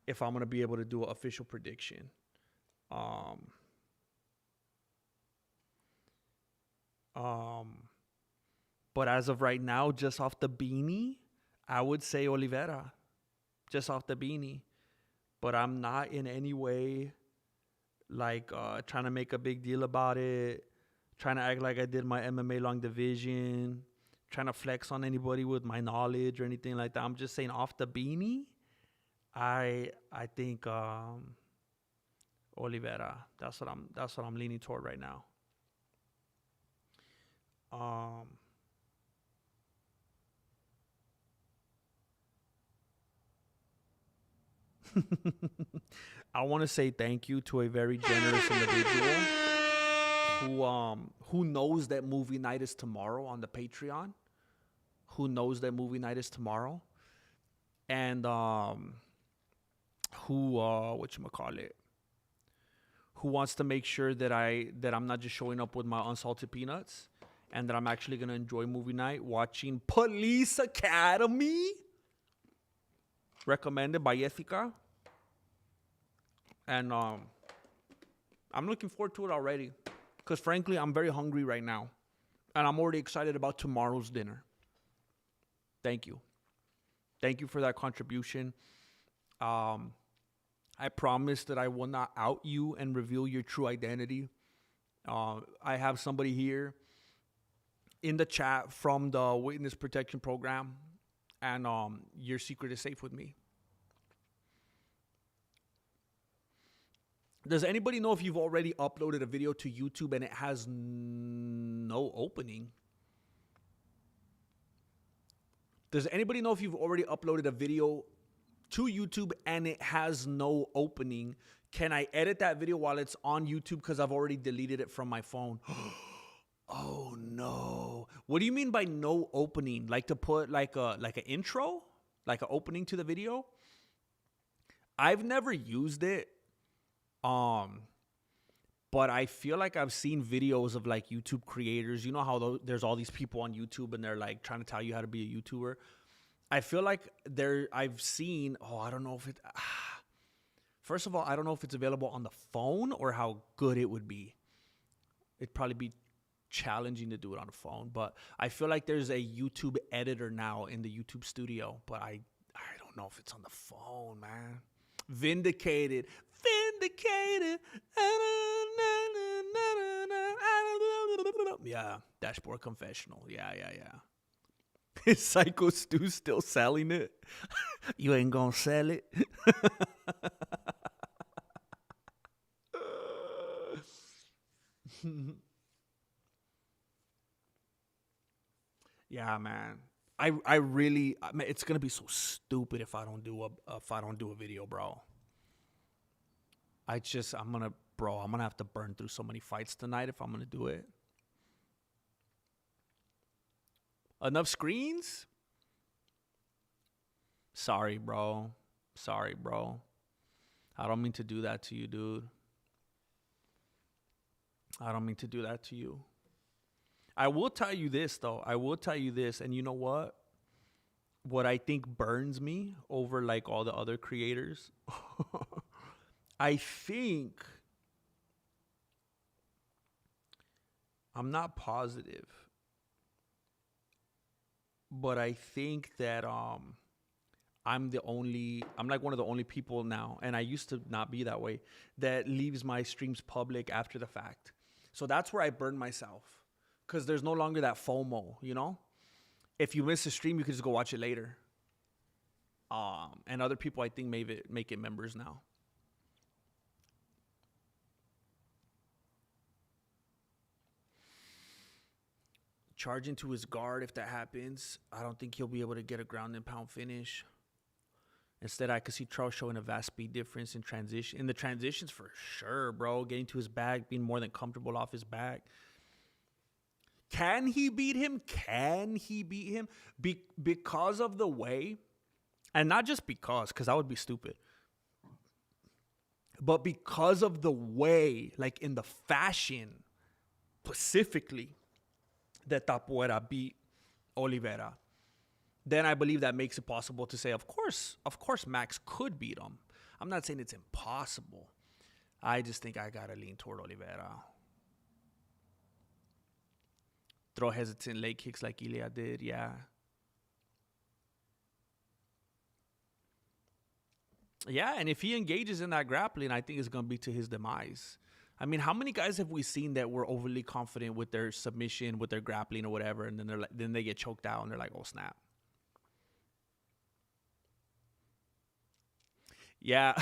if I'm going to be able to do an official prediction. But as of right now, just off the beanie, I would say Oliveira. Just off the beanie. But I'm not in any way like trying to make a big deal about it, trying to act like I did my MMA long division, trying to flex on anybody with my knowledge or anything like that. I'm just saying off the beanie, I think Oliveira. That's what I'm leaning toward right now. I want to say thank you to a very generous individual who knows that movie night is tomorrow on the Patreon. Who knows that movie night is tomorrow, and who whatchamacallit, who wants to make sure that I'm not just showing up with my unsalted peanuts, and that I'm actually gonna enjoy movie night watching Police Academy, recommended by Jessica. And I'm looking forward to it already, because frankly, I'm very hungry right now, and I'm already excited about tomorrow's dinner. Thank you. Thank you for that contribution. I promise that I will not out you and reveal your true identity. I have somebody here in the chat from the Witness Protection Program, and your secret is safe with me. Does anybody know if you've already uploaded a video to YouTube and it has no opening? Does anybody know if you've already uploaded a video to YouTube and it has no opening? Can I edit that video while it's on YouTube because I've already deleted it from my phone? Oh no. What do you mean by no opening? Like to put like an intro? Like an opening to the video? I've never used it. But I feel like I've seen videos of like YouTube creators. You know how there's all these people on YouTube and they're like trying to tell you how to be a YouTuber. I feel like I've seen, I don't know if it, first of all, I don't know if it's available on the phone or how good it would be. It'd probably be challenging to do it on the phone, but I feel like there's a YouTube editor now in the YouTube studio, but I don't know if it's on the phone, man. Vindicated. Yeah, Dashboard Confessional. Yeah. Is Psycho Stu still selling it? You ain't gonna sell it? Yeah, man. I really, it's gonna be so stupid if I don't do a video, bro. I'm gonna have to burn through so many fights tonight if I'm gonna do it. Enough screens? Sorry, bro. I don't mean to do that to you, dude. I don't mean to do that to you. I will tell you this, though. And you know what? What I think burns me over like all the other creators, I think, I'm not positive, but I think that I'm like one of the only people now, and I used to not be that way, that leaves my streams public after the fact. So that's where I burn myself, because there's no longer that FOMO, you know? If you miss a stream, you can just go watch it later. And other people, I think, make it members now. Charge into his guard if that happens. I don't think he'll be able to get a ground and pound finish. Instead, I could see Charles showing a vast speed difference in transition. In the transitions, for sure, bro. Getting to his back, being more than comfortable off his back. Can he beat him? Because of the way, and not just because that would be stupid, but because of the way, like in the fashion, specifically, that Tapuera beat Oliveira, then I believe that makes it possible to say, of course, Max could beat him. I'm not saying it's impossible. I just think I gotta lean toward Oliveira. Throw hesitant leg kicks like Ilya did, yeah. Yeah, and if he engages in that grappling, I think it's going to be to his demise. I mean, how many guys have we seen that were overly confident with their submission, with their grappling or whatever, and then they get choked out and they're like, oh snap. Yeah.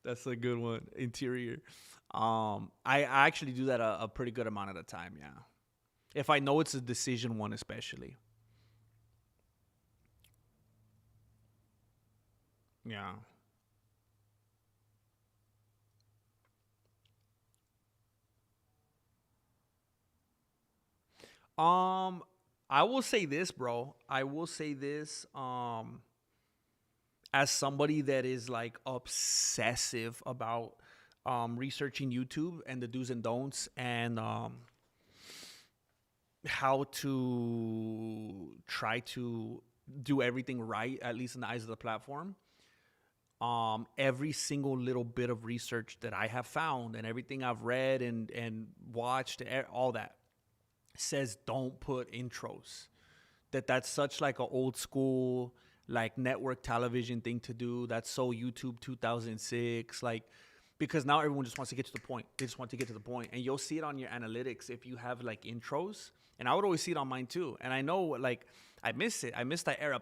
That's a good one. Interior. I actually do that a pretty good amount of the time, yeah. If I know it's a decision one especially. Yeah. I will say this, bro. I will say this. As somebody that is like obsessive about researching YouTube and the do's and don'ts and how to try to do everything right, at least in the eyes of the platform. Every single little bit of research that I have found and everything I've read and watched, all that says don't put intros. That's such like an old school like network television thing to do. That's so YouTube 2006, like, because now everyone just wants to get to the point. They just want to get to the point, and you'll see it on your analytics if you have like intros. And I would always see it on mine too. And I know, like, I miss it. I miss that era.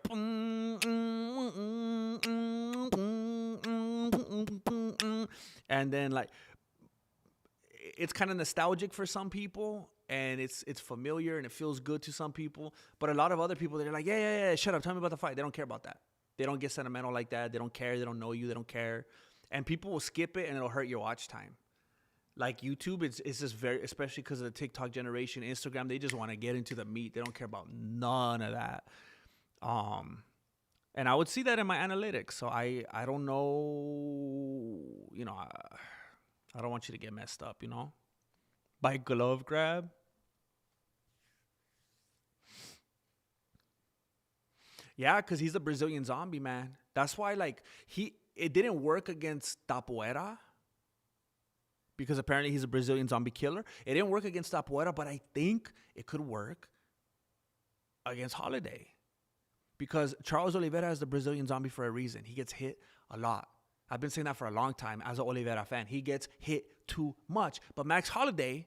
And then like, it's kind of nostalgic for some people, and it's familiar and it feels good to some people. But a lot of other people, they're like, yeah, shut up, tell me about the fight. They don't care about that. They don't get sentimental like that. They don't care. They don't know you. They don't care. And people will skip it, and it'll hurt your watch time. Like YouTube, it's just very, especially because of the TikTok generation, Instagram, they just want to get into the meat. They don't care about none of that. And I would see that in my analytics. So I don't know, you know, I don't want you to get messed up, you know, by glove grab. Yeah, because he's a Brazilian zombie, man. That's why, like, it didn't work against Tapoeira, because apparently he's a Brazilian zombie killer. It didn't work against Tapoeira, but I think it could work against Holiday, because Charles Oliveira is the Brazilian zombie for a reason. He gets hit a lot. I've been saying that for a long time as an Oliveira fan. He gets hit too much. But Max Holiday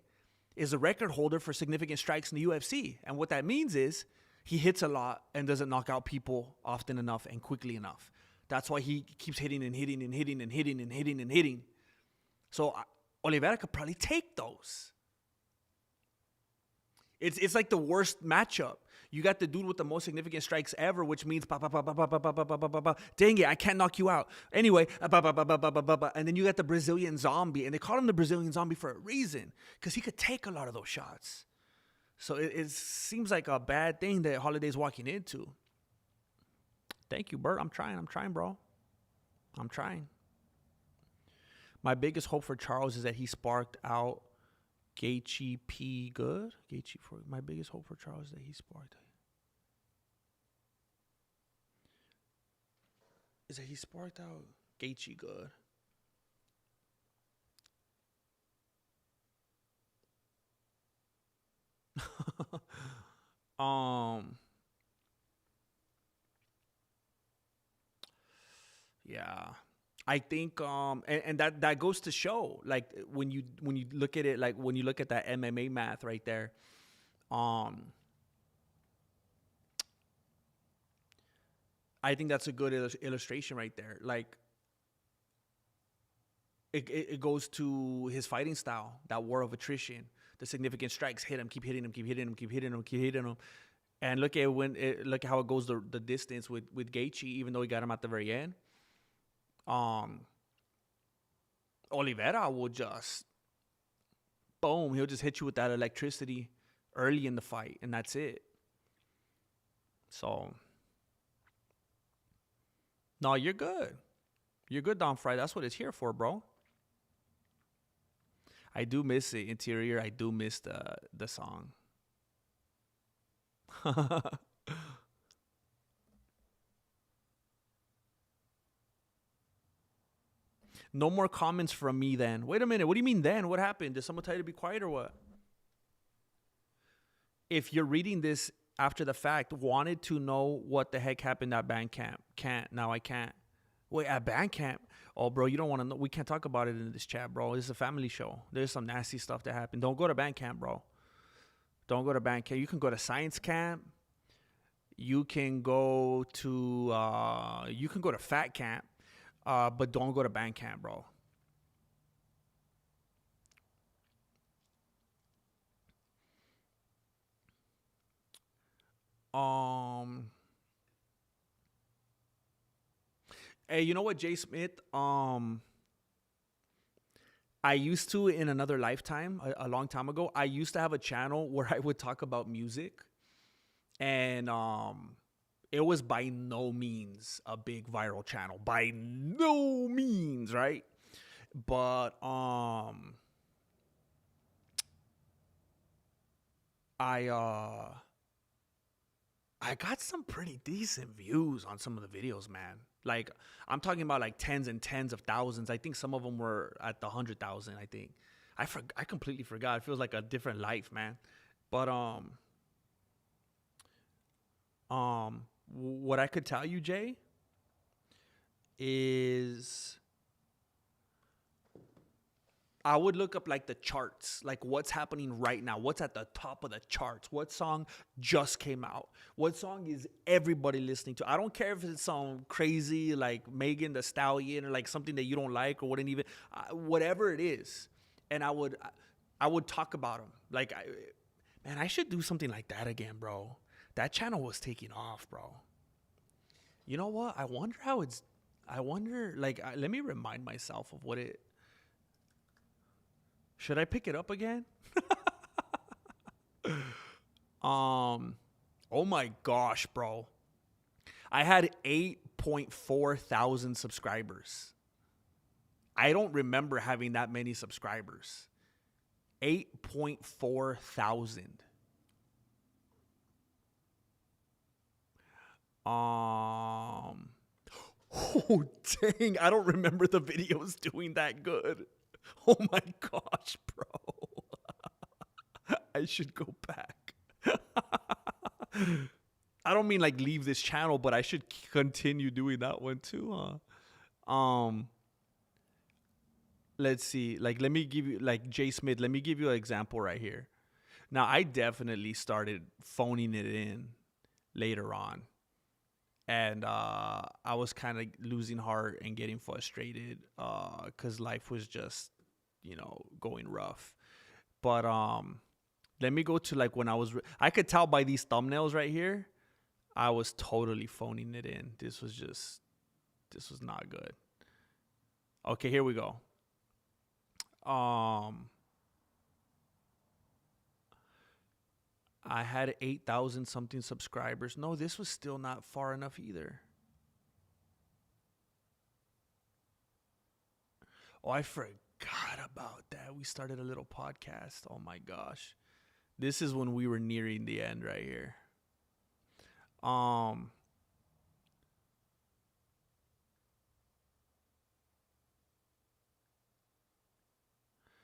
is a record holder for significant strikes in the UFC. And what that means is he hits a lot and doesn't knock out people often enough and quickly enough. That's why he keeps hitting and hitting and hitting and hitting and hitting and hitting. So Oliveira could probably take those. It's like the worst matchup. You got the dude with the most significant strikes ever, which means dang it, I can't knock you out. Anyway, and then you got the Brazilian zombie, and they call him the Brazilian zombie for a reason, because he could take a lot of those shots. So it seems like a bad thing that Holiday's walking into. Thank you, Bert. I'm trying, bro. I'm trying. My biggest hope for Charles is that he sparked out Gaethje P. Good. My biggest hope for Charles is that he sparked. Is that he sparked out Gaethje Good. Yeah. I think and that goes to show, like, when you look at it, like when you look at that MMA math right there, I think that's a good illustration right there. Like, it goes to his fighting style, that war of attrition, the significant strikes, hit him, keep hitting him, keep hitting him, keep hitting him, keep hitting him. And look at how it goes the distance with Gaethje, even though he got him at the very end. Oliveira will just, boom, he'll just hit you with that electricity early in the fight, and that's it. So, no, you're good. You're good, Don Fry. That's what it's here for, bro. I do miss it, Interior. I do miss the song. No more comments from me then. Wait a minute. What do you mean then? What happened? Did someone tell you to be quiet or what? If you're reading this after the fact, wanted to know what the heck happened at band camp. Now I can't. Wait, at band camp? Oh, bro, you don't want to know. We can't talk about it in this chat, bro. This is a family show. There's some nasty stuff that happened. Don't go to band camp, bro. Don't go to band camp. You can go to science camp. You can go to fat camp, but don't go to band camp, bro. Hey, you know what, Jay Smith? I used to, in another lifetime, a long time ago, I used to have a channel where I would talk about music. And it was by no means a big viral channel. By no means, right? But I got some pretty decent views on some of the videos, man. Like, I'm talking about like tens and tens of thousands. I think some of them were at the 100,000, I think. I completely forgot. It feels like a different life, man. But what I could tell you, Jay, is I would look up like the charts, like what's happening right now, what's at the top of the charts, what song just came out, what song is everybody listening to. I don't care if it's some crazy like Megan Thee Stallion or like something that you don't like or wouldn't even, whatever it is. And I would talk about them. Like, man, I should do something like that again, bro. That channel was taking off, bro. You know what? I wonder, let me remind myself of what it. Should I pick it up again? Oh my gosh, bro. I had 8.4 thousand subscribers. I don't remember having that many subscribers. 8.4 thousand. Oh, dang. I don't remember the videos doing that good. Oh my gosh, bro. I should go back. I don't mean like leave this channel, but I should continue doing that one too, huh? Let's see. Like, let me give you, like, Jay Smith, let me give you an example right here. Now, I definitely started phoning it in later on. And I was kind of losing heart and getting frustrated because life was just, going rough. But let me go to like when I could tell by these thumbnails right here, I was totally phoning it in. This was not good. Okay, here we go. I had 8,000 something subscribers. No, this was still not far enough either. Oh, I forgot about that. We started a little podcast. Oh my gosh. This is when we were nearing the end right here.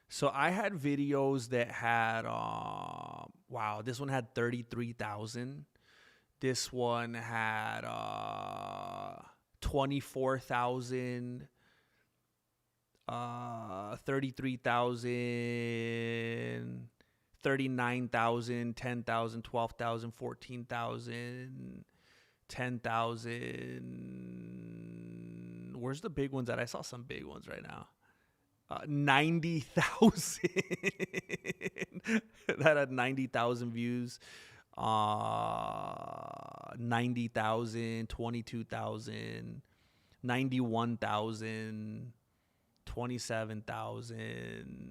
So I had videos that had, wow, this one had 33,000. This one had 24,000, 33,000, 39,000, 10,000, 12,000, 14,000, 10,000. Where's the big ones at? I saw some big ones right now. 90,000. That had 90,000 views. 90,000, 22,000, 91,000, 27,000.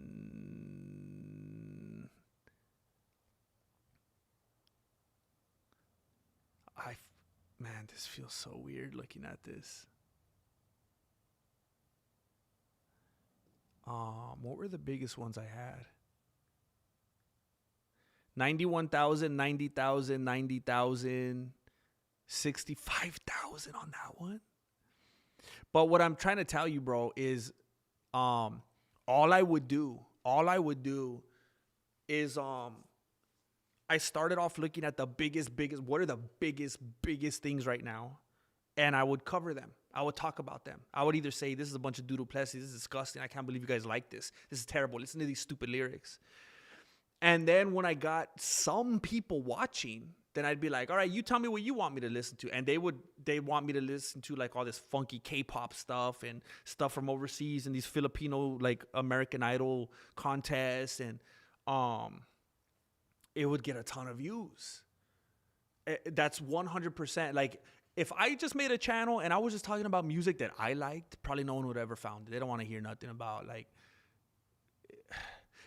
Man, this feels so weird looking at this. What were the biggest ones I had? 91,000, 90,000, 90,000, 65,000 on that one. But what I'm trying to tell you, bro, is all I would do is I started off looking at the biggest, what are the biggest things right now? And I would cover them. I would talk about them. I would either say, this is a bunch of doodle plessis. This is disgusting. I can't believe you guys like this. This is terrible. Listen to these stupid lyrics. And then when I got some people watching, then I'd be like, all right, you tell me what you want me to listen to. And they want me to listen to like all this funky K-pop stuff and stuff from overseas and these Filipino like American Idol contests. And it would get a ton of views. That's 100%. Like, if I just made a channel and I was just talking about music that I liked, probably no one would ever found it. They don't want to hear nothing about, like,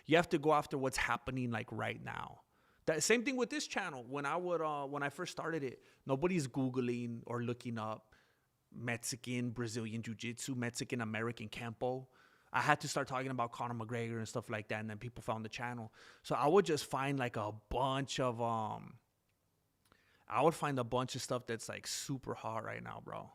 you have to go after what's happening like right now. That same thing with this channel. When I first started it, nobody's Googling or looking up Mexican Brazilian Jiu-Jitsu, Mexican American Kempo. I had to start talking about Conor McGregor and stuff like that, and then people found the channel. So I would just find like a bunch of stuff that's like super hot right now, bro.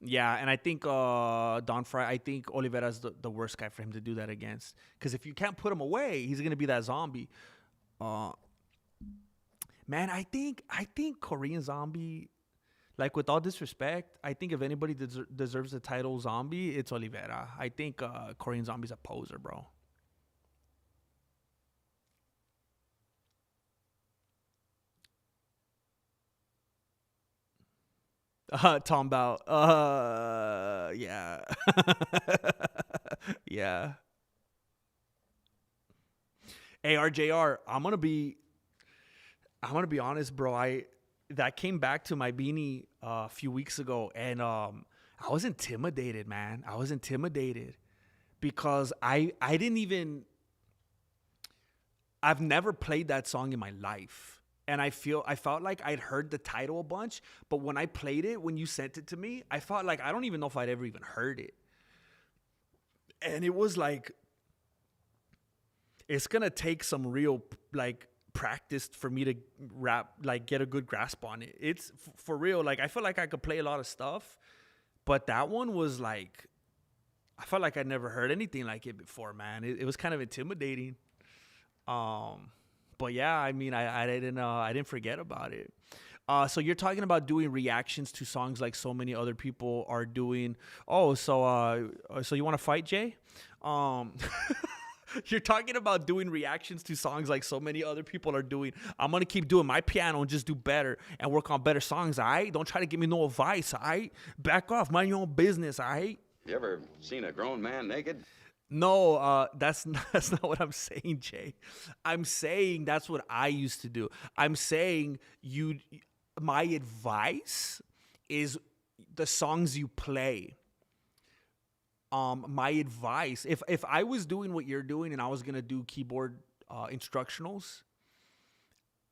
Yeah, and I think Don Fry, I think Oliveira's the worst guy for him to do that against. Because if you can't put him away, he's gonna be that zombie. Man, I think Korean Zombie, like with all disrespect, I think if anybody deserves the title Zombie, it's Oliveira. I think Korean Zombie's a poser, bro. Tom Bow. Yeah. Yeah. Hey, RJR, I'm gonna be honest, bro. That came back to my beanie a few weeks ago, and I was intimidated, man. I was intimidated because I've never played that song in my life. And I felt like I'd heard the title a bunch, but when I played it, when you sent it to me, I felt like I don't even know if I'd ever even heard it. And it was like, it's gonna take some real like practice for me to rap, like get a good grasp on it. It's for real. Like, I feel like I could play a lot of stuff, but that one was like, I felt like I'd never heard anything like it before, man. It was kind of intimidating. But yeah, I mean, I didn't forget about it. So you're talking about doing reactions to songs like so many other people are doing. Oh, so you want to fight, Jay? You're talking about doing reactions to songs like so many other people are doing. I'm gonna keep doing my piano and just do better and work on better songs. All right, don't try to give me no advice. All right, back off, mind your own business. All right. You ever seen a grown man naked? No, that's not what I'm saying, Jay. I'm saying that's what I used to do. I'm saying my advice is the songs you play. My advice, if I was doing what you're doing and I was gonna do keyboard instructionals,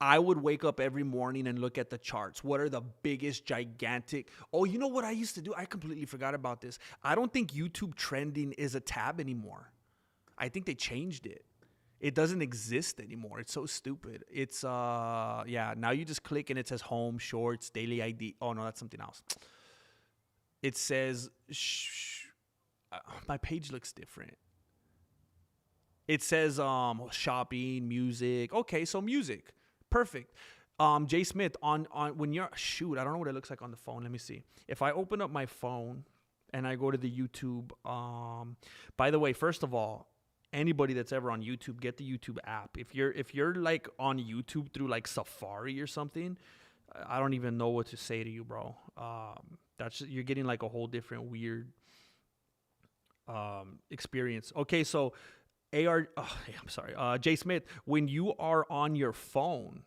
I would wake up every morning and look at the charts. What are the biggest, gigantic... Oh, you know what I used to do? I completely forgot about this. I don't think YouTube trending is a tab anymore. I think they changed it. It doesn't exist anymore. It's so stupid. It's, yeah, now you just click and it says home, shorts, daily ID. Oh, no, that's something else. It says... my page looks different. It says shopping, music. Okay, so music. Perfect. Jay Smith, on when you're shoot, I don't know what it looks like on the phone. Let me see. If I open up my phone and I go to the YouTube, by the way, first of all, anybody that's ever on YouTube, get the YouTube app. If you're like on YouTube through like Safari or something, I don't even know what to say to you, bro. You're getting like a whole different weird experience. Okay, so Jay Smith, when you are on your phone,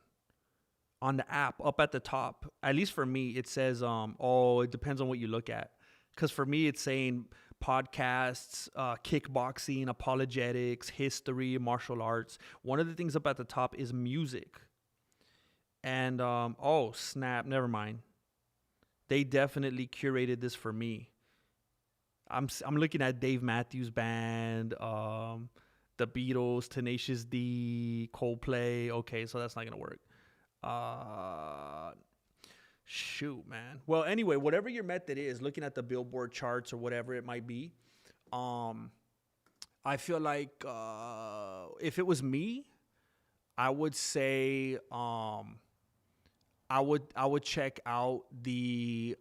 on the app, up at the top, at least for me, it says, it depends on what you look at. Because for me, it's saying podcasts, kickboxing, apologetics, history, martial arts. One of the things up at the top is music. And, snap, never mind. They definitely curated this for me. I'm looking at Dave Matthews Band, the Beatles, Tenacious D, Coldplay. Okay, so that's not gonna work. Shoot, man. Well, anyway, whatever your method is, looking at the Billboard charts or whatever it might be, I feel like if it was me, I would say I would check out the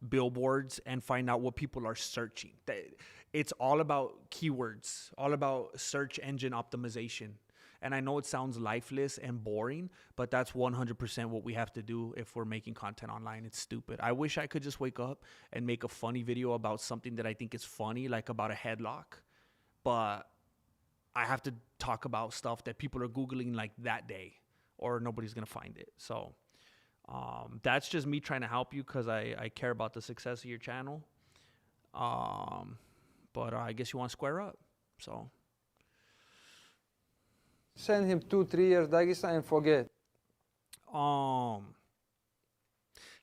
billboards and find out what people are searching. It's all about keywords, all about search engine optimization. And I know it sounds lifeless and boring, but that's 100% what we have to do if we're making content online. It's stupid. I wish I could just wake up and make a funny video about something that I think is funny, like about a headlock. But I have to talk about stuff that people are Googling like that day, or nobody's going to find it. So that's just me trying to help you because I care about the success of your channel. But I guess you want to square up. So Send him 2-3 years Dagestan and forget.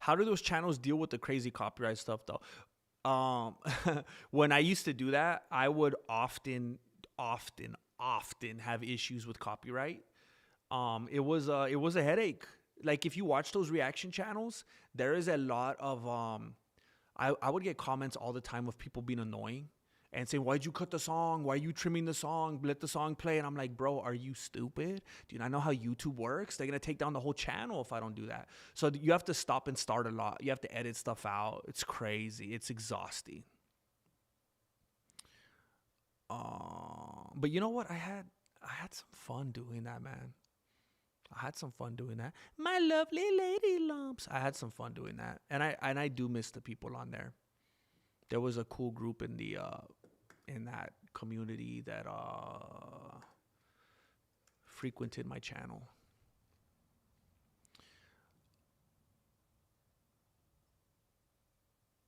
how do those channels deal with the crazy copyright stuff though? When I used to do that, I would often have issues with copyright. It was a headache. Like if you watch those reaction channels, there is a lot of I would get comments all the time of people being annoying and saying, why'd you cut the song? Why are you trimming the song? Let the song play. And I'm like, bro, are you stupid? Do you not know how YouTube works? They're going to take down the whole channel if I don't do that. So you have to stop and start a lot. You have to edit stuff out. It's crazy. It's exhausting. But you know what? I had some fun doing that, man. I had some fun doing that. My lovely lady lumps. I had some fun doing that. And I do miss the people on there. There was a cool group in the in that community that frequented my channel.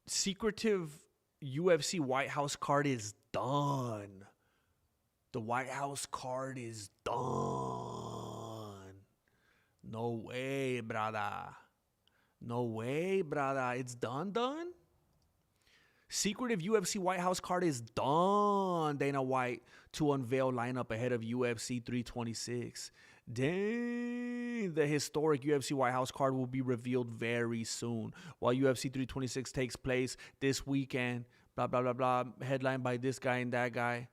Secretive UFC White House card is done. The White House card is done. No way, brother. No way, brother. It's done? Secretive UFC White House card is done. Dana White to unveil lineup ahead of UFC 326. Dang. The historic UFC White House card will be revealed very soon. While UFC 326 takes place this weekend, blah, blah, blah, blah, headlined by this guy and that guy.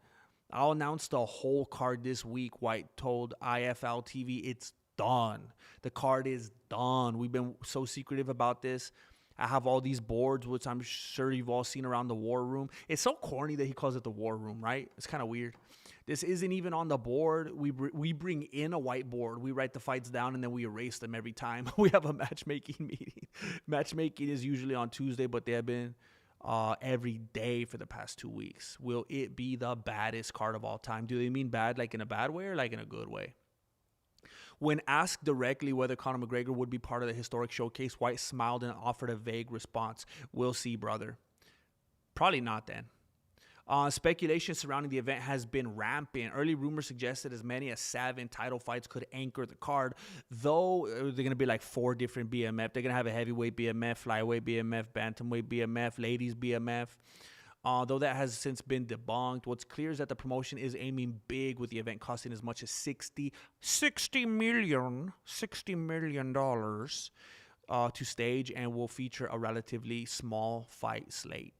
I'll announce the whole card this week, White told IFL TV. It's done. The card is done. We've been so secretive about this. I have all these boards, which I'm sure you've all seen around the war room. It's so corny that he calls it the war room, right? It's kind of weird. This isn't even on the board. We bring in a whiteboard. We write the fights down, and then we erase them every time. We have a matchmaking meeting. Matchmaking is usually on Tuesday, but they have been every day for the past 2 weeks. Will it be the baddest card of all time? Do they mean bad like in a bad way or like in a good way? When asked directly whether Conor McGregor would be part of the historic showcase, White smiled and offered a vague response. We'll see, brother. Probably not then. Speculation surrounding the event has been rampant. Early rumors suggested as many as 7 title fights could anchor the card, though they're going to be like 4 different BMF. They're going to have a heavyweight BMF, flyweight BMF, bantamweight BMF, ladies BMF. Though that has since been debunked, what's clear is that the promotion is aiming big, with the event costing as much as $60 million to stage, and will feature a relatively small fight slate.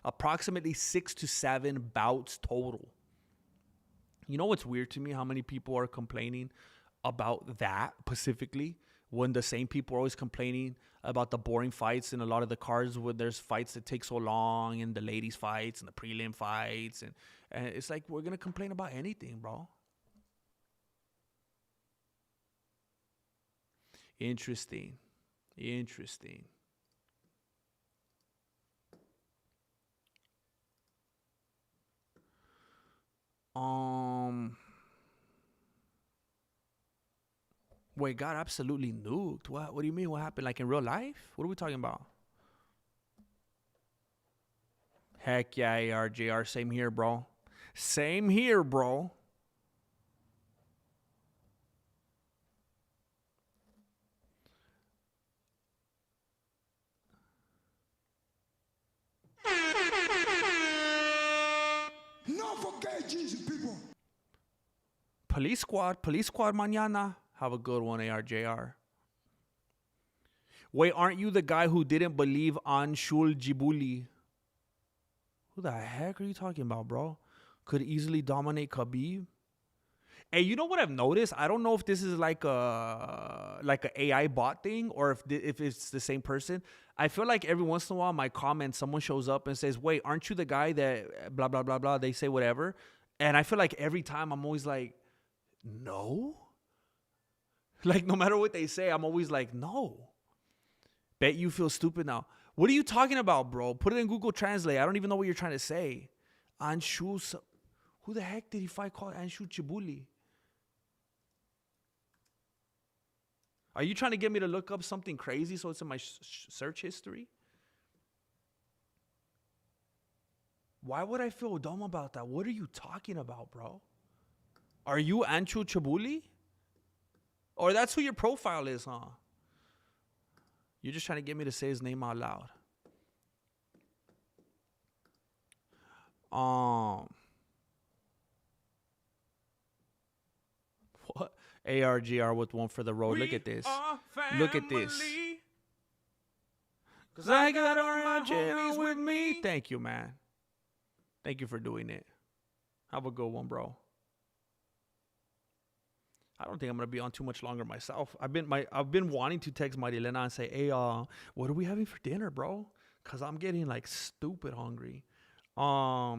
Approximately 6 to 7 bouts total. You know what's weird to me? How many people are complaining about that specifically, when the same people are always complaining about the boring fights in a lot of the cards, where there's fights that take so long, and the ladies fights and the prelim fights. And it's like, we're going to complain about anything, bro. Interesting. Wait, got absolutely nuked. What do you mean? What happened? Like in real life? What are we talking about? Heck yeah, ARJR. Same here, bro. Same here, bro. Police Squad mañana. Have a good one, ARJR. Wait, aren't you the guy who didn't believe Anshul Jibuli? Who the heck are you talking about, bro? Could easily dominate Khabib. Hey, you know what I've noticed? I don't know if this is like a AI bot thing or if it's the same person. I feel like every once in a while, my comments, someone shows up and says, "Wait, aren't you the guy that blah blah blah blah?" They say whatever, and I feel like every time I'm always like, "No." Like no matter what they say, I'm always like, "No." Bet you feel stupid now. What are you talking about, bro? Put it in Google Translate. I don't even know what you're trying to say. Anshu, who the heck did he fight called Anshu Chibuli? Are you trying to get me to look up something crazy so it's in my search history? Why would I feel dumb about that? What are you talking about, bro? Are you Anshu Chibuli? Or that's who your profile is, huh? You're just trying to get me to say his name out loud. What? ARGR with one for the road. Look at this. Look at this. Cause I got all my homies with me. Thank you, man. Thank you for doing it. Have a good one, bro. I don't think I'm gonna be on too much longer myself. I've been wanting to text Marilena and say, "Hey, what are we having for dinner, bro?" Cause I'm getting like stupid hungry. I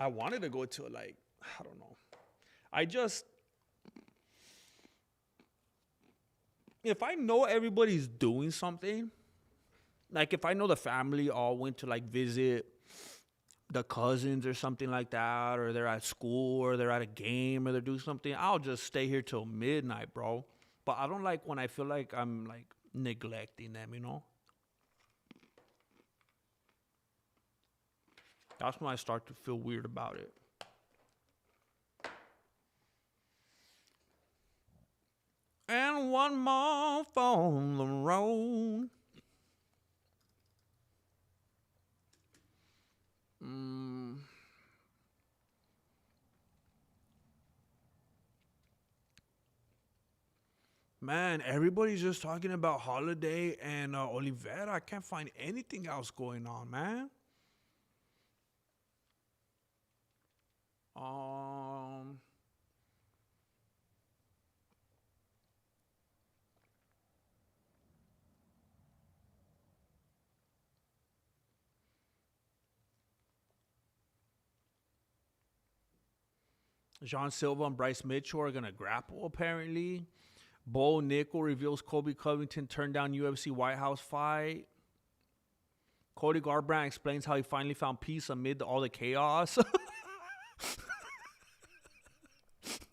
wanted to go to like, I don't know. If I know everybody's doing something, like if I know the family all went to like visit the cousins or something like that, or they're at school or they're at a game or they're doing something, I'll just stay here till midnight, bro. But I don't like when I feel like I'm like neglecting them, you know? That's when I start to feel weird about it. And one more on the road. Man, everybody's just talking about Holiday and Oliveira. I can't find anything else going on, man. Jean Silva and Bryce Mitchell are going to grapple, apparently. Bo Nickel reveals Kobe Covington turned down UFC White House fight. Cody Garbrandt explains how he finally found peace amid all the chaos.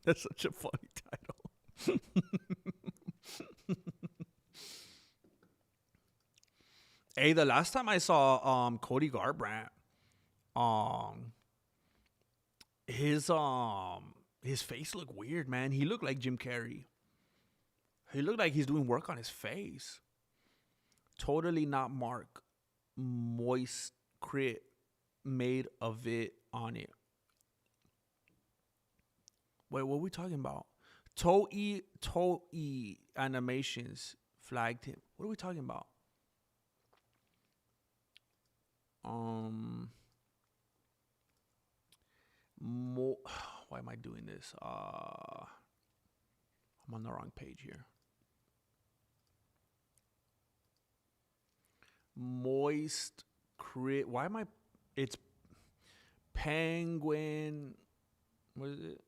That's such a funny title. Hey, the last time I saw Cody Garbrandt, his face looked weird, man. He looked like Jim Carrey. He looked like he's doing work on his face. Totally not Mark. Moist crit made of it on it. Wait, what are we talking about? Toei Animations flagged him. What are we talking about? Why am I doing this? I'm on the wrong page here. Moist crit. Why am I? It's Penguin. What is it?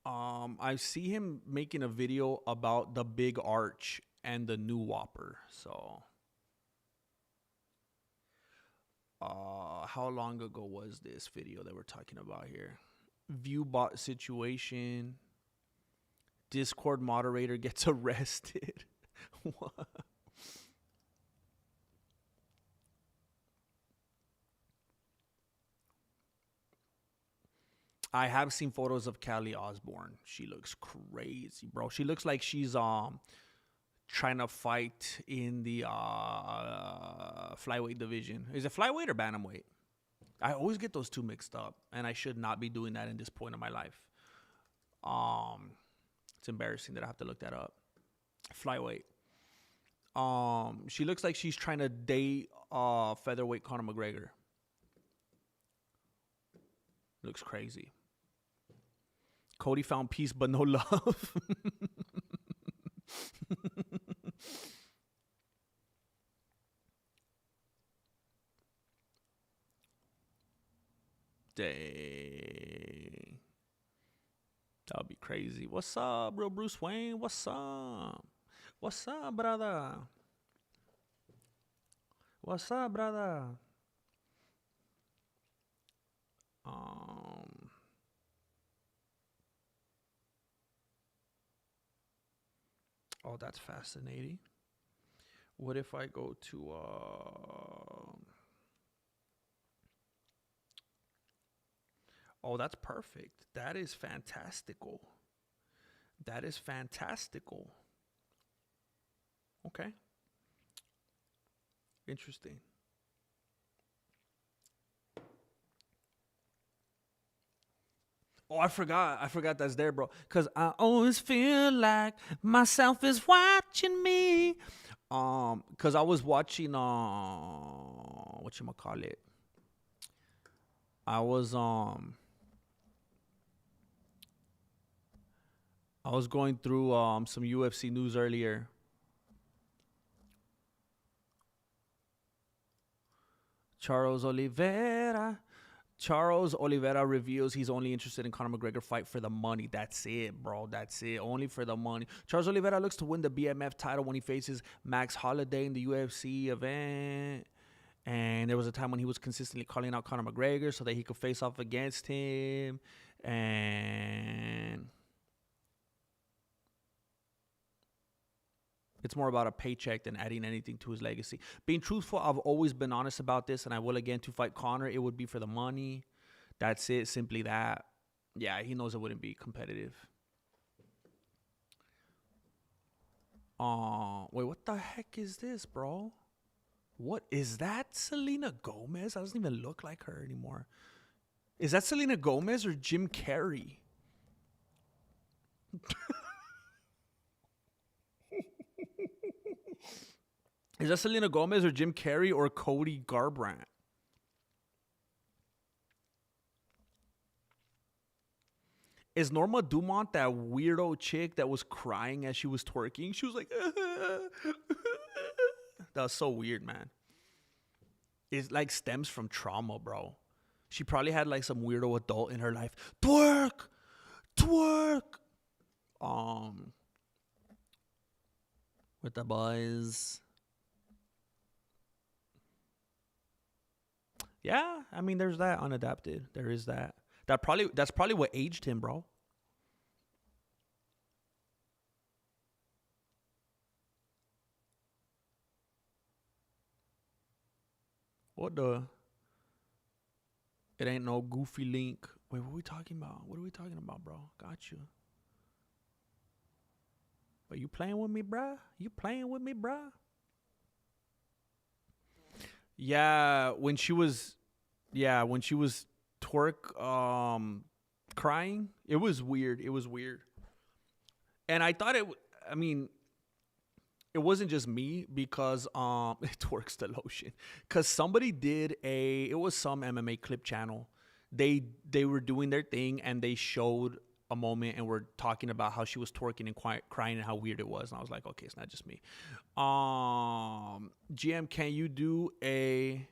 I see him making a video about the big arch and the new Whopper. So, how long ago was this video that we're talking about here? Viewbot situation. Discord moderator gets arrested. What? I have seen photos of Callie Osborne. She looks crazy, bro. She looks like she's trying to fight in the flyweight division. Is it flyweight or bantamweight? I always get those two mixed up, and I should not be doing that in this point of my life. It's embarrassing that I have to look that up. Flyweight. She looks like she's trying to date featherweight Conor McGregor. Looks crazy. Cody found peace but no love. Dang. That would be crazy. What's up, bro? Bruce Wayne? What's up? What's up, brother? What's up, brother? Oh, that's fascinating. What if I go to oh, that's perfect. That is fantastical. That is fantastical. Okay. Interesting. Oh, I forgot that's there, bro. Cause I always feel like myself is watching me. Cause I was watching whatchamacallit. I was going through some UFC news earlier. Charles Oliveira reveals he's only interested in Conor McGregor fight for the money. That's it, bro. That's it. Only for the money. Charles Oliveira looks to win the BMF title when he faces Max Holloway in the UFC event. And there was a time when he was consistently calling out Conor McGregor so that he could face off against him. And it's more about a paycheck than adding anything to his legacy. Being truthful, I've always been honest about this, and I will again. To fight Conor, it would be for the money. That's it. Simply that. Yeah, he knows it wouldn't be competitive. Wait, what the heck is this, bro? What is that? Selena Gomez? That doesn't even look like her anymore. Is that Selena Gomez or Jim Carrey? Is that Selena Gomez or Jim Carrey or Cody Garbrandt? Is Norma Dumont that weirdo chick that was crying as she was twerking? She was like, that was so weird, man. It like stems from trauma, bro. She probably had like some weirdo adult in her life. Twerk! With the boys. Yeah, I mean, there's that unadapted. There is that. That's probably what aged him, bro. What the? It ain't no goofy link. Wait, what are we talking about? What are we talking about, bro? Got you. But you playing with me, bruh? You playing with me, bruh? Yeah, when she was twerk crying, it was weird. And I thought it wasn't just me because it twerks the lotion. Cuz somebody did it was some MMA clip channel. They were doing their thing and they showed a moment and were talking about how she was twerking and crying and how weird it was. And I was like, okay, it's not just me. GM, can you do a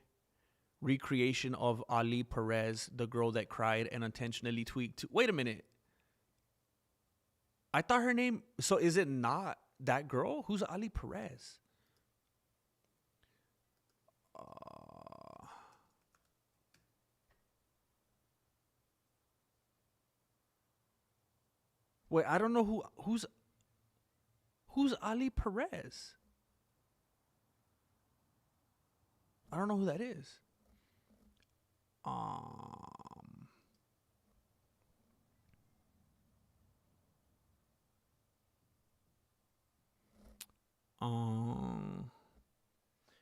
recreation of Ali Perez, the girl that cried and intentionally tweaked? Wait a minute. I thought her name... So is it not that girl? Who's Ali Perez? Wait, I don't know who's Ali Perez. I don't know who that is.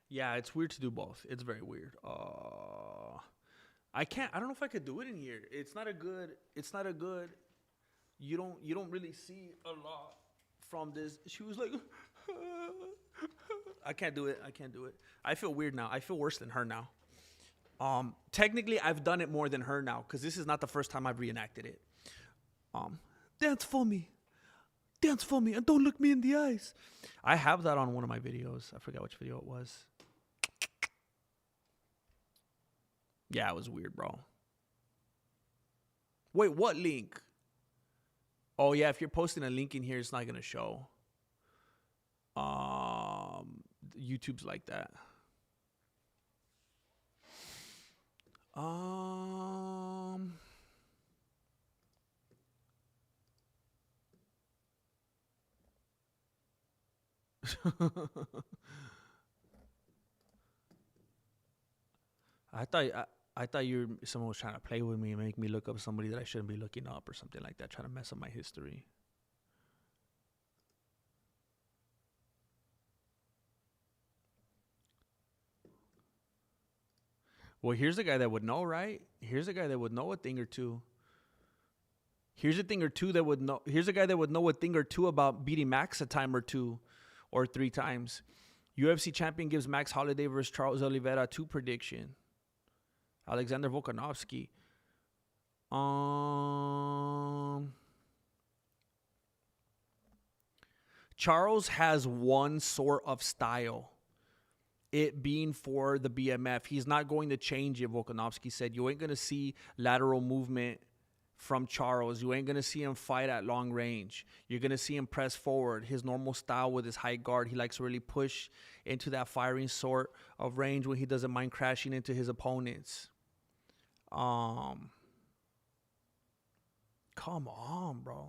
Yeah, it's weird to do both. It's very weird. I don't know if I could do it in here. It's not a good. You don't really see a lot from this. She was like, I can't do it. I feel weird now. I feel worse than her now. Technically, I've done it more than her now because this is not the first time I've reenacted it. Dance for me, and don't look me in the eyes. I have that on one of my videos. I forgot which video it was. Yeah, it was weird, bro. Wait, what link? Oh yeah, if you're posting a link in here, it's not gonna show. YouTube's like that. I thought someone was trying to play with me and make me look up somebody that I shouldn't be looking up or something like that, trying to mess up my history. Well, here's a guy that would know, right? Here's a guy that would know a thing or two. Here's a thing or two that would know. Here's a guy that would know a thing or two about beating Max a time or two or three times. UFC champion gives Max Holloway versus Charles Oliveira 2 prediction. Alexander Volkanovski. Charles has one sort of style. It being for the BMF. He's not going to change it, Volkanovski said. You ain't going to see lateral movement from Charles. You ain't going to see him fight at long range. You're going to see him press forward. His normal style with his high guard. He likes to really push into that firing sort of range when he doesn't mind crashing into his opponents. Come on, bro.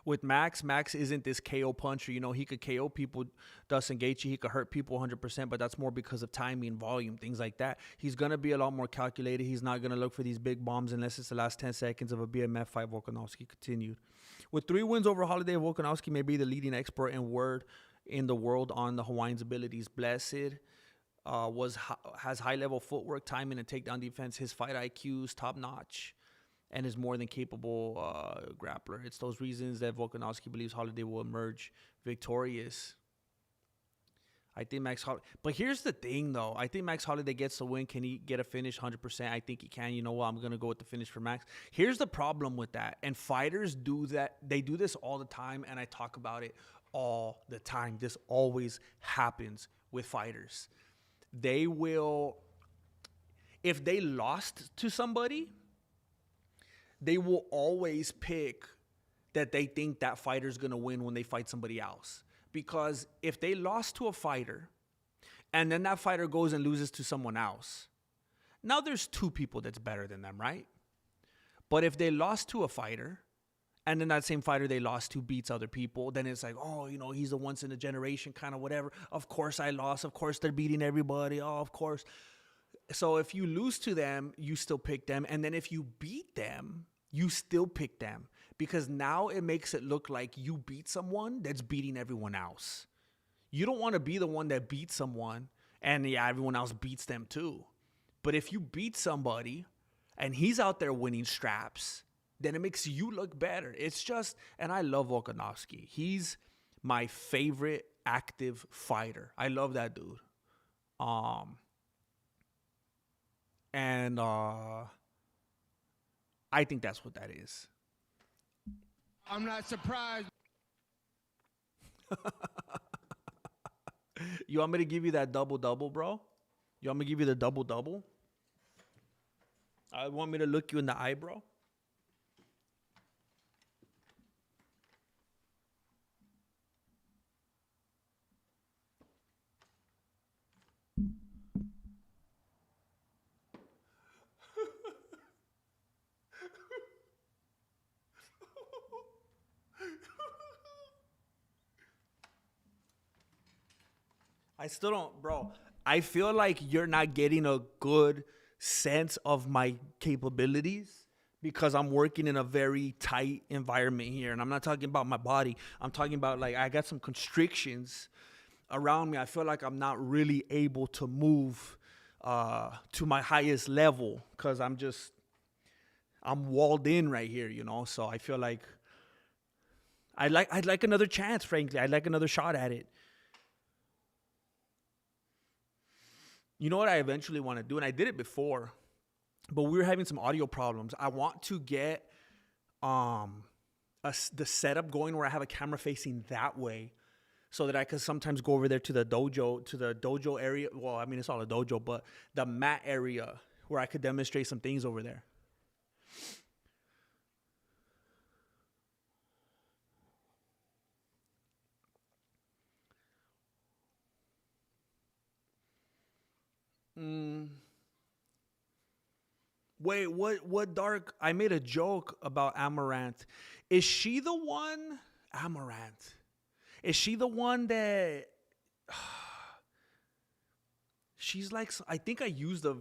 With Max isn't this KO puncher. You know, he could KO people, Dustin Gaethje. He could hurt people 100%, but that's more because of timing, volume, things like that. He's going to be a lot more calculated. He's not going to look for these big bombs unless it's the last 10 seconds of a BMF fight, Volkanovski continued. With 3 wins over Holloway, Volkanovski may be the leading expert in the world on the Hawaiian's abilities. Blessed has high-level footwork, timing, and takedown defense. His fight IQ is top-notch and is more than capable grappler. It's those reasons that Volkanovski believes Holloway will emerge victorious. I think Max Holloway... But here's the thing, though. I think Max Holloway gets the win. Can he get a finish 100%? I think he can. You know what? I'm going to go with the finish for Max. Here's the problem with that. And fighters do that. They do this all the time, and I talk about it all the time. This always happens with fighters. They will... If they lost to somebody... They will always pick that they think that fighter's going to win when they fight somebody else. Because if they lost to a fighter and then that fighter goes and loses to someone else, now there's 2 people that's better than them, right? But if they lost to a fighter and then that same fighter they lost to beats other people, then it's like, oh, you know, he's a once in a generation kind of whatever. Of course I lost. Of course they're beating everybody. Oh, of course. So if you lose to them, you still pick them. And then if you beat them, you still pick them. Because now it makes it look like you beat someone that's beating everyone else. You don't want to be the one that beats someone and, yeah, everyone else beats them too. But if you beat somebody and he's out there winning straps, then it makes you look better. It's just, and I love Volkanovski. He's my favorite active fighter. I love that dude. And I think that's what that is. I'm not surprised. You want me to give you that double-double, bro? You want me to give you the double-double? I want me to look you in the eye, bro? I still don't, bro. I feel like you're not getting a good sense of my capabilities because I'm working in a very tight environment here. And I'm not talking about my body. I'm talking about, like, I got some constrictions around me. I feel like I'm not really able to move to my highest level because I'm walled in right here, you know? So I feel like I'd like another chance, frankly. I'd like another shot at it. You know what I eventually want to do? And I did it before, but we were having some audio problems. I want to get the setup going where I have a camera facing that way so that I could sometimes go over there to the dojo area. Well, I mean, it's all a dojo, but the mat area where I could demonstrate some things over there. Wait, what dark? I made a joke about Amaranth. Is she the one? Amaranth. Is she the one that she's like, I think I used a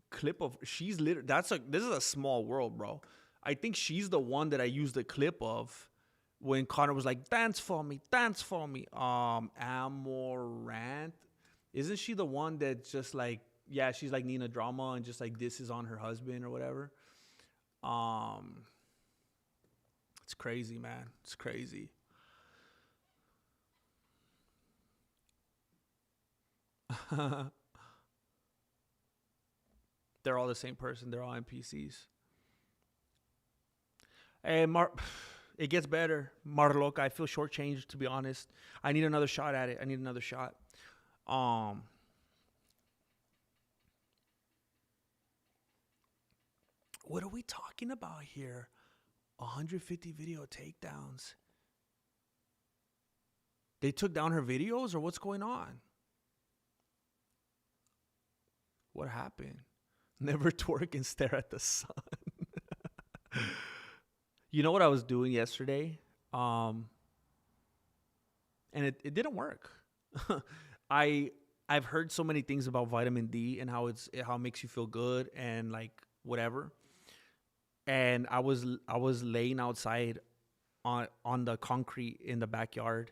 clip of, she's literally, this is a small world, bro. I think she's the one that I used a clip of when Connor was like, dance for me, dance for me. Amaranth. Isn't she the one that's just like, yeah, she's like Nina Drama and just like this is on her husband or whatever. It's crazy, man. It's crazy. They're all the same person. They're all NPCs. Hey, it gets better. Marloca, I feel shortchanged, to be honest. I need another shot at it. I need another shot. What are we talking about here? 150 video takedowns. They took down her videos, or what's going on? What happened? Never twerk and stare at the sun. You know what I was doing yesterday? And it didn't work. I've heard so many things about vitamin D and how it makes you feel good and like whatever. And I was laying outside on the concrete in the backyard,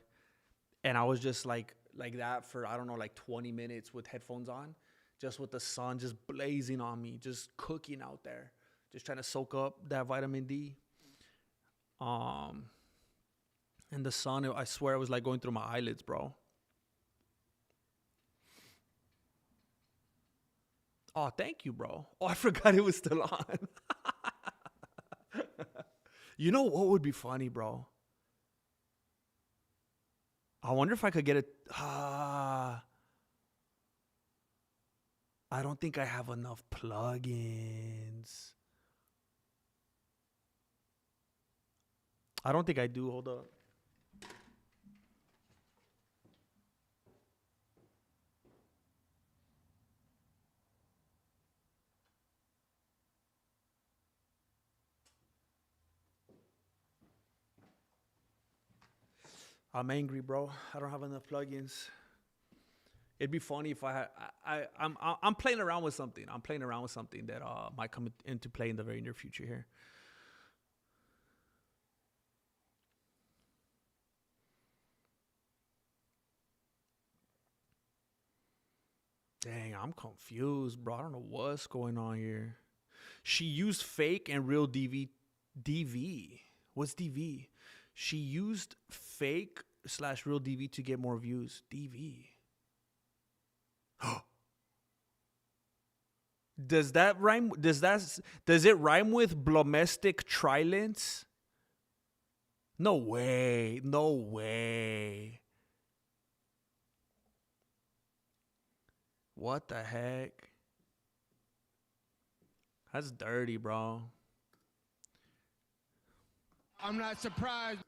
and I was just like that for, I don't know, like 20 minutes with headphones on, just with the sun just blazing on me, just cooking out there, just trying to soak up that vitamin D. And the sun, I swear it was like going through my eyelids, bro. Oh, thank you, bro. Oh, I forgot it was still on. You know what would be funny, bro? I wonder if I could get it. I don't think I have enough plugins. I don't think I do. Hold up. I'm angry, bro. I don't have enough plugins. It'd be funny if I'm playing around with something. I'm playing around with something that might come into play in the very near future here. Dang, I'm confused, bro. I don't know what's going on here. She used fake and real DV. What's DV? She used fake / real DV to get more views. DV. Does that rhyme? Does it rhyme with blomestic trilence? No way. No way. What the heck? That's dirty, bro. I'm not surprised.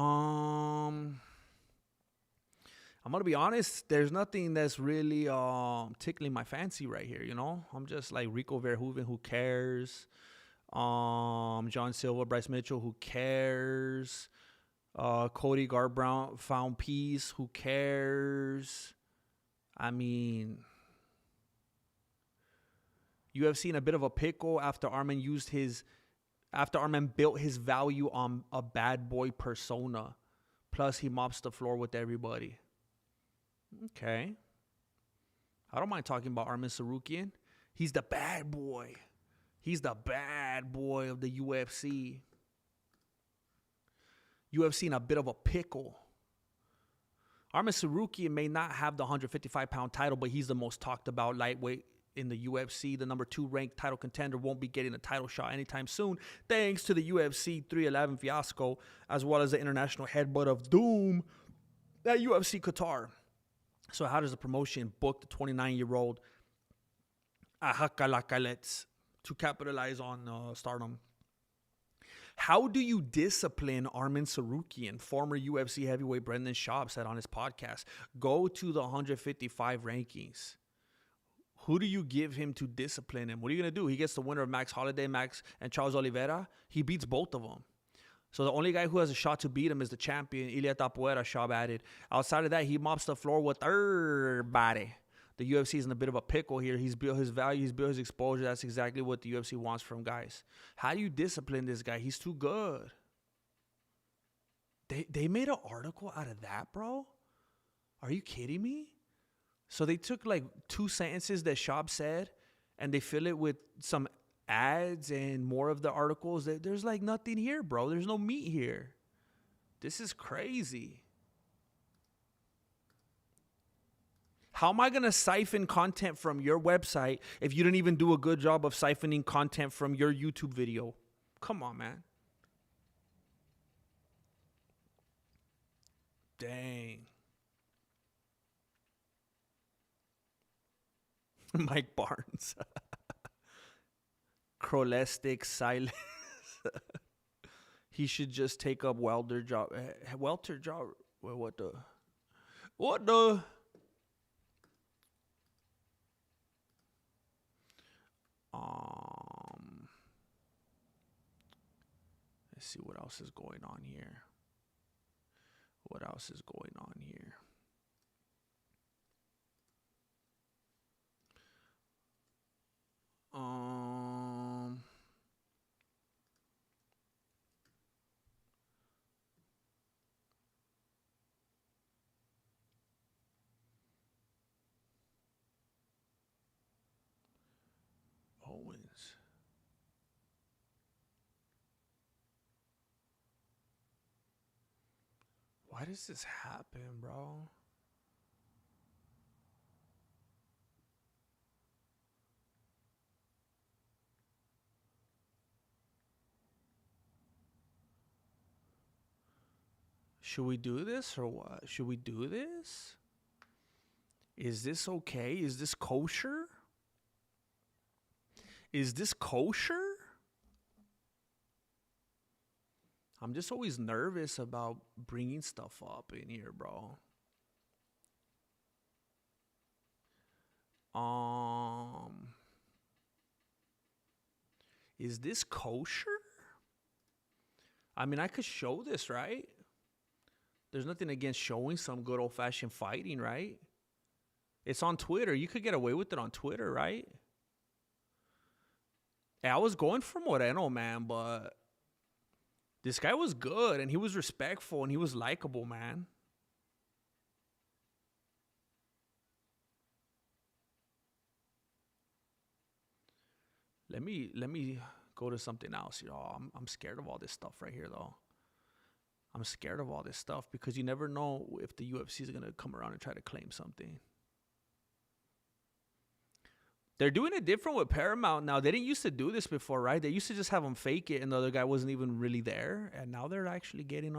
I'm gonna be honest. There's nothing that's really tickling my fancy right here. You know, I'm just like Rico Verhoeven. Who cares? John Silva, Bryce Mitchell. Who cares? Cody Garbrandt found peace. Who cares? I mean, UFC in a bit of a pickle after Arman built his value on a bad boy persona. Plus, he mops the floor with everybody. Okay. I don't mind talking about Arman Tsarukyan. He's the bad boy. He's the bad boy of the UFC. UFC in a bit of a pickle. Arman Tsarukyan may not have the 155-pound title, but he's the most talked about lightweight in the UFC. The number 2 ranked title contender won't be getting a title shot anytime soon, thanks to the UFC 311 fiasco, as well as the international headbutt of doom at UFC Qatar. So how does the promotion book the 29-year-old Ahakalakales to capitalize on stardom? How do you discipline Arman Tsarukyan? Former UFC heavyweight Brendan Schaub said on his podcast, go to the 155 rankings. Who do you give him to discipline him? What are you going to do? He gets the winner of Max Holloway, and Charles Oliveira. He beats both of them. So the only guy who has a shot to beat him is the champion, Ilia Tapuera, Schaub added. Outside of that, he mops the floor with everybody. The UFC is in a bit of a pickle here. He's built his value. He's built his exposure. That's exactly what the UFC wants from guys. How do you discipline this guy? He's too good. They made an article out of that, bro? Are you kidding me? So they took like 2 sentences that Schaub said, and they fill it with some ads and more of the articles. There's like nothing here, bro. There's no meat here. This is crazy. How am I going to siphon content from your website if you didn't even do a good job of siphoning content from your YouTube video? Come on, man. Dang. Mike Barnes. Crolestic silence. He should just take up welder job. Welter job. What the? Let's see what else is going on here. What else is going on here? Owens. Why does this happen, bro? Should we do this or what? Should we do this? Is this okay? Is this kosher? Is this kosher? I'm just always nervous about bringing stuff up in here, bro. Is this kosher? I mean, I could show this, right? There's nothing against showing some good old-fashioned fighting, right? It's on Twitter. You could get away with it on Twitter, right? Hey, I was going for Moreno, man, but this guy was good, and he was respectful, and he was likable, man. Let me go to something else, y'all. I'm scared of all this stuff right here, though. I'm scared of all this stuff because you never know if the UFC is going to come around and try to claim something. They're doing it different with Paramount now. They didn't used to do this before, right? They used to just have them fake it and the other guy wasn't even really there. And now they're actually getting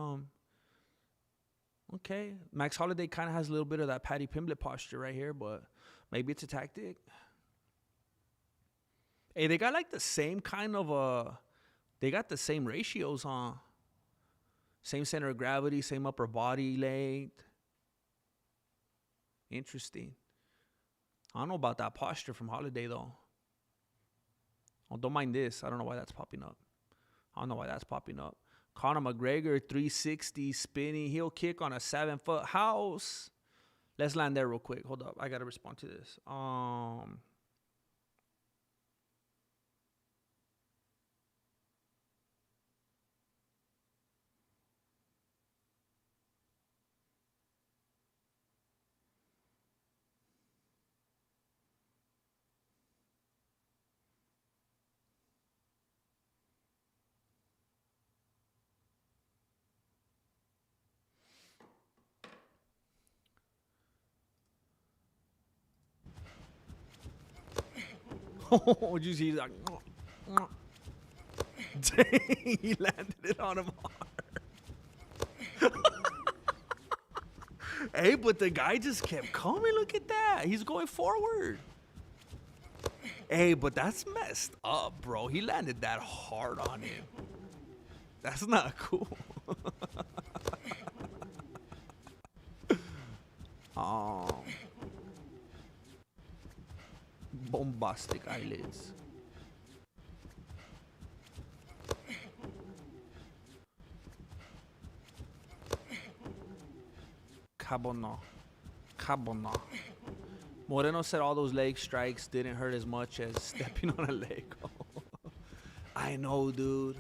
okay. Max Holloway kind of has a little bit of that Paddy Pimblett posture right here, but maybe it's a tactic. Hey, they got like the same kind of they got the same ratios, huh? Same center of gravity, same upper body length. Interesting. I don't know about that posture from Holiday, though. Oh, don't mind this. I don't know why that's popping up. Conor McGregor, 360, spinning heel kick on a 7-foot house. Let's land there real quick. Hold up. I got to respond to this. Oh, did you see? He's like, dang, he landed it on him hard. Hey, but the guy just kept coming. Look at that. He's going forward. Hey, but that's messed up, bro. He landed that hard on him. That's not cool. Bombastic eyelids. Cabona. Moreno said all those leg strikes didn't hurt as much as stepping on a leg. I know, dude.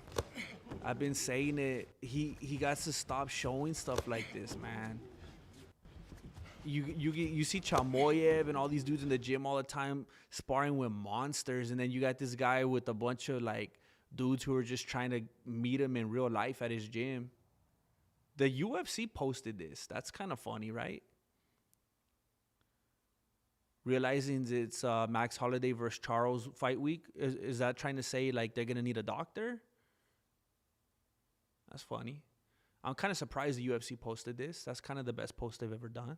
I've been saying it. He got to stop showing stuff like this, man. You see Chamoyev and all these dudes in the gym all the time sparring with monsters, and then you got this guy with a bunch of like dudes who are just trying to meet him in real life at his gym. The UFC posted this. That's kind of funny, right? Realizing it's Max Holloway versus Charles fight week. Is that trying to say like they're gonna need a doctor? That's funny. I'm kind of surprised the UFC posted this. That's kind of the best post they've ever done.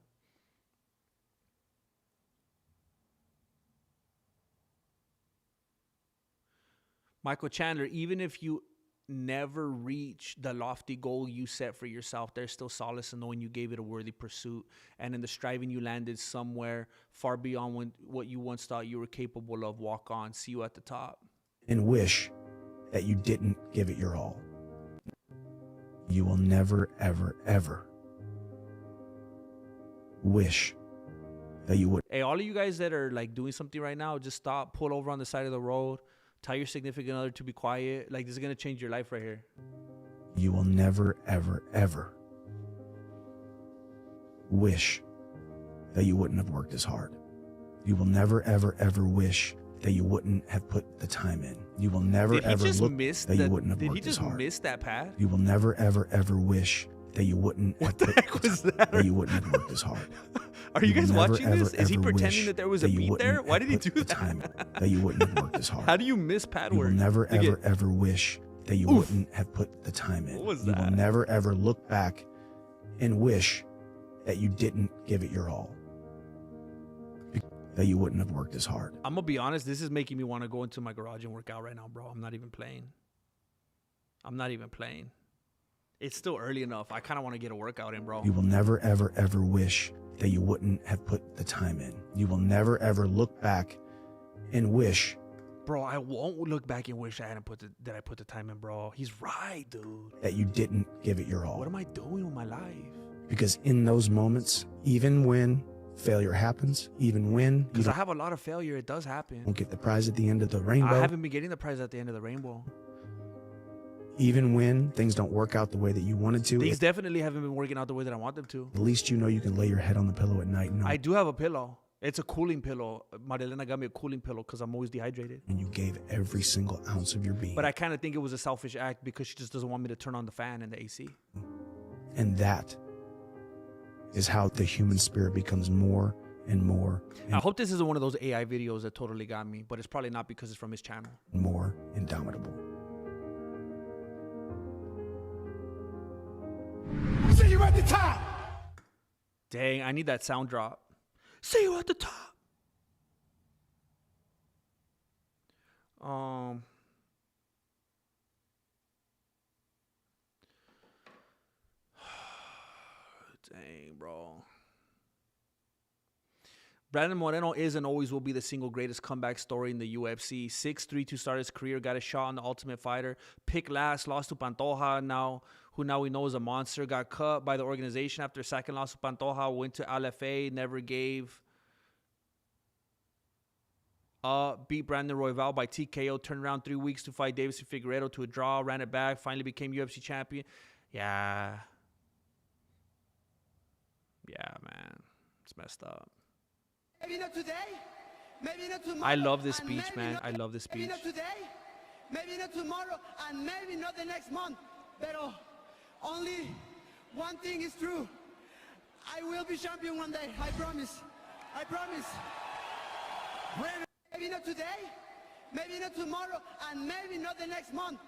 Michael Chandler, even if you never reach the lofty goal you set for yourself, there's still solace in knowing you gave it a worthy pursuit, and in the striving you landed somewhere far beyond what you once thought you were capable of. Walk on. See you at the top. And wish that you didn't give it your all. You will never, ever, ever wish that you would. Hey, all of you guys that are like doing something right now, just stop, pull over on the side of the road. Tell your significant other to be quiet. Like, this is going to change your life right here. You will never, ever, ever wish that you wouldn't have worked as hard. You will never, ever, ever wish that you wouldn't have put the time in. You will never, ever look that you wouldn't have worked as hard. Did he just miss that pass? You will never, ever, ever wish that you wouldn't have put that you wouldn't have worked as hard. Are you guys watching this? Is he pretending that there was a beat there? Why did he do that? That you wouldn't have worked as hard. How do you miss pad You work? will never, ever, ever wish that you wouldn't have put the time in. What was You that? will never, ever look back and wish that you didn't give it your all. That you wouldn't have worked as hard. I'm going to be honest. This is making me want to go into my garage and work out right now, bro. I'm not even playing. It's still early enough. I kind of want to get a workout in, bro. You will never, ever, ever wish that you wouldn't have put the time in. You will never, ever look back and wish. Bro, I won't look back and wish I hadn't put the time in, bro. He's right, dude. That you didn't give it your all. What am I doing with my life? Because in those moments, even when failure happens, even when Because I have a lot of failure. It does happen. won't get the prize at the end of the rainbow. I haven't been getting the prize at the end of the rainbow. Even when things don't work out the way that you wanted to. Things definitely haven't been working out the way that I want them to. At least you know you can lay your head on the pillow at night and know. I do have a pillow. It's a cooling pillow. Marilena got me a cooling pillow because I'm always dehydrated. And you gave every single ounce of your being. But I kind of think it was a selfish act because she just doesn't want me to turn on the fan and the AC. And that is how the human spirit becomes more and more and I hope this isn't one of those AI videos that totally got me, but it's probably not because it's from his channel. more indomitable. See you at the top. Dang, I need that sound drop. See you at the top. Dang, bro. Brandon Moreno is and always will be the single greatest comeback story in the UFC. 6'3" to start his career, got a shot on the Ultimate Fighter. Pick last, lost to Pantoja. Now who now we know is a monster, got cut by the organization after second loss to Pantoja, went to LFA, never gave beat Brandon Royval by TKO, turned around 3 weeks to fight Davison Figueiredo to a draw, ran it back, finally became UFC champion. Yeah. Yeah, man. It's messed up. Maybe not today, maybe not tomorrow. I love this speech, man. I love this speech. Maybe not today, maybe not tomorrow, and maybe not the next month. But only one thing is true. I will be champion one day. I promise. I promise. Maybe not today, maybe not tomorrow, and maybe not the next month.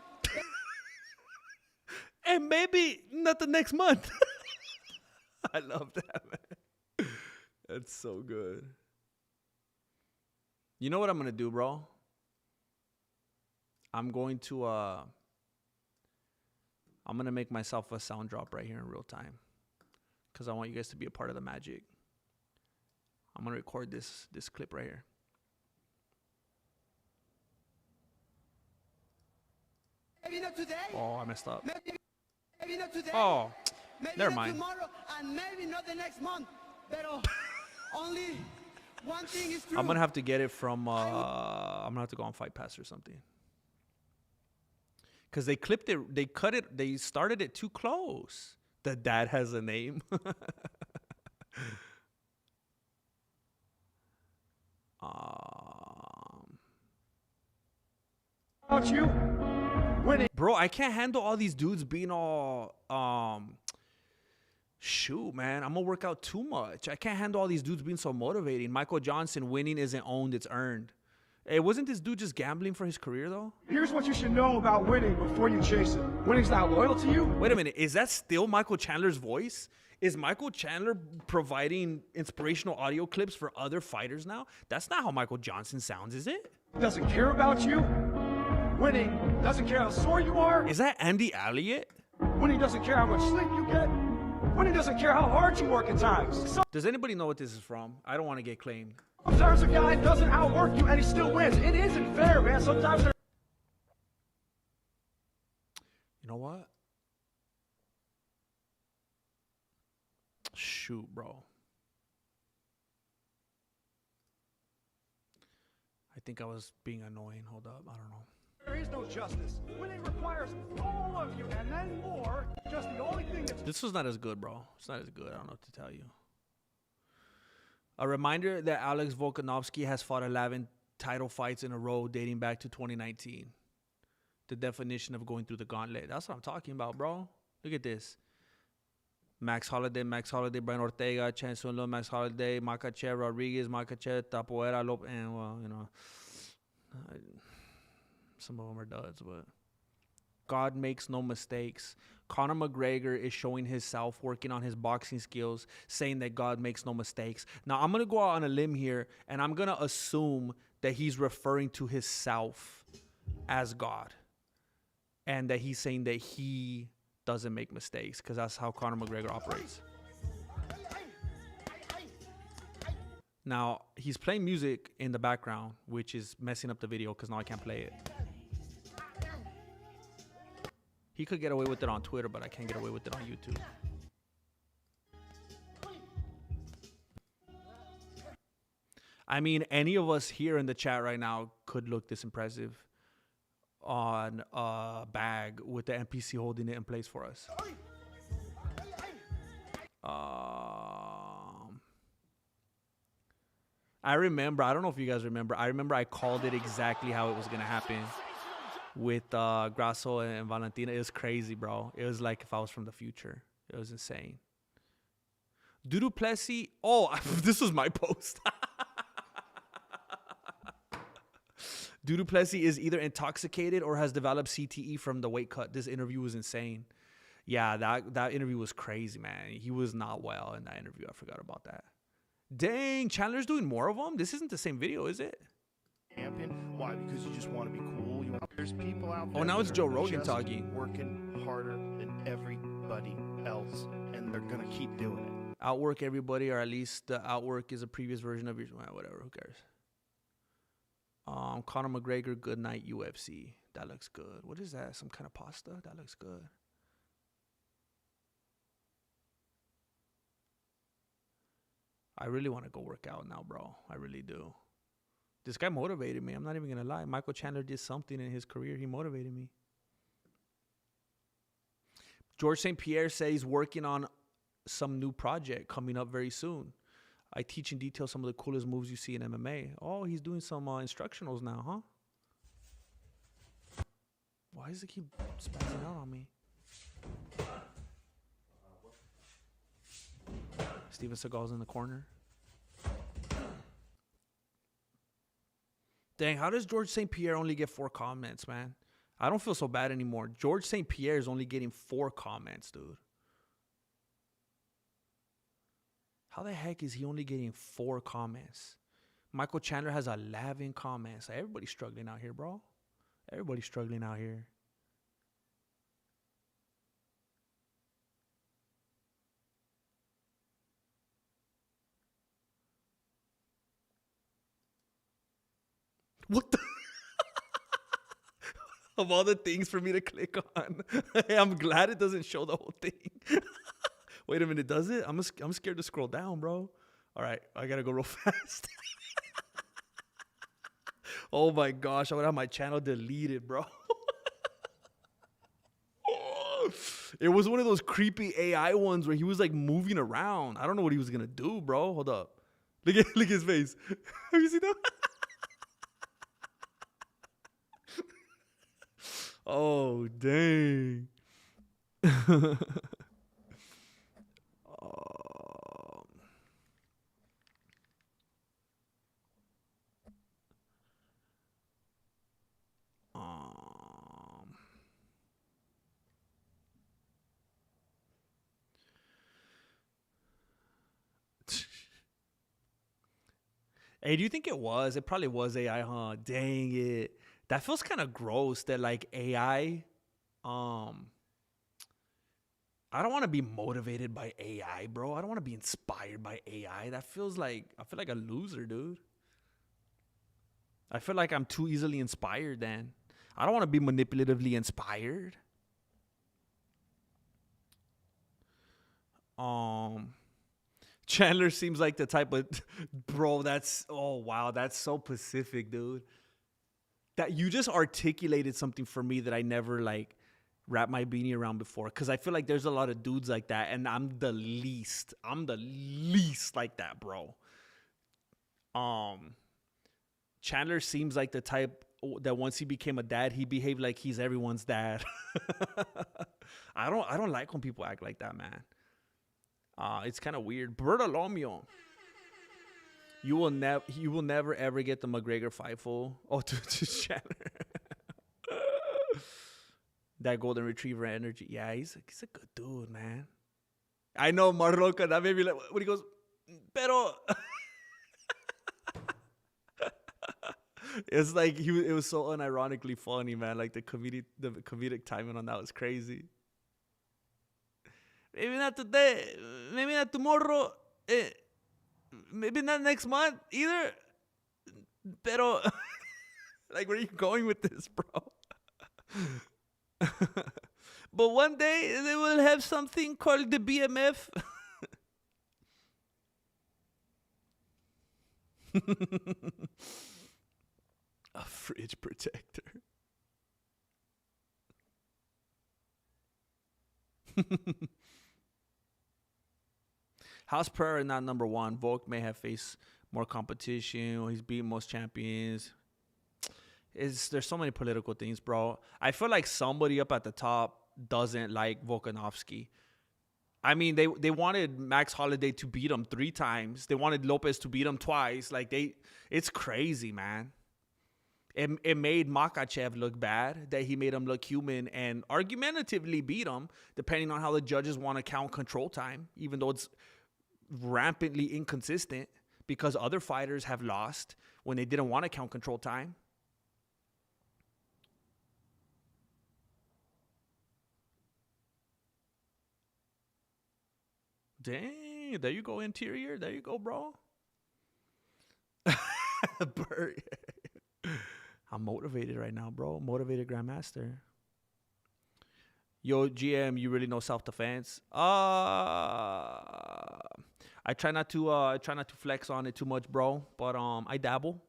And maybe not the next month. I love that, man. That's so good. You know what I'm going to do, bro? I'm going to make myself a sound drop right here in real time, because I want you guys to be a part of the magic. I'm going to record this clip right here. Maybe not today. Oh, I messed up. Maybe not today. Oh, maybe never not mind. Tomorrow, and maybe not the next month. But only one thing is true. I'm going to have to get it from, I'm going to have to go on Fight Pass or something. Because they clipped it, they cut it, they started it too close. The dad has a name. About you winning. Bro, I can't handle all these dudes being all, shoot, man, I'm going to work out too much. I can't handle all these dudes being so motivating. Michael Johnson, winning isn't owned, it's earned. Hey, wasn't this dude just gambling for his career, though? Here's what you should know about winning before you chase it. Winning's not loyal to you. Wait a minute. Is that still Michael Chandler's voice? Is Michael Chandler providing inspirational audio clips for other fighters now? That's not how Michael Johnson sounds, is it? Doesn't care about you. Winning doesn't care how sore you are. Is that Andy Elliott? Winning doesn't care how much sleep you get. Winning doesn't care how hard you work at times. Does anybody know what this is from? I don't want to get claimed. Sometimes a guy doesn't outwork you and he still wins. It isn't fair, man. Sometimes they're... You know what? Shoot, bro. I think I was being annoying. Hold up. I don't know. There is no justice. Winning requires all of you and then more. Just the only thing that's... This was not as good, bro. It's not as good. I don't know what to tell you. A reminder that Alex Volkanovski has fought 11 title fights in a row dating back to 2019. The definition of going through the gauntlet. That's what I'm talking about, bro. Look at this. Max Holloway, Brian Ortega, Chen Sun Lo, Max Holloway, Makhachev, Rodriguez, Makhachev, Tapoera, Lopez, and, well, you know, some of them are duds, but God makes no mistakes. Conor McGregor is showing himself, working on his boxing skills, saying that God makes no mistakes. Now, I'm going to go out on a limb here, and I'm going to assume that he's referring to himself as God, and that he's saying that he doesn't make mistakes, because that's how Conor McGregor operates. Now, he's playing music in the background, which is messing up the video because now I can't play it. He could get away with it on Twitter, but I can't get away with it on YouTube. I mean, any of us here in the chat right now could look this impressive on a bag with the NPC holding it in place for us. I remember, I don't know if you guys remember, I called it exactly how it was going to happen with Grasso and Valentina. It was crazy, bro. It was like if I was from the future. It was insane. Du Plessis, oh, this was my post. Du Plessis is either intoxicated or has developed CTE from the weight cut. This interview was insane. Yeah, that interview was crazy, man. He was not well in that interview. I forgot about that. Dang, Chandler's doing more of them? This isn't the same video, is it? Champion. Why? Because you just want to be cool. There's people out there. Oh, now it's Joe that are Rogan just talking. Working harder than everybody else, and they're gonna keep doing it. Outwork everybody, or at least the outwork is a previous version of your whatever. Who cares? Conor McGregor, good night UFC. That looks good. What is that? Some kind of pasta? That looks good. I really want to go work out now, bro. I really do. This guy motivated me. I'm not even going to lie. Michael Chandler did something in his career. He motivated me. George St. Pierre says he's working on some new project coming up very soon. I teach in detail some of the coolest moves you see in MMA. Oh, he's doing some instructionals now, huh? Why does it keep spazzing out on me? Steven Seagal's in the corner. Dang, how does George St. Pierre only get 4 comments, man? I don't feel so bad anymore. George St. Pierre is only getting 4 comments, dude. How the heck is he only getting 4 comments? Michael Chandler has 11 comments. Like, everybody's struggling out here, bro. Everybody's struggling out here. What the? Of all the things for me to click on, I'm glad it doesn't show the whole thing. Wait a minute, does it? I'm scared to scroll down, bro. All right, I gotta go real fast. Oh my gosh, I would have my channel deleted, bro. It was one of those creepy AI ones where he was like moving around. I don't know what he was gonna do, bro. Hold up. Look at his face. Have you seen that? Oh, dang. Hey, do you think it was? It probably was AI, huh? Dang it. That feels kind of gross that like AI, I don't want to be motivated by AI, bro. I don't want to be inspired by AI. That feels like, I feel like a loser, dude. I feel like I'm too easily inspired then. I don't want to be manipulatively inspired. Chandler seems like the type of, bro, that's, oh wow, that's so Pacific, dude. That you just articulated something for me that I never like wrapped my beanie around before. Cause I feel like there's a lot of dudes like that, and I'm the least like that, bro. Chandler seems like the type that once he became a dad, he behaved like he's everyone's dad. I don't like when people act like that, man. It's kind of weird. Bertolomeo. You will never ever get the McGregor fight full. Oh, to Chandler. That golden retriever energy. Yeah, he's a good dude, man. I know Marroca, that made me like when he goes, pero it's like it was so unironically funny, man. Like the comedic timing on that was crazy. Maybe not today, maybe not tomorrow, maybe not next month either. Pero like, where are you going with this, bro? But one day they will have something called the BMF. A fridge protector. House Pereira not number 1. Volk may have faced more competition. He's beaten most champions. There's so many political things, bro. I feel like somebody up at the top doesn't like Volkanovski. I mean, they wanted Max Holloway to beat him 3 times. They wanted Lopez to beat him twice. Like it's crazy, man. It made Makhachev look bad, that he made him look human and argumentatively beat him, depending on how the judges want to count control time, even though it's rampantly inconsistent because other fighters have lost when they didn't want to count control time. Dang, there you go, interior. There you go, bro. I'm motivated right now, bro. Motivated Grandmaster. Yo, GM, you really know self-defense? I try not to flex on it too much, bro. But I dabble.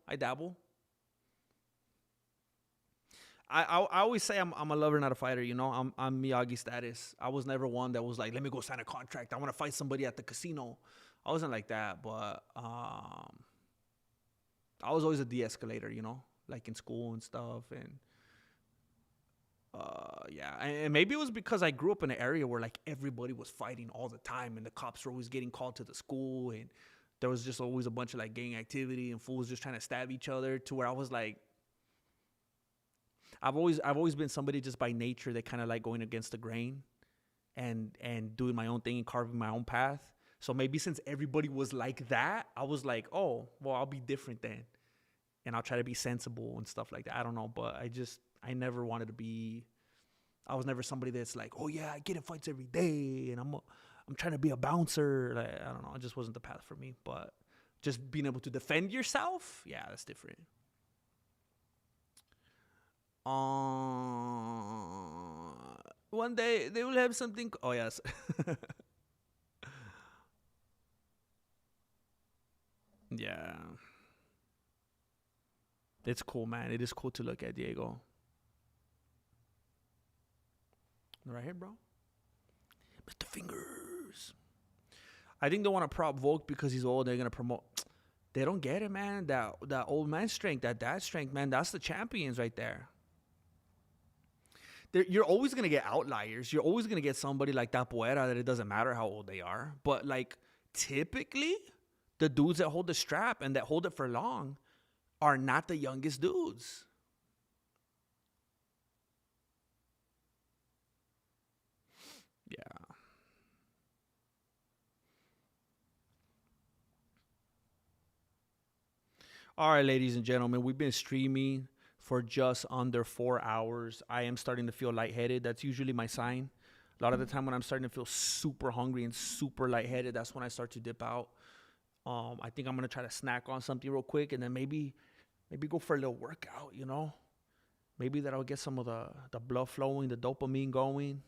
I always say I'm a lover, not a fighter. You know, I'm Miyagi status. I was never one that was like, let me go sign a contract. I want to fight somebody at the casino. I wasn't like that, but I was always a de-escalator. You know, like in school and stuff, and yeah. And maybe it was because I grew up in an area where like everybody was fighting all the time, and the cops were always getting called to the school, and there was just always a bunch of like gang activity and fools just trying to stab each other. To where I was like, I've always been somebody just by nature that kind of like going against the grain and doing my own thing and carving my own path. So maybe since everybody was like that, I was like, oh, well, I'll be different then. And I'll try to be sensible and stuff like that. I don't know, but I never wanted to be, I was never somebody that's like, oh yeah, I get in fights every day and I'm trying to be a bouncer. Like, I don't know, it just wasn't the path for me. But just being able to defend yourself, yeah, that's different. One day they will have something. Oh yes. Yeah. It's cool, man. It is cool to look at Diego. Right here, bro. Mr. Fingers. I think they want to prop Volk because he's old. They're gonna promote. They don't get it, man. That old man strength, that dad strength, man. That's the champions right there. You're always going to get outliers. You're always going to get somebody like Capoeira that it doesn't matter how old they are. But, like, typically, the dudes that hold the strap and that hold it for long are not the youngest dudes. Yeah. All right, ladies and gentlemen, we've been streaming for just under 4 hours. I am starting to feel lightheaded. That's usually my sign. A lot of the time when I'm starting to feel super hungry and super lightheaded, that's when I start to dip out. I think I'm going to try to snack on something real quick and then maybe go for a little workout, you know? Maybe that'll get some of the blood flowing, the dopamine going.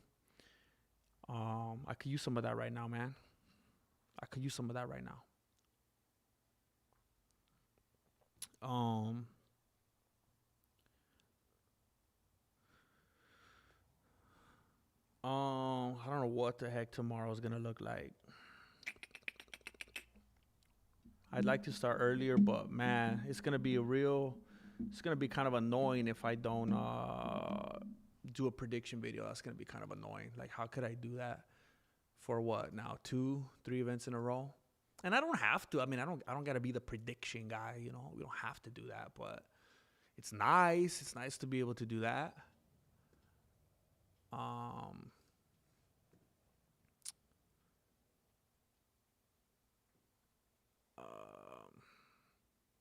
I could use some of that right now, man. I could use some of that right now. I don't know what the heck tomorrow's gonna look like. I'd like to start earlier, but man, it's gonna be kind of annoying if I don't do a prediction video. That's gonna be kind of annoying. Like, how could I do that for what now? 2-3 events in a row? And I don't have to. I mean, I don't gotta be the prediction guy, you know. We don't have to do that, but it's nice. It's nice to be able to do that.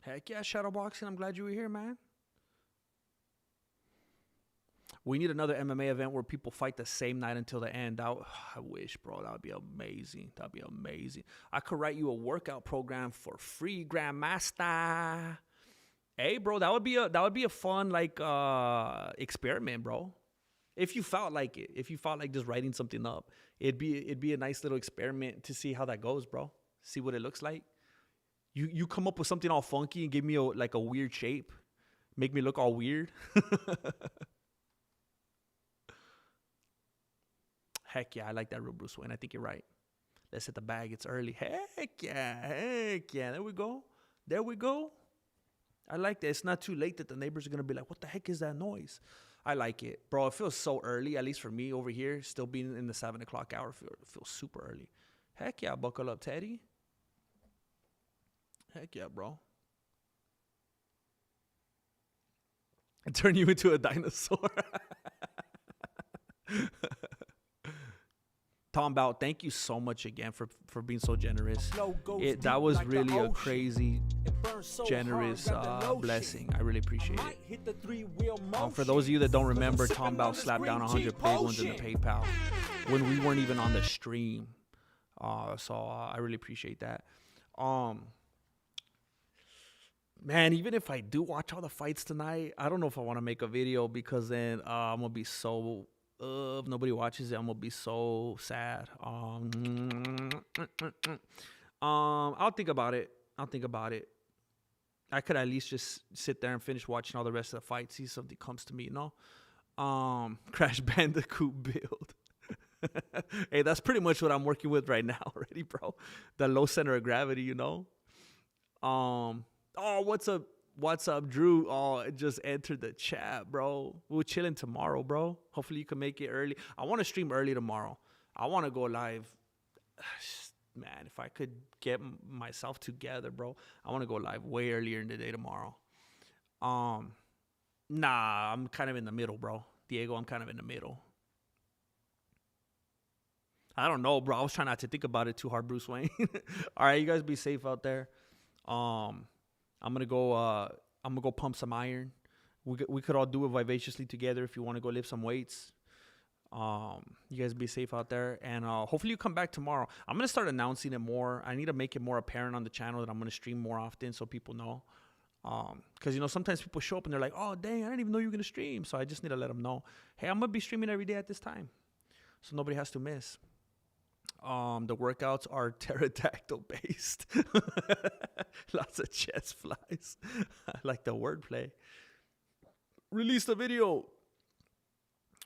Heck yeah, Shadowboxing. I'm glad you were here, man. We need another MMA event where people fight the same night until the end. I wish, bro. That would be amazing. That'd be amazing. I could write you a workout program for free, Grandmaster. Hey, bro, that would be a fun like experiment, bro. If you felt like it, if you felt like just writing something up, it'd be a nice little experiment to see how that goes, bro. See what it looks like. You come up with something all funky and give me a weird shape, make me look all weird. Heck yeah, I like that real Bruce Wayne. I think you're right. Let's hit the bag. It's early. Heck yeah. There we go. I like that. It's not too late that the neighbors are going to be like, what the heck is that noise? I like it. Bro, it feels so early, at least for me over here, still being in the 7 o'clock hour. It feels super early. Heck yeah, buckle up, Teddy. Heck yeah, bro. I turn you into a dinosaur. Tom Bout, thank you so much again for being so generous. That was really a crazy, generous blessing. I really appreciate it. For those of you that don't remember, Tom Bout slapped down 100 big ones in the PayPal when we weren't even on the stream. So I really appreciate that. Man, even if I do watch all the fights tonight, I don't know if I want to make a video because then I'm going to be so... if nobody watches it, I'm gonna be so sad. I'll think about it. I could at least just sit there and finish watching all the rest of the fights. See if something comes to me, Crash Bandicoot build. Hey, that's pretty much what I'm working with right now already, bro. The low center of gravity, Oh, what's up? What's up, Drew? Oh, it just entered the chat, bro. We're chilling tomorrow, bro. Hopefully you can make it early. I want to stream early tomorrow. I want to go live. Man, if I could get myself together, bro, I want to go live way earlier in the day tomorrow. Nah, I'm kind of in the middle, bro. Diego, I'm kind of in the middle. I don't know, bro. I was trying not to think about it too hard, Bruce Wayne. All right, you guys be safe out there. I'm gonna go pump some iron. We could all do it vivaciously together if you want to go lift some weights. You guys be safe out there, and hopefully you come back tomorrow. I'm gonna start announcing it more. I need to make it more apparent on the channel that I'm gonna stream more often so people know. Because sometimes people show up and they're like, "Oh, dang, I didn't even know you were gonna stream." So I just need to let them know, hey, I'm gonna be streaming every day at this time, so nobody has to miss. The workouts are pterodactyl based. Lots of chest flies. I like the wordplay. Release the video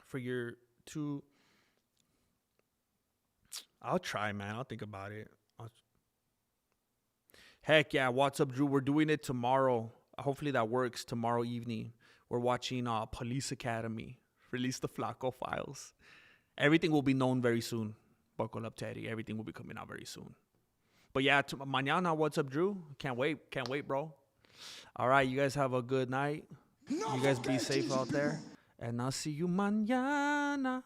for your two. I'll try, man. I'll think about it. Heck yeah. What's up, Drew? We're doing it tomorrow. Hopefully that works tomorrow evening. We're watching Police Academy. Release the Flaco files. Everything will be known very soon. Buckle up, Teddy. Everything will be coming out very soon. But yeah, mañana, what's up, Drew? Can't wait, bro. All right, you guys have a good night. You guys be safe out there. And I'll see you mañana.